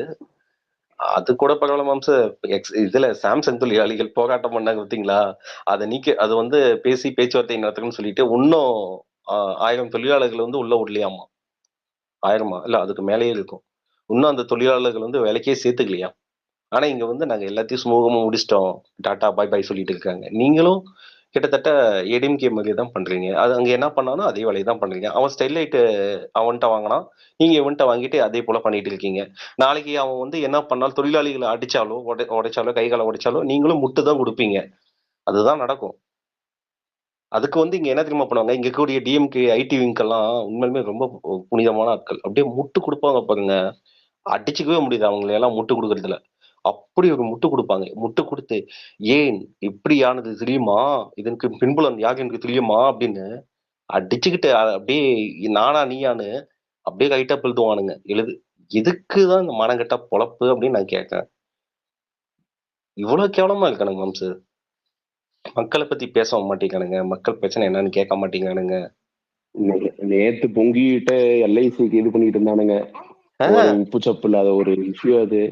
அது கூட பரவாயில்ல மாம்ச. இதுல சாம்சங் தொழிலாளிகள் போராட்டம் பண்ணாங்க பார்த்தீங்களா? அதை அது வந்து பேசி பேச்சுவார்த்தை நடத்துக்கணும்னு சொல்லிட்டு இன்னும் 1000 தொழிலாளர்கள் வந்து உள்ள விடலையாமா. 1000 இல்ல அதுக்கு மேலேயே இருக்கும். இன்னும் அந்த தொழிலாளர்கள் வந்து வேலைக்கே சேர்த்துக்கலையா. ஆனா இங்க வந்து நாங்க எல்லாத்தையும் சுமூகமா முடிச்சிட்டோம், டாடா பாய் பாய் சொல்லிட்டு இருக்காங்க. நீங்களும் கிட்டத்தட்ட ஏடிஎம்கே மாதிரி தான் பண்றீங்க. அது அங்க என்ன பண்ணாலும் அதே வேலையை தான் பண்றீங்க. அவன் ஸ்டெர்லைட் அவன்கிட்ட வாங்கினான், நீங்க இவன்கிட்ட வாங்கிட்டு அதே போல பண்ணிட்டு இருக்கீங்க. நாளைக்கு அவன் வந்து என்ன பண்ணாலும் தொழிலாளிகளை அடிச்சாலோ உடைச்சாலோ கை காலை உடைச்சாலோ நீங்களும் முட்டு தான் கொடுப்பீங்க. அதுதான் நடக்கும். அதுக்கு வந்து இங்க என்ன தெரியுமா பண்ணுவாங்க, இங்க இருக்கக்கூடிய டிஎம்கே ஐடி விங்கெல்லாம் உண்மையிலுமே ரொம்ப புனிதமான ஆட்கள். அப்படியே முட்டு கொடுப்பாங்க பாருங்க, அடிச்சுக்கவே முடியுது அவங்களை எல்லாம் முட்டு கொடுக்கறதுல. அப்படி ஒரு முட்டு கொடுப்பாங்க. முட்டு கொடுத்து ஏன் இப்படியானது தெரியுமா, இதற்கு பின்புலம் யார் எனக்கு தெரியுமா அப்படின்னு அடிச்சுக்கிட்டு அப்படியே நானா நீயான்னு அப்படியே கைட்டா எழுதுவானுங்க. இதுக்குதான் இந்த மனங்கட்ட பொழப்பு அப்படின்னு நான் கேட்கிறேன். இவ்வளவு கேவலமா இருக்கானுங்க மாம்சு. மக்களை பத்தி பேச மாட்டேங்கானுங்க, மக்கள் பிரச்சனை என்னன்னு கேட்க மாட்டேங்கானுங்க. நேத்து பொங்கிட்டு எல்ஐசிக்கு இது பண்ணிட்டு இருந்தானுங்க, ஒரு உப்பு சப்பு இல்லாத ஒரு இஷ்யூ அது.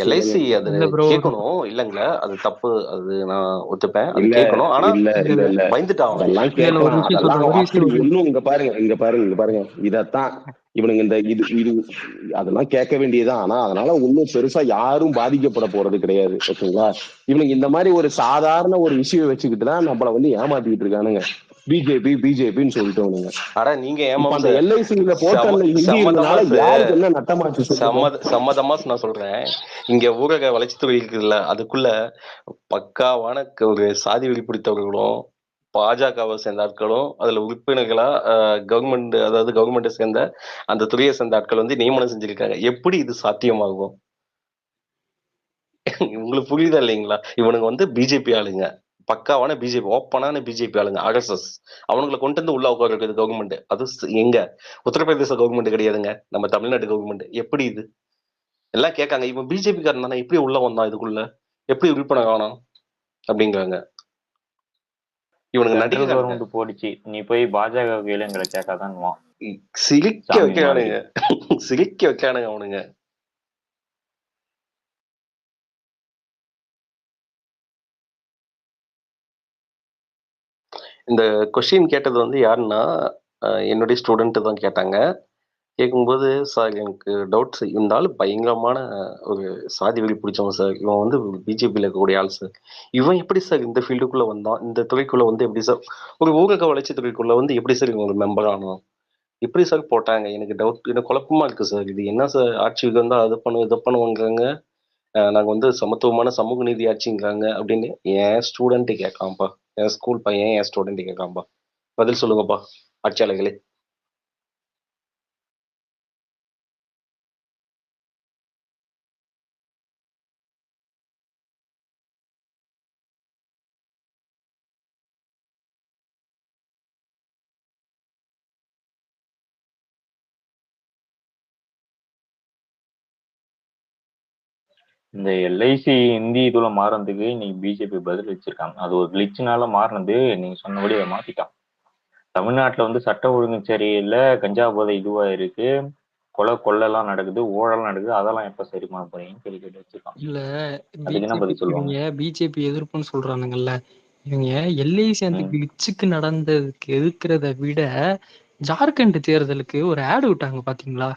எல்ஐசி அது கேட்கணும் இல்லைங்களா, அது தப்பு, அது நான் ஒத்துப்பேன், அது கேட்கணும். ஆனா பயந்துட்டான். இங்க பாருங்க இதத்தான் இவனுங்க இந்த இது அதெல்லாம் கேட்க வேண்டியதுதான். ஆனா அதனால ஒன்னும் பெருசா யாரும் பாதிக்கப்பட போறது கிடையாது. ஓகேங்களா, இவனுங்க இந்த மாதிரி ஒரு சாதாரண ஒரு விஷயம் வச்சுக்கிட்டுதான் நம்மள வந்து ஏமாத்திட்டு இருக்கானுங்க. பிஜேபின்னு சொல்லிட்டோம். அட நீங்க சம்மதமா நான் சொல்றேன், இங்க ஊரக வளர்ச்சித்துறை இருக்குதுல்ல, அதுக்குள்ள பக்காவான ஒரு சாதி வெறி பிடித்தவர்களும் பாஜகவை சேர்ந்த ஆட்களும் அதுல உறுப்பினர்களா கவர்மெண்ட், அதாவது கவர்மெண்ட்டை சேர்ந்த அந்த துறையை சேர்ந்த ஆட்கள் வந்து நியமனம் செஞ்சிருக்காங்க. எப்படி இது சாத்தியமாகும்? உங்களுக்கு புரியுதா இல்லைங்களா? இவனுங்க வந்து பிஜேபி ஆளுங்க, பக்காவான பிஜேபி, ஓப்பனான பிஜேபி ஆளுங்க, ஆர்எஸ்எஸ். அவனுங்களை கொண்டு வந்து உள்ள உட்கார இருக்குது கவர்மெண்ட். அது எங்க உத்தரப்பிரதேச கவர்மெண்ட் கிடையாதுங்க, நம்ம தமிழ்நாட்டு கவர்மெண்ட். எப்படி இது எல்லாம் கேட்காங்க. இவன் பிஜேபி காரன் தானே, எப்படி உள்ள வந்தான் இதுக்குள்ள, எப்படி உறுப்பினர் காணும் அப்படிங்கிறாங்க. இவனுக்கு நடிகை கவர்மெண்ட் போடிச்சு, நீ போய் பாஜக எங்களை கேட்காதான் சிரிக்க வைக்கிறானுங்க, சிரிக்க வைக்கிறானுங்க அவனுங்க. இந்த கொஸ்டின் கேட்டது வந்து யாருன்னா என்னுடைய ஸ்டூடெண்ட் தான் கேட்டாங்க. கேட்கும்போது சார் எனக்கு டவுட்ஸ், இருந்தாலும் பயங்கரமான ஒரு சாதி வெறி பிடிச்சவன் சார், இவன் வந்து பிஜேபியில் இருக்கக்கூடிய ஆள் சார், இவன் எப்படி சார் இந்த ஃபீல்டுக்குள்ள வந்தான், இந்த துறைக்குள்ள வந்து எப்படி சார் ஒரு ஊரக வளர்ச்சி துறைக்குள்ள வந்து எப்படி சார் இவங்க ஒரு மெம்பர் ஆனோம், எப்படி சார் போட்டாங்க, எனக்கு டவுட், எனக்கு குழப்பமா இருக்கு சார். இது என்ன சார் ஆட்சிக்கு வந்தா அது பண்ணுவோம் இதை பண்ணுவோங்கிறாங்க, நாங்க வந்து சமத்துவமான சமூக நீதி ஆட்சிங்கிறாங்க அப்படின்னு என் ஸ்டூடெண்ட் கேட்காம்பா, என் ஸ்கூல் பையன் என் ஸ்டூடெண்ட் கேட்காம்பா. பதில் சொல்லுங்கப்பா ஆட்சியாளர்களே. இந்த எல்ஐசி ஹிந்தி இதுல மாறினதுக்கு இன்னைக்கு பிஜேபி பதில் வச்சிருக்காங்க. அது ஒரு கிளிச்சுனால மாறினது, நீங்க சொன்னபடி அதை மாத்திட்டான். தமிழ்நாட்டுல வந்து சட்ட ஒழுங்கு சரியில்லை, கஞ்சா போதை இதுவா இருக்கு, கொள்ளெல்லாம் நடக்குது, ஊழலாம் நடக்குது, அதெல்லாம் எப்ப சரி பண்ண போறீங்கன்னு கேள்வி கேட்டு வச்சிருக்கான். இல்ல அதுக்கு என்ன பதில் சொல்லுவாங்க? பிஜேபி எதிர்ப்புன்னு சொல்றானுங்கல்ல, இவங்க எல்ஐசி அந்த கிளிச்சுக்கு நடந்ததுக்கு எதிர்க்கிறத விட ஜார்க்கண்ட் தேர்தலுக்கு ஒரு ஆடு விட்டாங்க பாத்தீங்களா?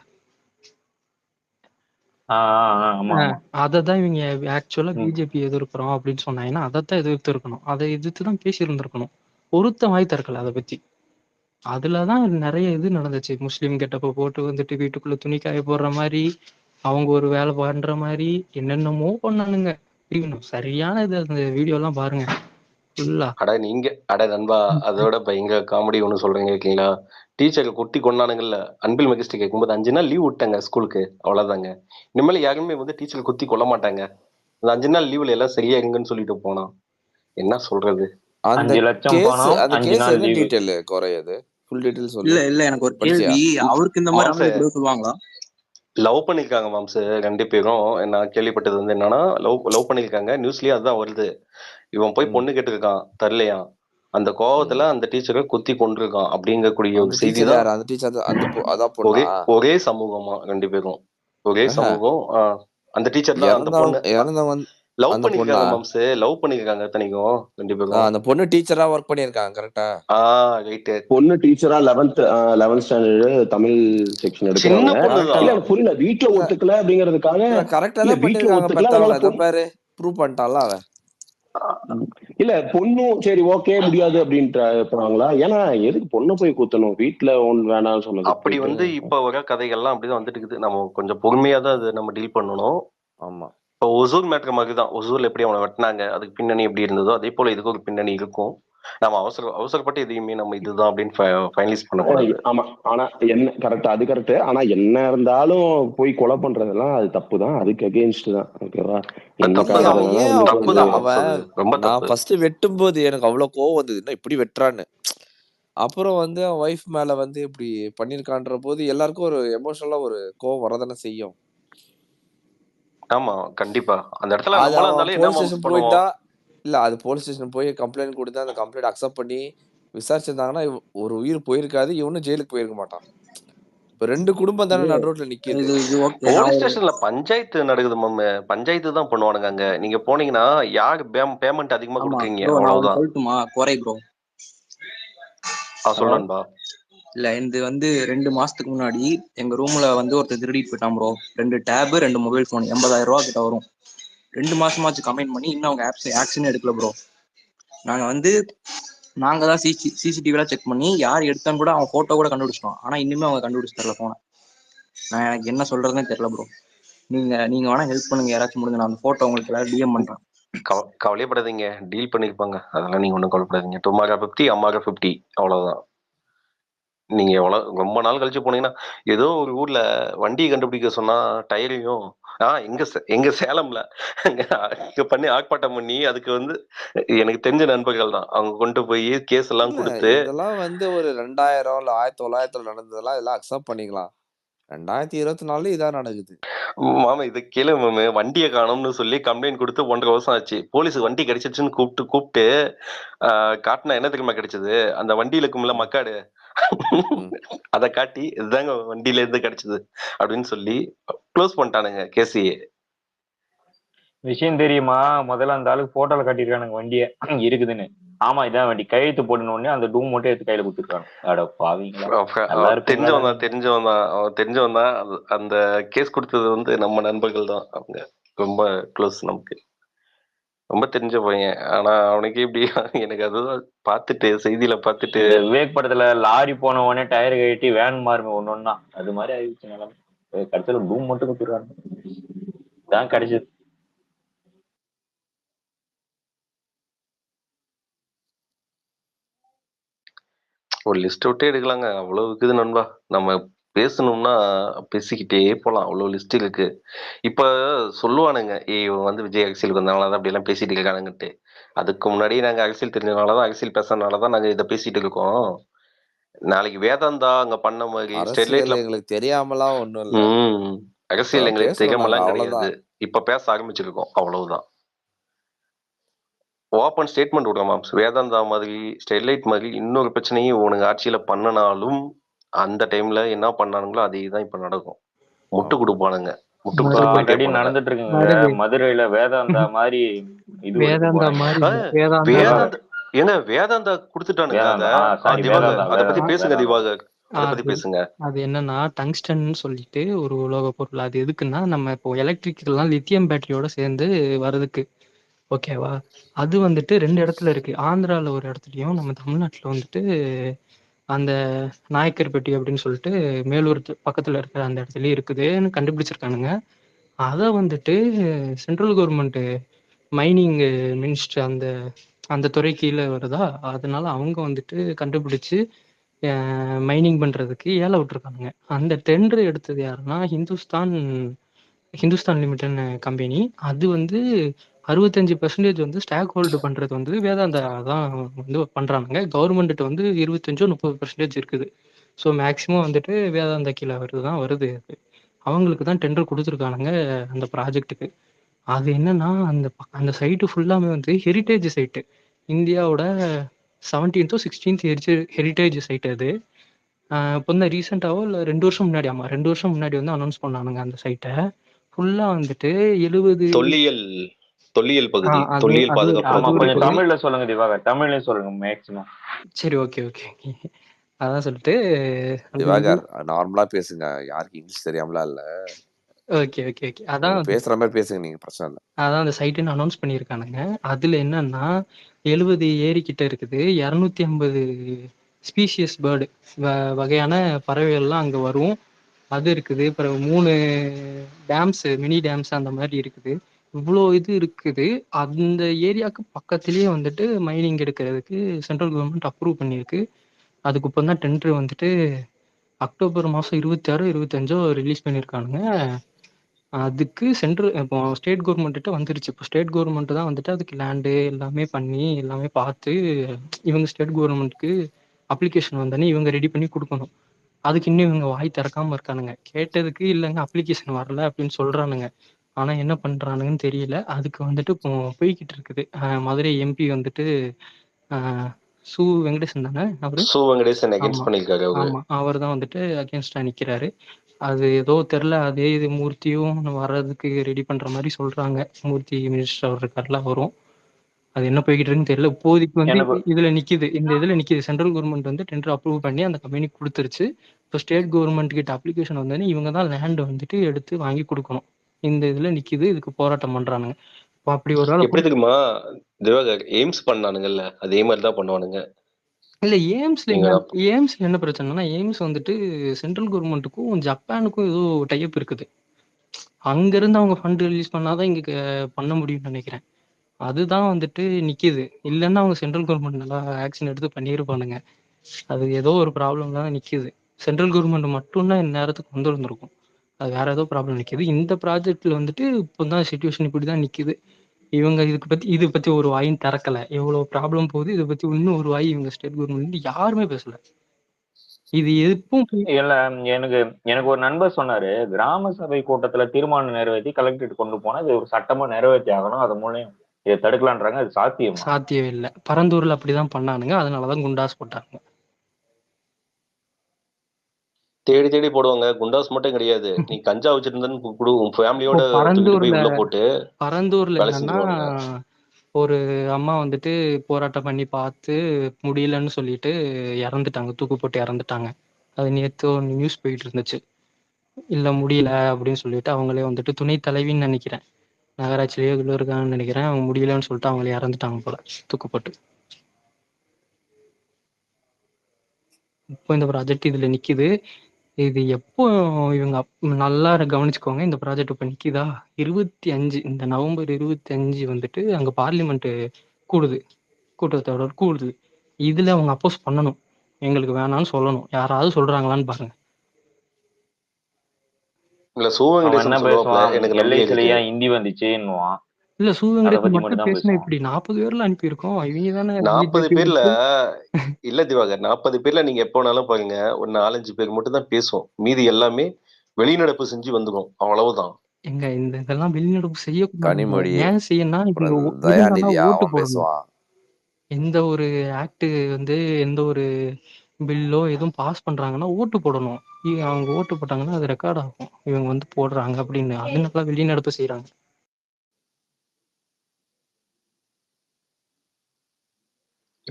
அததான் இவங்க ஆக்சுவலா பிஜேபி எதிர்க்கிறோம் அப்படின்னு சொன்னாங்கன்னா அதைத்தான் எதிர்த்து இருக்கணும், அதை எதிர்த்துதான் பேசி இருந்திருக்கணும். ஒருத்த வாய் திறக்கல அதை பத்தி. அதுலதான் நிறைய இது நடந்துச்சு. முஸ்லீம் கெட்டப்ப போட்டு வந்துட்டு வீட்டுக்குள்ள துணி காய போடுற மாதிரி, அவங்க ஒரு வேலை பண்ற மாதிரி என்னென்னமோ பண்ணானுங்க. சரியான இது, அந்த வீடியோ எல்லாம் பாருங்க. அட நீங்க நண்பா, அதோட பயங்கர காமெடி ஒண்ணு சொல்றீங்க இருக்கீங்களா, டீச்சரை குட்டி கொண்டானுங்கல்ல, அன்பில் மெஜஸ்டிக் கேட்கும்போது 5 நாள் லீவ் விட்டாங்க ஸ்கூலுக்கு, அவ்வளவுதாங்க. இனிமேல் யாருமே வந்து டீச்சரை குத்தி கொள்ள மாட்டாங்க, அந்த 5 நாள் லீவ்ல எல்லாம் சரியா இருங்கன்னு சொல்லிட்டு போனா என்ன சொல்றது? அந்த 5 லட்சம் பணம், 5 நாள் லீவ். டீடைல் குறையாது, ஃபுல் டீடைல் சொல்லு. இல்ல எனக்கு ஒரு கேள்வி, அவருக்கு இந்த மாதிரி சொல்லுவாங்களா? லவ் பண்ணிருக்காங்க மாம்சு 2 பேரும். நான் கேள்விப்பட்டது வந்து என்னன்னா, லவ் பண்ணிருக்காங்க, நியூஸ்லயே அதுதான் வருது. இவன் போய் பொண்ணு கேட்டிருக்கான், தரலையா, அந்த கோவத்துல அந்த டீச்சரை குத்தி கொண்டிருக்கான் அப்படிங்கக்கூடிய ஒரு செய்தி தான். ஒரே சமூகமா 2 பேரும், ஒரே சமூகம். அந்த டீச்சர் தான் அந்த பொண்ணு லவ் அந்த பொண்ணா பண்ணிருக்காங்க மாம்ஸ், லவ் பண்ணிருக்காங்க தனிக்கும் ரெண்டு பேரும். அந்த பொண்ணு டீச்சரா ஒர்க் பண்ணியிருக்காங்க கரெக்டா? ரைட்டு. பொண்ணு டீச்சரா 11th ஸ்டாண்டர்டு தமிழ் செக்ஷன் சின்ன எடுக்கிறாங்க. பொண்ணுதான். இல்ல எனக்கு புரியல, வீட்டுல இல்ல ஒத்துக்கல அப்படிங்கறதுக்காக. இல்ல கரெக்டா இல்ல தான் வீட்டுல பண்ணிருக்காங்க ஒத்துக்கல, பெத்தவங்க. அதனால அதான் பாரு ப்ரூவ் பண்ணிட்டான்ல அவன். இல்ல பொண்ணும் சரி ஓகே முடியாது அப்படின்ட்டு போனாங்களா? ஏன்னா எதுக்கு பொண்ணை போய் குத்தணும், வீட்டுல ஒண்ணு வேணாம்னு சொன்னது அப்படி போயிட்டு. வந்து இப்ப வர கதைகள்லாம் அப்படிதான் வந்துட்டு இருக்குது. நம்ம கொஞ்சம் பொறுமையா தான் அது நம்ம டீல் பண்ணணும். ஆமா இப்போ ஒசூர் மேட்ரு மாதிரி தான். ஒசூர்ல எப்படி அவனை வெட்டினாங்க, அதுக்கு பின்னணி எப்படி இருந்ததோ அதே போல இதுக்கு ஒரு பின்னணி இருக்கும். நம்ம அவசரப்பட்டு எதையுமே நம்ம இதுதான் அப்படின்னு ஃபைனலைஸ் பண்ணக்கூடாது. ஆமா, ஆனா என்ன கரெக்ட், அது கரெக்ட். ஆனா என்ன இருந்தாலும் போய் கொலை பண்றதெல்லாம் அது தப்பு தான், அதுக்கு அகேன்ஸ்ட் தான். ஓகேவா? என்ன தப்புதான் அவன் காரணம் ஏன் தப்பு தான் மாம்ஸ், அது ரொம்ப நான் தப்பு. ஃபர்ஸ்ட் வெட்டும் போது எனக்கு அவ்வளவு கோவம் வந்தது, என்ன இப்படி வெட்டுறான்னு. அப்புறம் வந்து அவன் ஒய்ஃப் மேல வந்து இப்படி பண்ணிருக்கான்ற போது எல்லாருக்கும் ஒரு எமோஷனலா ஒரு கோவம் வரதானே செய்யும். ஆமா கண்டிப்பா. அந்த இடத்துல அது நம்மளா அவன் இருந்தாலும் என்ன போலீஸ் மாம்ஸ் ஸ்டேஷன் பண்ணுவோம்? போயிட்டா இல்ல அது போலீஸ் ஸ்டேஷன் போய் கம்ப்ளைண்ட் கொடுத்து அந்த கம்ப்ளைண்ட் அக்செப்ட் பண்ணி விசாரிச்சிருந்தாங்கன்னா ஒரு உயிர் போயிருக்காது, இவனும் ஜெயிலுக்கு போயிருக்க மாட்டான். இப்ப ரெண்டு குடும்பம் தானே நடு ரோட்ல நிக்குது. போலீஸ் ஸ்டேஷன்ல பஞ்சாயத்து நடக்குது மாம், பஞ்சாயத்து தான் பண்ணுவானுங்க அங்க. நீங்க போனீங்கன்னா யாரு பேமெண்ட் அதிகமா கொடுக்குறீங்க அவ்வளவுதான். சொல்லட்டுமா குறை ப்ரோ? சொல்லணும்பா. இல்ல இது வந்து 2 மாசத்துக்கு முன்னாடி எங்க ரூம்ல வந்து ஒருத்தர் திருடிட்டு போயிட்டான் ப்ரோ. 2 டேப் 2 மொபைல் போன் 80,000 ரூபா கிட்ட வரும். 2 மாசமாச்சு கமெண்ட் பண்ணி இன்னும் அவங்க ஆக்ஷன் எடுக்கல ப்ரோ. நாங்க தான் சிசிடிவிலாம் செக் பண்ணி யார் எடுத்தான்னு கூட அவன் போட்டோ கூட கண்டுபிடிச்சிட்டோம். ஆனா இன்னுமே அவங்க கண்டுபிடிச்சு தரல போன. நான் எனக்கு என்ன சொல்றதுன்னு தெரியல ப்ரோ. நீங்க வேணா ஹெல்ப் பண்ணுங்க, யாராச்சும் முடிஞ்சு. நான் அந்த போட்டோ உங்களுக்கு எல்லாரும் டிஎம் பண்றேன். கவலையப்படாதீங்க, டீல் பண்ணிருப்பாங்க, அதெல்லாம் நீங்க ஒன்றும் கவலைப்படாதீங்க. டுமாரோ 50 அம்மாரோ 50 அவ்வளவுதான். நீங்க ரொம்ப நாள் கழிச்சு போனீங்கன்னா ஏதோ ஒரு ஊர்ல வண்டியை கண்டுபிடிக்க சொன்னா டயரையும் எங்க சேலம்ல இங்க பண்ணி ஆர்ப்பாட்டம் பண்ணி அதுக்கு வந்து எனக்கு தெரிஞ்ச நண்பர்கள் தான் அவங்க கொண்டு போய் கேஸ் எல்லாம் கொடுத்து. இதெல்லாம் வந்து ஒரு 2000 இல்ல 1900 நடந்ததெல்லாம் இதெல்லாம் அக்செப்ட் பண்ணிக்கலாம். 2024 இதான் நடக்குது. மாமா இதை கேளு மாமு, வண்டியை காணும்னு சொல்லி கம்ப்ளைண்ட் கொடுத்து 1.5 வருஷம் ஆச்சு. போலீஸ் வண்டி கிடைச்சிச்சுன்னு கூப்பிட்டு காட்டினா என்ன தெரியுமா கிடைச்சது? அந்த வண்டியில இருக்கும்ல மக்காடு, அதை காட்டி இதுதாங்க வண்டியில இருந்து கிடைச்சது அப்படின்னு சொல்லி க்ளோஸ் பண்ணிட்டானுங்க கேசியே. விஷயம் தெரியுமா? முதல்ல அந்த ஆளுக்கு போட்டோல காட்டியிருக்கானுங்க வண்டிய இருக்குதுன்னு. ஆமா இதான் வண்டி, கையெழுத்து போடணும்னு அந்த டூம் மட்டும் எடுத்து கையில கொடுத்துருக்காங்க. அட பாவீங்களா, தெரிஞ்சவன் தான் அந்த கேஸ் கொடுத்தது வந்து நம்ம நண்பர்கள் தான். அவங்க ரொம்ப க்ளோஸ் நமக்கு, ரொம்ப தெரிஞ்ச பையன். ஆனா அவனுக்கு இப்படி எனக்கு அதுதான் பார்த்துட்டு செய்தியில பார்த்துட்டு விவேக் படத்துல லாரி போன உடனே டயர் கட்டி வேன் மாறுமே ஒன்னொன்னா, அது மாதிரி ஆயிடுச்சு நிலைமை. கடைசியில டூம் மட்டும் கொடுத்துருக்காங்க, தான் கிடைச்சது. ஒரு லிஸ்ட் விட்டே எடுக்கலாங்க, அவ்வளவு இருக்குது நண்பா. நம்ம பேசணும்னா பேசிக்கிட்டே போலாம், அவ்வளவு லிஸ்ட் இருக்கு. இப்ப சொல்லுவானுங்க இவன் வந்து விஜய் அரசியலுக்கு வந்தனாலதான் அப்படி எல்லாம் பேசிட்டு இருக்கானுங்கட்டு. அதுக்கு முன்னாடி நாங்க அரசியல் தெரிஞ்சதுனாலதான், அரசியல் பேசுறதுனாலதான் நாங்க இதை பேசிட்டு இருக்கோம். நாளைக்கு வேதாந்தா அங்க பண்ண மாதிரி ஸ்டெர்லைட்ல எங்களுக்கு தெரியாமலாம் ஒண்ணும் இல்ல. அரசியல் எங்களுக்கு தெரியாமலாம் கிடையாது, இப்ப பேச ஆரம்பிச்சிருக்கோம் அவ்வளவுதான். ஓப்பன் ஸ்டேட்மெண்ட் விடுறோம் மாம்ஸ். வேதாந்தா மாதிரி ஸ்டெர்லைட் மாதிரி இன்னொரு பிரச்சனையும் உனக்கு ஆட்சியில பண்ணனாலும் அந்த டைம்ல என்ன பண்ணானுங்களோ அதே தான் இப்ப நடக்கும். முட்டு கொடுப்பானுங்க, முட்டு நடந்துட்டு இருக்குங்க மதுரையில. வேதாந்தா மாதிரி இது வேதாந்தா கொடுத்துட்டானுங்க. அதை பத்தி பேசுங்க திவாகர், அதை பத்தி பேசுங்க. அது என்னன்னா டங்ஸ்டன் சொல்லிட்டு ஒரு உலோக பொருள். அது எதுக்குன்னா நம்ம இப்போ எலக்ட்ரிக்கெல்லாம் லித்தியம் பேட்டரியோட சேர்ந்து வர்றதுக்கு. ஓகேவா? அது வந்துட்டு 2 இடத்துல இருக்கு. ஆந்திரால ஒரு இடத்துலயும் நம்ம தமிழ்நாட்டுல வந்துட்டு அந்த நாயக்கர்பட்டி அப்படின்னு சொல்லிட்டு மேலூர் பக்கத்துல இருக்கிற அந்த இடத்துலயும் இருக்குதுன்னு கண்டுபிடிச்சிருக்கானுங்க. அதை வந்துட்டு சென்ட்ரல் கவர்மெண்ட் மைனிங் மினிஸ்டர் அந்த துறை கீழே வருதா, அதனால அவங்க வந்துட்டு கண்டுபிடிச்சு மைனிங் பண்றதுக்கு ஏல விட்டுருக்கானுங்க. அந்த டெண்டர் எடுத்தது யாருன்னா ஹிந்துஸ்தான் லிமிடெட் கம்பெனி. அது வந்து 65% வந்து ஸ்டாக் ஹோல்டு பண்றது வந்து வேதாந்தா தான் வந்து பண்றானுங்க. கவர்மெண்ட் வந்து 25-30% இருக்குது. ஸோ மேக்சிமம் வந்துட்டு வேதாந்தா கீழே வருது. அது அவங்களுக்கு தான் டெண்டர் கொடுத்துருக்கானுங்க அந்த ப்ராஜெக்ட்டுக்கு. அது என்னன்னா அந்த சைட்டு ஃபுல்லாமே வந்து ஹெரிட்டேஜ் சைட்டு, இந்தியாவோட 17th or 16th heritage side அது. இப்போ வந்து ரீசெண்டாவோ இல்லை 2 வருஷம் முன்னாடி, 2 வருஷம் முன்னாடி வந்து அனௌன்ஸ் பண்ணானுங்க அந்த சைட்டை. ஃபுல்லா வந்துட்டு 70 தொல்லியல் பகுதி, அது தொல்லியல் அது பாதுகாப்பு ஆமா, அது பகுதி. கொஞ்சம் இருக்கு. தமிழ்ல சொல்லுங்க திவாகர், தமிழ்லயும் சொல்லுங்க மேக்ஸிமம். சரி, ஓகே, ஓகே. அதான் சொல்லிட்டு அந்த இது திவாகர் நார்மலா பேசுங்க, யாருக்கு இங்கிலீஷ் தெரியாமலாம் இல்ல. Okay, okay, okay. அதான் நீங்க பேசுற மாதிரி பேசுங்க, நீங்க பிரச்சனை இல்லை. அதான் அந்த சைட்டுன்னு அனௌன்ஸ் பண்ணியிருக்கானுங்க. அதுல என்னன்னா 70 ஏரி கிட்ட இருக்குது. 250 ஸ்பீஷியஸ் பேர்டு வகையான பறவைகள்லாம் அங்க வரும். அது இருக்குது. அப்புறம் 3 டேம்ஸ், மினி டேம்ஸ் அந்த மாதிரி இருக்குது. இவ்வளோ இது இருக்குது. அந்த ஏரியாவுக்கு பக்கத்துலயே வந்துட்டு மைனிங் எடுக்கிறதுக்கு சென்ட்ரல் கவர்மெண்ட் அப்ரூவ் பண்ணியிருக்கு. அதுக்கு இப்போ தான் டெண்டர் வந்துட்டு அக்டோபர் மாதம் 26, 25 ரிலீஸ் பண்ணியிருக்கானுங்க. அதுக்கு சென்ட்ரல் இப்போ ஸ்டேட் கவர்மெண்ட்டு வந்துருச்சு. இப்போ ஸ்டேட் கவர்மெண்ட் தான் வந்துட்டு அதுக்கு லேண்டு எல்லாமே பண்ணி எல்லாமே பார்த்து இவங்க ஸ்டேட் கவர்மெண்ட்டுக்கு அப்ளிகேஷன் வந்தோடனே இவங்க ரெடி பண்ணி கொடுக்கணும். அதுக்கு இன்னும் இவங்க வாய் திறக்காம இருக்கானுங்க. கேட்டதுக்கு இல்லைங்க அப்ளிகேஷன் வரல அப்படின்னு சொல்றானுங்க. ஆனா என்ன பண்றானுங்கன்னு தெரியல. அதுக்கு வந்துட்டு இப்போ போய்கிட்டு இருக்குது. மதுரை எம்பி வந்துட்டு சு வெங்கடேசன் தானே அவரு? சு வெங்கடேசன் ஆமா, அகேன்ஸ்ட் பண்ணிருக்காரு அவரு. ஆமா. அவர் தான் வந்துட்டு அகேன்ஸ்டா நிக்கிறாரு. அது ஏதோ தெரியல. அதே இது மூர்த்தியும் வர்றதுக்கு ரெடி பண்ற மாதிரி சொல்றாங்க. மூர்த்தி மினிஸ்டர் அவர் இருக்கார்ல, வரும். அது என்ன போய்கிட்டு இருக்குன்னு தெரியல. இப்போதைக்கு வந்து எனக்கு இதுல நிக்குது. இந்த இதுல நிக்குது. சென்ட்ரல் கவர்மெண்ட் வந்து டெண்டர் அப்ரூவ் பண்ணி அந்த கம்பெனிக்கு கொடுத்துருச்சு. இப்போ ஸ்டேட் கவர்மெண்ட் கிட்ட அப்ளிகேஷன் வந்தோடனே இவங்க தான் லேண்ட் வந்துட்டு எடுத்து வாங்கி கொடுக்கணும். இந்த இதுல நிக்குது. இதுக்கு போராட்டம் பண்றானுங்க. இப்போ அப்படி ஒரு வேளை எப்படி தெரியுமா திவாகர், எய்ம்ஸ் பண்ணானுங்கல்ல, அதே மாதிரி தான் பண்ணுவானுங்க. இல்ல எய்ம்ஸ்ல நீங்க என்ன எய்ம்ஸ்ல என்ன பிரச்சனைனா, எய்ம்ஸ் வந்துட்டு சென்ட்ரல் கவர்மெண்ட்டுக்கும் ஜப்பானுக்கும் ஏதோ டைப் இருக்குது. அங்க இருந்து அவங்க ஃபண்ட் ரிலீஸ் பண்ணாதான் இங்க பண்ண முடியும்னு நினைக்கிறேன். அதுதான் வந்துட்டு நிக்குது. இல்லைன்னா அவங்க சென்ட்ரல் கவர்மெண்ட் நல்லா ஆக்ஷன் எடுத்து பண்ணியிருப்பானுங்க. அது ஏதோ ஒரு ப்ராப்ளம் தான் நிக்குது. சென்ட்ரல் கவர்மெண்ட் மட்டும்தான் இந்நேரத்துக்கு கொண்டு வந்திருக்கும். அது வேற ஏதோ ப்ராப்ளம் நிக்குது. இந்த ப்ராஜெக்ட்ல வந்துட்டு இப்போதான் சிச்சுவேஷன் இப்படிதான் நிக்குது. இவங்க இதை பத்தி ஒரு வாயும் திறக்கல. எவ்வளவு ப்ராப்ளம் போகுது, இதை பத்தி இன்னும் ஒரு வாய் இவங்க ஸ்டேட் கவர்மெண்ட் யாருமே பேசல. இது எப்பவும் இல்ல, எனக்கு எனக்கு ஒரு நண்பர் சொன்னாரு, கிராம சபை கூட்டத்துல தீர்மானம் நிறைவேற்றி கலெக்டரேட் கொண்டு போனா இது ஒரு சட்டமா நிறைவேற்றி ஆகணும், அது மூலம் இதை தடுக்கலான்றாங்க. அது சாத்தியமா? சாத்தியம் இல்லை. பரந்தூர்ல அப்படிதான் பண்ணானுங்க. அதனாலதான் குண்டாஸ் போட்டாங்க. தேடி தேடி போடுவாங்க. குண்டாஸ் மட்டும் கிடையாது, நீ கஞ்சா வச்சிருந்தன்னு குடு, உன் ஃபேமிலியோட தூக்கிட்டு போய் உள்ள போட்டு பரந்தூர்ல வேலை என்னன்னா செஞ்சிருவாங்க. ஒரு அம்மா வந்துட்டு போராட்டம் பண்ணி பார்த்து முடியலன்னு சொல்லிட்டு இறந்துட்டாங்க. தூக்கு போட்டு இறந்துட்டாங்க. அது நேத்து ஒரு நியூஸ் போயிட்டு இருந்துச்சு. இல்ல முடியல அப்படின்னு சொல்லிட்டு அவங்களே வந்துட்டு துணை தலைவின்னு நினைக்கிறேன், நகராட்சியிலேயே உள்ள இருக்காங்கன்னு நினைக்கிறேன். அவங்க முடியலன்னு சொல்லிட்டு அவங்களே இறந்துட்டாங்க போல, தூக்கு போட்டு. இப்போ இந்த ப்ராஜெக்ட் இதுல நிக்குது. இது எப்போ இவங்க நல்லா கவனிச்சுக்கோங்க. இந்த ப்ராஜெக்ட் இப்ப நிக்குதா 25, இந்த நவம்பர் 25 வந்துட்டு அங்க பார்லிமெண்ட் கூடுது, கூட்டத்தொடர் கூடுது. இதுல அவங்க அப்போஸ் பண்ணணும். எங்களுக்கு வேணாம்னு சொல்லணும். யாராவது சொல்றாங்களான்னு பாருங்க. இல்ல, சு அவன் என்ன வெங்கடேசன் சொல்லுவாப்ல, பேசுவான், எனக்கு நம்பிக்கை இருக்கு. எல்ஐசிலயா ஹிந்தி வந்துச்சுன்னுவான். இல்ல, சு அதை வெங்கடேசன் பத்தி மட்டும் மட்டும் தான் பேசினா பேசுவான். இப்படி 40 பேர்ல அனுப்பியிருக்கோம். இவங்க தானே 40 பிஜேபி பேர்ல வந்துட்டு இல்ல திவாகர், 40 பேர்ல நீங்க எப்ப வேணாலும் பாருங்க, ஒரு 4-5 பேர் மட்டும் தான் பேசுவோம், மீதி எல்லாமே வெளிநடப்பு செஞ்சு வந்துடும், அவ்வளவுதான். எங்க இந்த இதெல்லாம் வெளிநடப்பு செய்யக்கூடாதுங்க. கனிமொழி, ஏன் செய்யணும்னா இவங்க அப்புறம் இருந்தாதான் தயாநிதி ஓட்டு அவன் போடணும். பேசுவான். எந்த ஒரு ஆக்ட் வந்து எந்த ஒரு பில்லோ எதுவும் பாஸ் பண்றாங்கன்னா ஓட்டு போடணும். அவங்க ஓட்டு போட்டாங்கன்னா அது ரெக்கார்ட் ஆகும். இவங்க வந்து போடுறாங்க அப்படின்னு. அதனால வெளிநடப்பு செய்யறாங்க.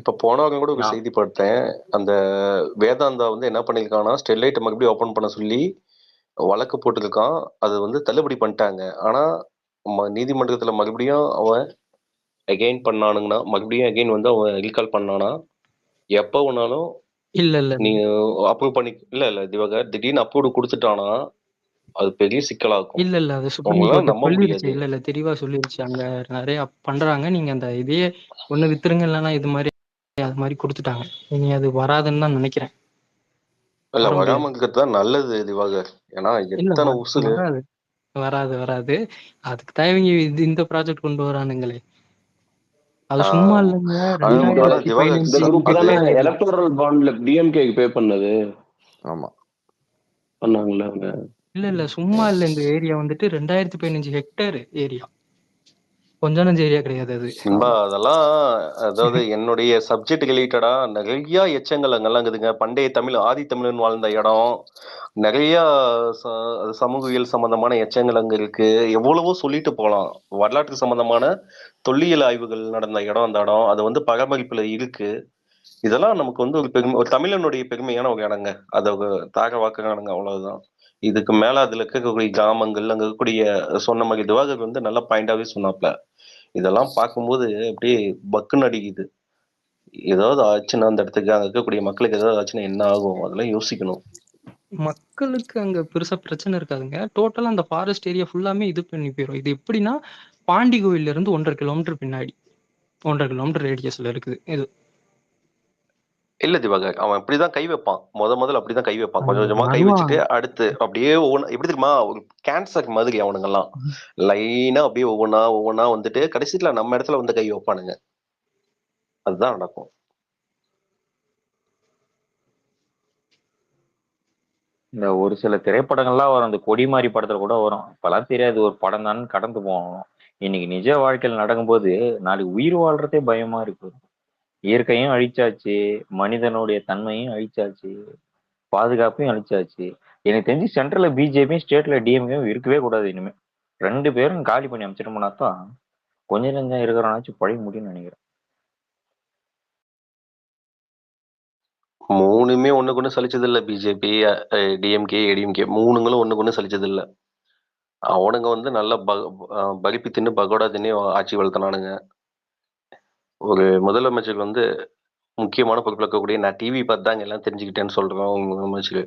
இப்ப போனவங்க கூட ஒரு நான் செய்தி பார்த்தேன். அந்த வேதாந்தா வந்து என்ன பண்ணிருக்கான்னா, ஸ்டெர்லைட் மறுபடியும் ஓபன் பண்ண சொல்லி வழக்கு போட்டிருக்கான். அது வந்து தள்ளுபடி பண்ணிட்டாங்க. ஆனா நீதிமன்றத்துல மறுபடியும் அவன் அகைன் பண்ணானுங்கன்னா, மறுபடியும் அகைன் வந்து அவன் ரீகால் பண்ணானா, எப்ப வேணாலும் இல்ல இல்ல நீங்க அப்ரூவ் பண்ணி இல்ல திவாகர், திடீர்னு அப்ரூவ் கொடுத்துட்டானா அது பெரிய சிக்கலாகும். இல்ல இல்ல அது சுப்ரீம் அவங்களால கோர்ட் நம்ப சொல்லிருச்சு. முடியாது. இல்ல இல்ல தெளிவா சொல்லிருச்சு. அங்க நிறைய பண்றாங்க. நீங்க அந்த இதையே ஒண்ணு வித்துருங்க, இல்லைன்னா இது மாதிரி அது மாதிரி கொடுத்துட்டாங்க. இனி அது வராதுன்னு தான் நினைக்கிறேன். இல்ல, வர முடியாது. வராம இருக்கிறது தான் நல்லது திவாகர். ஏன்னா இல்ல எத்தனை உசுரு. வராது வராது வராது. அதுக்கு தான் இவங்க இந்த ப்ராஜெக்ட் கொண்டு வரானுங்களே. அது சும்மா ஆஹ் இல்லைங்க. ஆனா திவாகர், இந்த 2015 குரூப் அது தானே எலக்டோரல் பாண்ட்ல டிஎம்கே பே பண்ணது. ஆமா, பண்ணாங்கல்ல அவங்க. இல்ல இல்ல சும்மா இல்ல. இந்த ஏரியா வந்துட்டு 2015 ஹெக்டேர் ஏரியா. கொஞ்சம் நஞ்ச ஏரியா கிடையாது அது. அதெல்லாம் அதாவது என்னுடைய சப்ஜெக்ட் ரிலேட்டடா நிறைய எச்சங்கள் அங்கெல்லாம் இருக்குதுங்க. பண்டைய தமிழ் ஆதி தமிழன் வாழ்ந்த இடம், நிறைய சமூகவியல் சம்பந்தமான எச்சங்கள் அங்க இருக்கு. எவ்வளவோ சொல்லிட்டு போகலாம். வரலாற்று சம்பந்தமான தொல்லியல் ஆய்வுகள் நடந்த இடம் அந்த இடம். அது வந்து பராமரிப்புல இருக்கு. இதெல்லாம் நமக்கு வந்து ஒரு பெருமை, ஒரு தமிழனுடைய பெருமையான ஒரு இடங்க. அதை தாக வாக்குறானுங்க, அவ்வளவுதான். இதுக்கு மேல அதுல இருக்கக்கூடிய கிராமங்கள் அங்க இருக்கக்கூடிய சொன்ன மாதிரி திவாகர் வந்து நல்ல பாயிண்டாவே சொன்னாப்ல. இதெல்லாம் பார்க்கும்போது அப்படியே பக்குன்னு அடிக்குது. ஏதாவது ஆச்சுன்னா அந்த இடத்துக்கு அங்க இருக்கக்கூடிய மக்களுக்கு ஏதாவது ஆச்சுன்னா என்ன ஆகும், அதெல்லாம் யோசிக்கணும். மக்களுக்கு அங்க பெருசா பிரச்சனை இருக்காதுங்க. டோட்டலா அந்த ஃபாரஸ்ட் ஏரியா ஃபுல்லாமே இது பண்ணி போயிடும். இது எப்படின்னா பாண்டி கோயில்ல இருந்து 1.5 கிலோமீட்டர் பின்னாடி 1.5 கிலோமீட்டர் ரேடியஸ்ல இருக்குது இது. இல்ல திவாகர், அவன் இப்படிதான் கை வைப்பான். முதல்ல அப்படிதான் கை வைப்பான். கொஞ்சம் கொஞ்சமா கை வச்சுட்டு அடுத்து அப்படியே ஒவ்வொன்று எப்படி தெரியுமா, ஒரு கேன்சர் மாதிரி அவனுங்கெல்லாம் லைனா அப்படியே ஒவ்வொன்னா வந்துட்டு கடைசியில நம்ம இடத்துல வந்து கை வைப்பானுங்க. அதுதான் நடக்கும். இந்த ஒரு சில திரைப்படங்கள்லாம் வரும், அந்த கொடிமாரி படத்துல கூட வரும். இப்பெல்லாம் தெரியாது, ஒரு படம் தான் கடந்து போகணும். இன்னைக்கு நிஜ வாழ்க்கையில் நடக்கும்போது நாளைக்கு உயிர் வாழ்றதே பயமா இருக்கு. இயற்கையும் அழிச்சாச்சு, மனிதனுடைய தன்மையும் அழிச்சாச்சு, பாதுகாப்பையும் அழிச்சாச்சு. எனக்கு தெரிஞ்சு சென்ட்ரல்ல பிஜேபியும் ஸ்டேட்ல டிஎம்கேயும் இருக்கவே கூடாது இனிமே. 2 பேரும் காலி பண்ணி அமைச்சிட்டோம்னா தான் கொஞ்சம் நஞ்சம் இருக்கிறவனாச்சும் பழைய முடியும்னு நினைக்கிறேன். 3மே ஒண்ணுக்கு ஒண்ணு சலிச்சது இல்ல. பிஜேபி, டிஎம்கே, ஏடிஎம்கே 3ங்களும் ஒண்ணுக்கு ஒண்ணு சலிச்சது இல்ல. அவனுங்க வந்து நல்ல பலிப்பி தின்னு பகோடா தின்னு ஆட்சி வளர்த்தனானுங்க. ஒரு முதலமைச்சர் வந்து முக்கியமான பொறுப்பில் இருக்கக்கூடிய, நான் டிவி பார்த்து தாங்க எல்லாம் தெரிஞ்சுக்கிட்டேன்னு சொல்றோம் முதலமைச்சர்.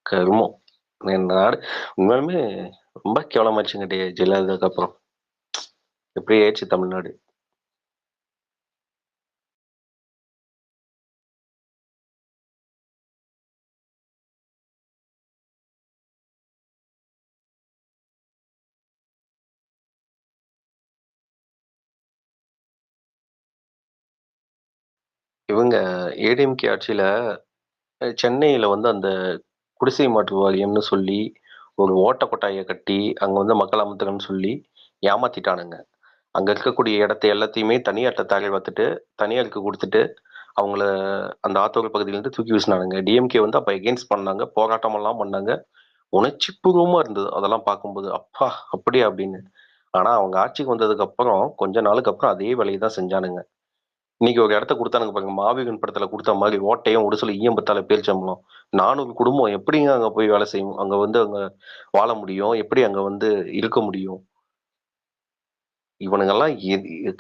கருமம். என் நாடு உண்மையுமே ரொம்ப கேவலமாச்சுங்க ஜெயலலிதாக்கு அப்புறம். எப்படி ஆயிடுச்சு தமிழ்நாடு. இவங்க ஏடிஎம்கே ஆட்சியில சென்னையில வந்து அந்த குடிசை மாற்று வாரியம்னு சொல்லி ஒரு ஓட்ட கொட்டாயை கட்டி அங்க வந்து மக்கள் அமர்த்துறன்னு சொல்லி ஏமாத்திட்டானுங்க. அங்க இருக்கக்கூடிய இடத்தை எல்லாத்தையுமே தனியார்ட்ட தாரை பார்த்துட்டு தனியாருக்கு கொடுத்துட்டு அவங்கள அந்த ஆத்தோர் பகுதியிலேருந்து தூக்கி வீசினானுங்க. டிஎம்கே வந்து அப்ப எகெயின்ஸ்ட் பண்ணாங்க, போராட்டம் எல்லாம் பண்ணாங்க. உணர்ச்சி பூர்வமா இருந்தது அதெல்லாம் பார்க்கும்போது, அப்பா அப்படியா அப்படின்னு. ஆனா அவங்க ஆட்சிக்கு வந்ததுக்கு அப்புறம் கொஞ்ச நாளுக்கு அப்புறம் அதே வேலையை தான் செஞ்சானுங்க. இன்னைக்கு ஒரு இடத்த கொடுத்தானுங்க பாருங்க, மாவீரன் படத்துல கொடுத்த மாதிரி ஓட்டையும் ஒரு சில ஈயம்பத்தால பேர் சம்பளம். 400 குடும்பம் எப்படிங்க அங்க போய் வேலை செய்யும், அங்க வந்து அங்க வாழ முடியும், எப்படி அங்க வந்து இருக்க முடியும்? இவனுங்கெல்லாம்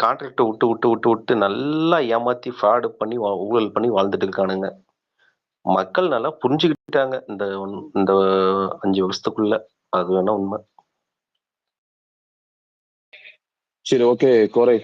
கான்ட்ராக்டை விட்டு விட்டு விட்டு விட்டு நல்லா ஏமாத்தி ஃப்ராடு பண்ணி ஊழல் பண்ணி வாழ்ந்துட்டு இருக்கானுங்க. மக்கள் நல்லா புரிஞ்சுக்கிட்டாங்க இந்த இந்த 5 வருஷத்துக்குள்ள. அது வேணா உண்மை. சரி, ஓகே கோரை.